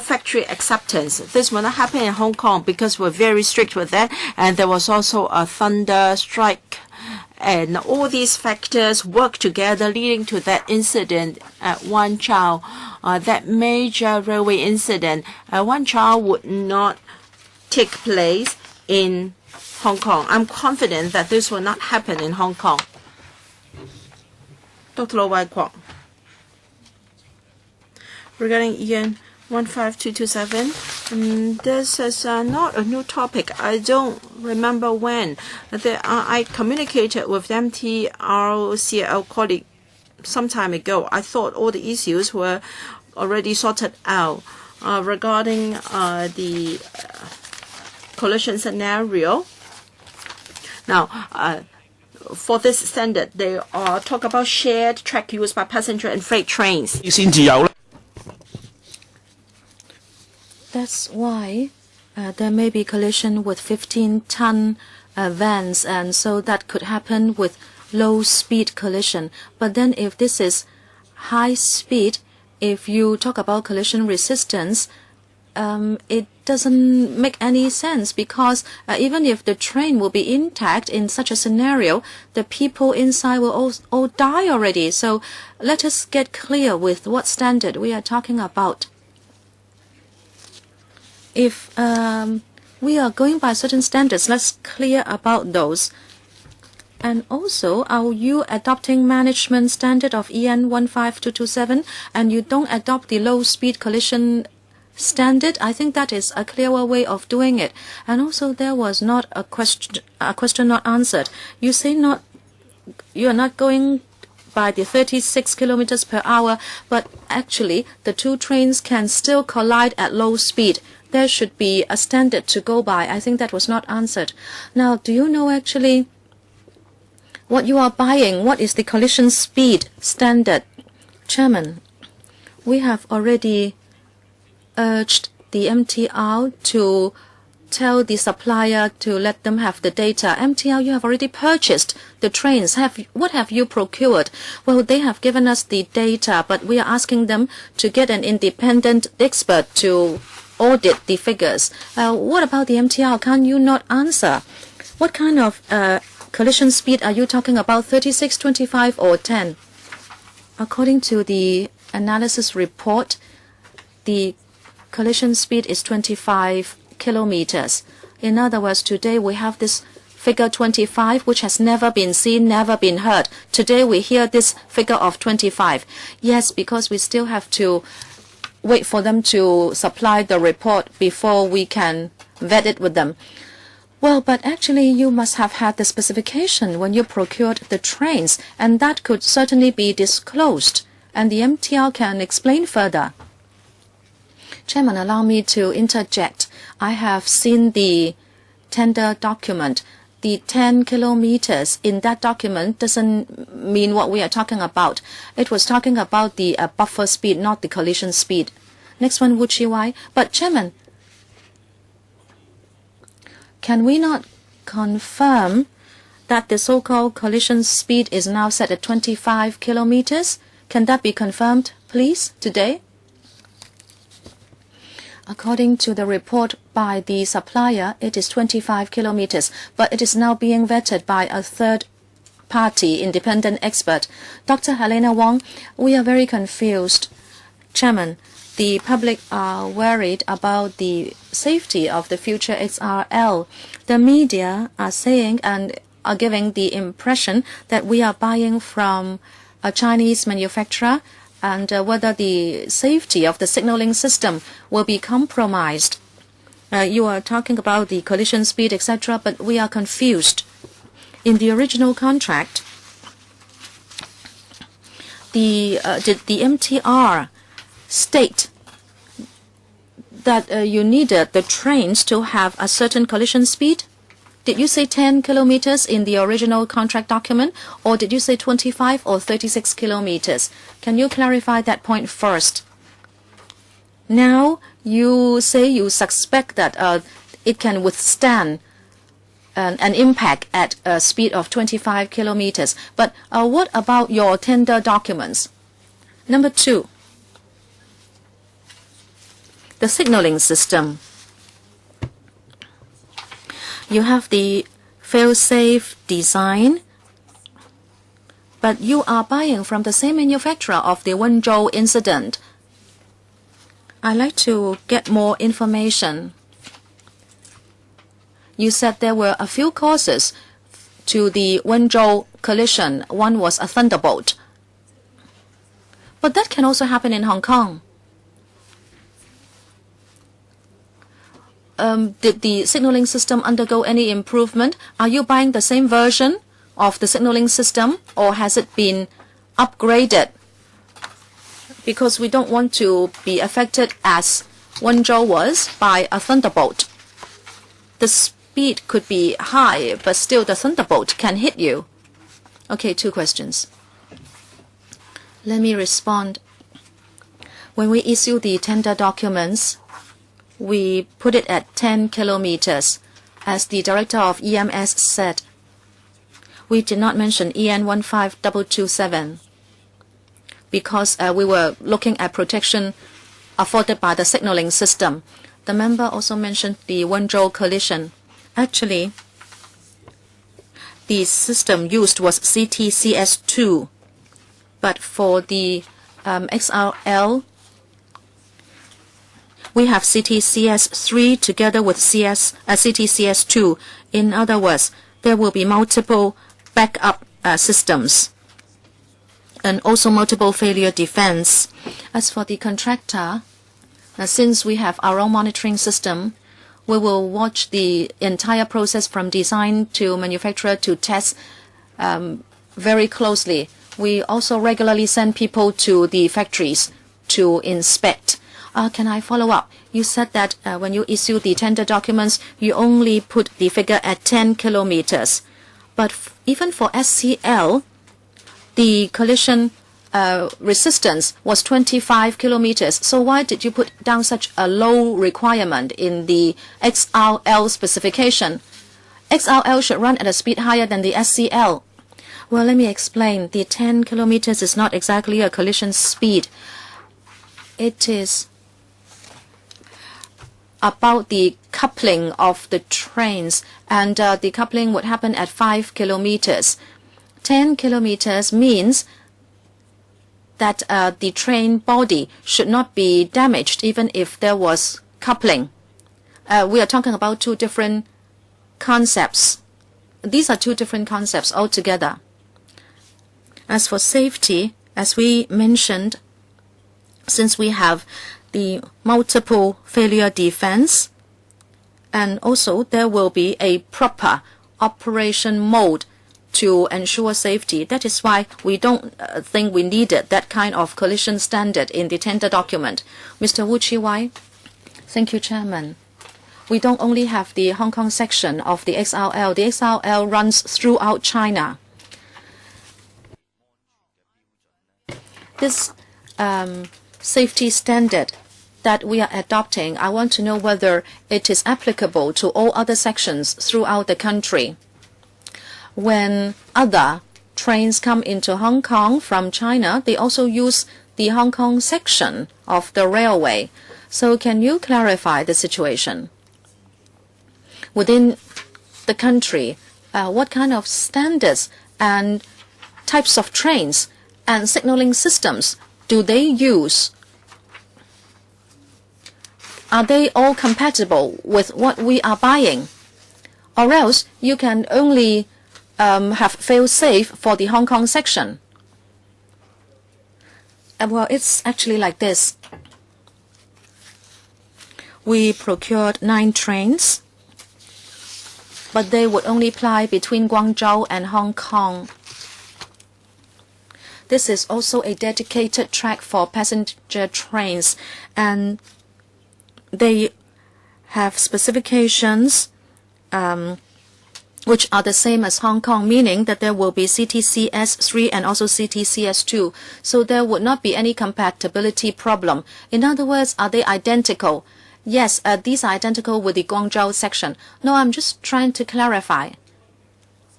factory acceptance. This will not happen in Hong Kong because we're very strict with that. And there was also a thunder strike. And all these factors work together, leading to that incident at Guangzhou. That major railway incident at Guangzhou would not take place in Hong Kong. I'm confident that this will not happen in Hong Kong. Dr. Wai-chuen. Regarding EN 15227, this is not a new topic. I don't remember when. I communicated with MTRCL colleague some time ago. I thought all the issues were already sorted out. Regarding the collision scenario, now, for this standard, they talk about shared track used by passenger and freight trains. That's why there may be collision with 15-ton vans, and so that could happen with low-speed collision. But then if this is high speed, if you talk about collision resistance, it doesn't make any sense, because even if the train will be intact in such a scenario, the people inside will all die already. So let us get clear with what standard we are talking about. If we are going by certain standards, let's clear about those. And also, are you adopting management standard of EN 15227 and you don't adopt the low-speed collision standard? I think that is a clearer way of doing it. And also, there was not a question not answered. You say you are not going by the 36 kilometers per hour, but actually the two trains can still collide at low speed. There should be a standard to go by. I think that was not answered. Now, do you know actually what you are buying? What is the collision speed standard? Chairman, we have already urged the MTR to tell the supplier to let them have the data. MTR, you have already purchased the trains. What have you procured? Well, they have given us the data, but we are asking them to get an independent expert to audit the figures. What about the MTR? Can you not answer? What kind of collision speed are you talking about, 36, 25, or 10? According to the analysis report, the collision speed is 25 kilometers. In other words, today we have this figure 25, which has never been seen, never been heard. Today we hear this figure of 25. Yes, because we still have to wait for them to supply the report before we can vet it with them. Well, but actually you must have had the specification when you procured the trains, and that could certainly be disclosed, and the MTR can explain further. Chairman, allow me to interject. I have seen the tender document. The 10 kilometers in that document doesn't mean what we are talking about. It was talking about the buffer speed, not the collision speed. Next one, Chi-wai. But Chairman, can we not confirm that the so-called collision speed is now set at 25 kilometers. Can that be confirmed, please, today? According to the report by the supplier, it is 25 kilometers, but it is now being vetted by a third-party independent expert. Dr. Helena Wong, we are very confused. Chairman, the public are worried about the safety of the future XRL. The media are saying and are giving the impression that we are buying from a Chinese manufacturer, and whether the safety of the signaling system will be compromised. You are talking about the collision speed, etc., but we are confused. In the original contract, did the MTR state that you needed the trains to have a certain collision speed? Did you say 10 kilometers in the original contract document, or did you say 25 or 36 kilometers? Can you clarify that point first? Now you say you suspect that it can withstand an impact at a speed of 25 kilometers. But what about your tender documents? Number 2, the signaling system. You have the fail-safe design, but you are buying from the same manufacturer of the Guangzhou incident. I'd like to get more information. You said there were a few causes to the Guangzhou collision. One was a thunderbolt. But that can also happen in Hong Kong. Did the signaling system undergo any improvement? Are you buying the same version of the signaling system, or has it been upgraded? Because we don't want to be affected as Guangzhou was by a thunderbolt. The speed could be high, but still the thunderbolt can hit you. Okay, 2 questions. Let me respond. When we issue the tender documents, we put it at 10 kilometers. As the director of EMS said, we did not mention EN 15227 because we were looking at protection afforded by the signaling system. The member also mentioned the Guangzhou collision. Actually, the system used was CTCS2, but for the XRL, we have CTCS3 together with CTCS2. In other words, there will be multiple backup systems and also multiple failure defense. As for the contractor, since we have our own monitoring system, we will watch the entire process from design to manufacturer to test very closely. We also regularly send people to the factories to inspect. Can I follow up? You said that when you issue the tender documents, you only put the figure at 10 kilometers. But even for SCL, the collision resistance was 25 kilometers. So why did you put down such a low requirement in the XRL specification? XRL should run at a speed higher than the SCL. Well, let me explain. The 10 kilometers is not exactly a collision speed. It is about the coupling of the trains, and the coupling would happen at 5 kilometers. 10 kilometers means that the train body should not be damaged even if there was coupling. We are talking about 2 different concepts. These are 2 different concepts altogether. As for safety, as we mentioned, since we have the multiple failure defense, and also there will be a proper operation mode to ensure safety. That is why we don't think we needed that kind of collision standard in the tender document. Mr. Wu Chi-wai. Thank you, Chairman. We don't only have the Hong Kong section of the XRL. The XRL runs throughout China. This safety standard that we are adopting, I want to know whether it is applicable to all other sections throughout the country. when other trains come into Hong Kong from China, they also use the Hong Kong section of the railway. So can you clarify the situation? Within the country, what kind of standards and types of trains and signaling systems do they use? Are they all compatible with what we are buying? Or else you can only have fail-safe for the Hong Kong section. Well, it's actually like this. We procured 9 trains, but they would only ply between Guangzhou and Hong Kong. This is also a dedicated track for passenger trains, and they have specifications which are the same as Hong Kong, meaning that there will be CTCS3 and also CTCS2. So there would not be any compatibility problem. In other words, are they identical? Yes, these are identical with the Guangzhou section. No, I'm just trying to clarify.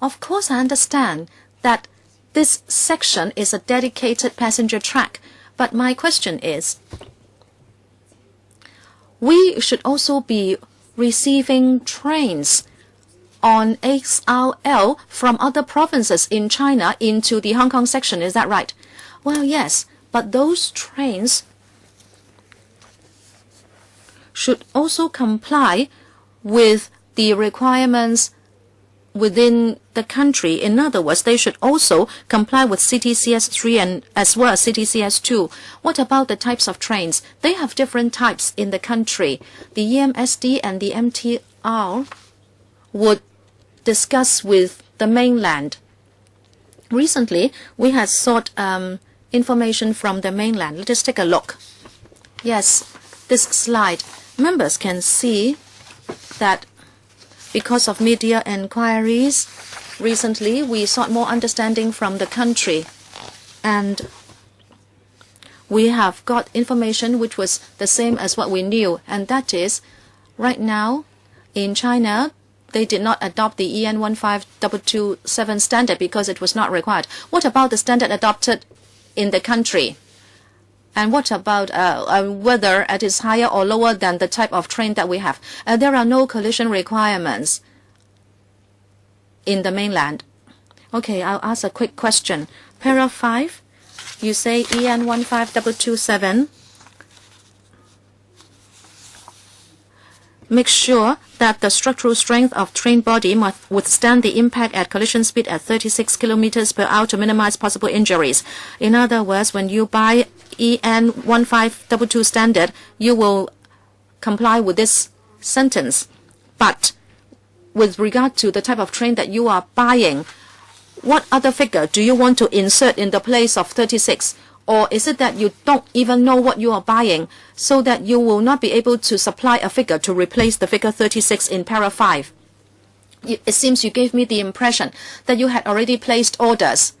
Of course, I understand that this section is a dedicated passenger track. But my question is, we should also be receiving trains on XRL from other provinces in China into the Hong Kong section. Is that right? Well, yes, but those trains should also comply with the requirements within the country. In other words, they should also comply with CTCS3 and as well as CTCS2. What about the types of trains? They have different types in the country. The EMSD and the MTR would discuss with the mainland. Recently, we had sought information from the mainland. Let us take a look. Yes, this slide. Members can see that because of media inquiries, recently we sought more understanding from the country. And we have got information which was the same as what we knew. And that is, right now in China, they did not adopt the EN 15227 standard because it was not required. What about the standard adopted in the country? And what about whether it is higher or lower than the type of train that we have? There are no collision requirements in the mainland. Okay, I'll ask a quick question. Para 5, you say EN 15227. Make sure that the structural strength of train body must withstand the impact at collision speed at 36 km per hour to minimize possible injuries. In other words, when you buy EN 1522 standard, you will comply with this sentence. But with regard to the type of train that you are buying, what other figure do you want to insert in the place of 36? Or is it that you don't even know what you are buying, so that you will not be able to supply a figure to replace the figure 36 in para 5? It seems you gave me the impression that you had already placed orders,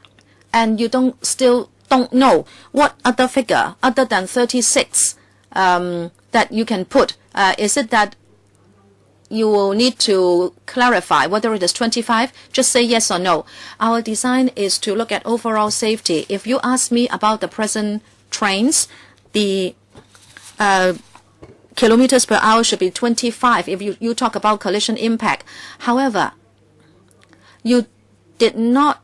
and you still don't know what other figure other than 36 that you can put. Is it that you will need to clarify whether it is 25? Just say yes or no. Our design is to look at overall safety. If you ask me about the present trains, the kilometers per hour should be 25 if you talk about collision impact. However, you did not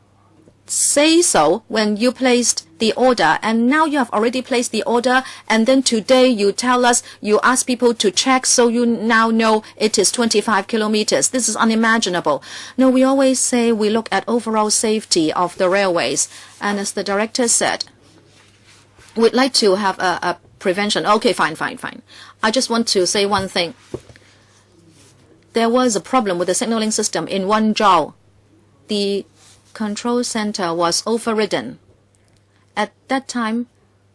say so when you placed the order, and now you have already placed the order, and then today you tell us you ask people to check, so you now know it is 25 kilometers. This is unimaginable. No, we always say we look at overall safety of the railways, and as the director said, we'd like to have a prevention. Okay, fine. I just want to say one thing. There was a problem with the signaling system in Guangzhou. The control center was overridden. At that time,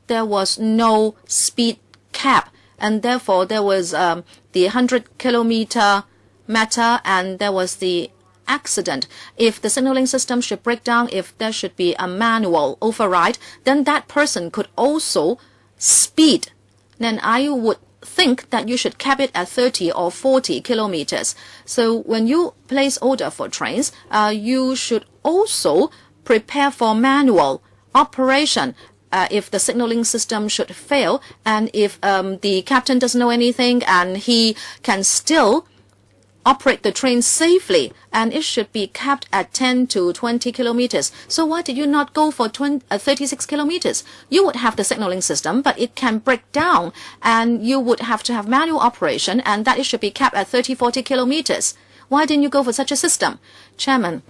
there was no speed cap, and therefore there was the 100-kilometer matter, and there was the accident. If the signaling system should break down, if there should be a manual override, then that person could also speed. Then I would think that you should cap it at 30 or 40 kilometers. So when you place order for trains, you should also prepare for manual operation if the signaling system should fail, and if the captain doesn't know anything and he can still operate the train safely, and it should be capped at 10 to 20 kilometers. So why did you not go for 36 kilometers? You would have the signaling system, but it can break down, and you would have to have manual operation, and that it should be capped at 30, 40 kilometers. Why didn't you go for such a system? Chairman,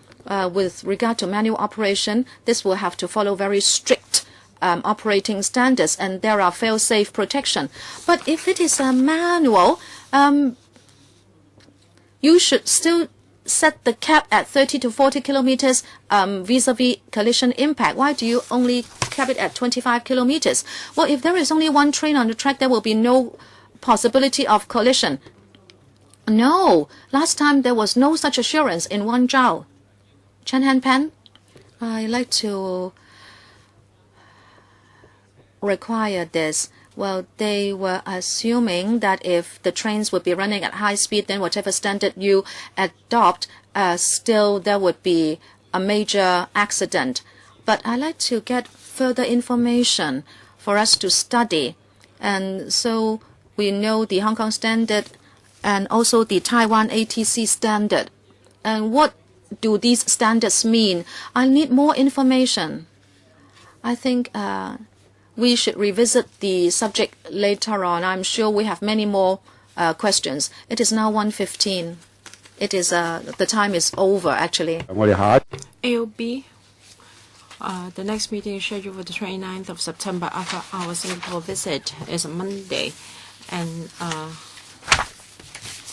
with regard to manual operation, this will have to follow very strict operating standards, and there are fail-safe protection. But if it is a manual, you should still set the cap at 30 to 40 kilometers vis-a-vis collision impact. Why do you only cap it at 25 kilometers? Well, if there is only one train on the track, there will be no possibility of collision. No, last time there was no such assurance in Guangzhou. Chen Hanpan, I like to require this. Well, they were assuming that if the trains would be running at high speed, then whatever standard you adopt, still there would be a major accident. But I'd like to get further information for us to study. And so we know the Hong Kong standard and also the Taiwan ATC standard. And what do these standards mean? I need more information. I think we should revisit the subject later on. I'm sure we have many more questions. It is now 1:15. It is the time is over actually. AOB, the next meeting is scheduled for the 29th of September after our Singapore visit is Monday, and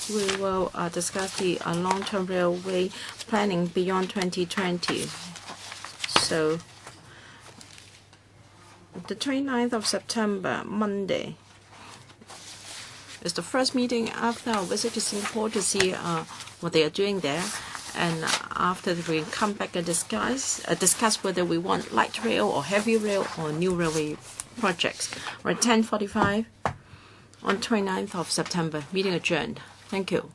we will discuss the long-term railway planning beyond 2020. So the 29th of September, Monday, is the first meeting after our visit to Singapore to see what they are doing there. And after we come back and discuss whether we want light rail or heavy rail or new railway projects. We're at 10:45 on 29th of September. Meeting adjourned. Thank you.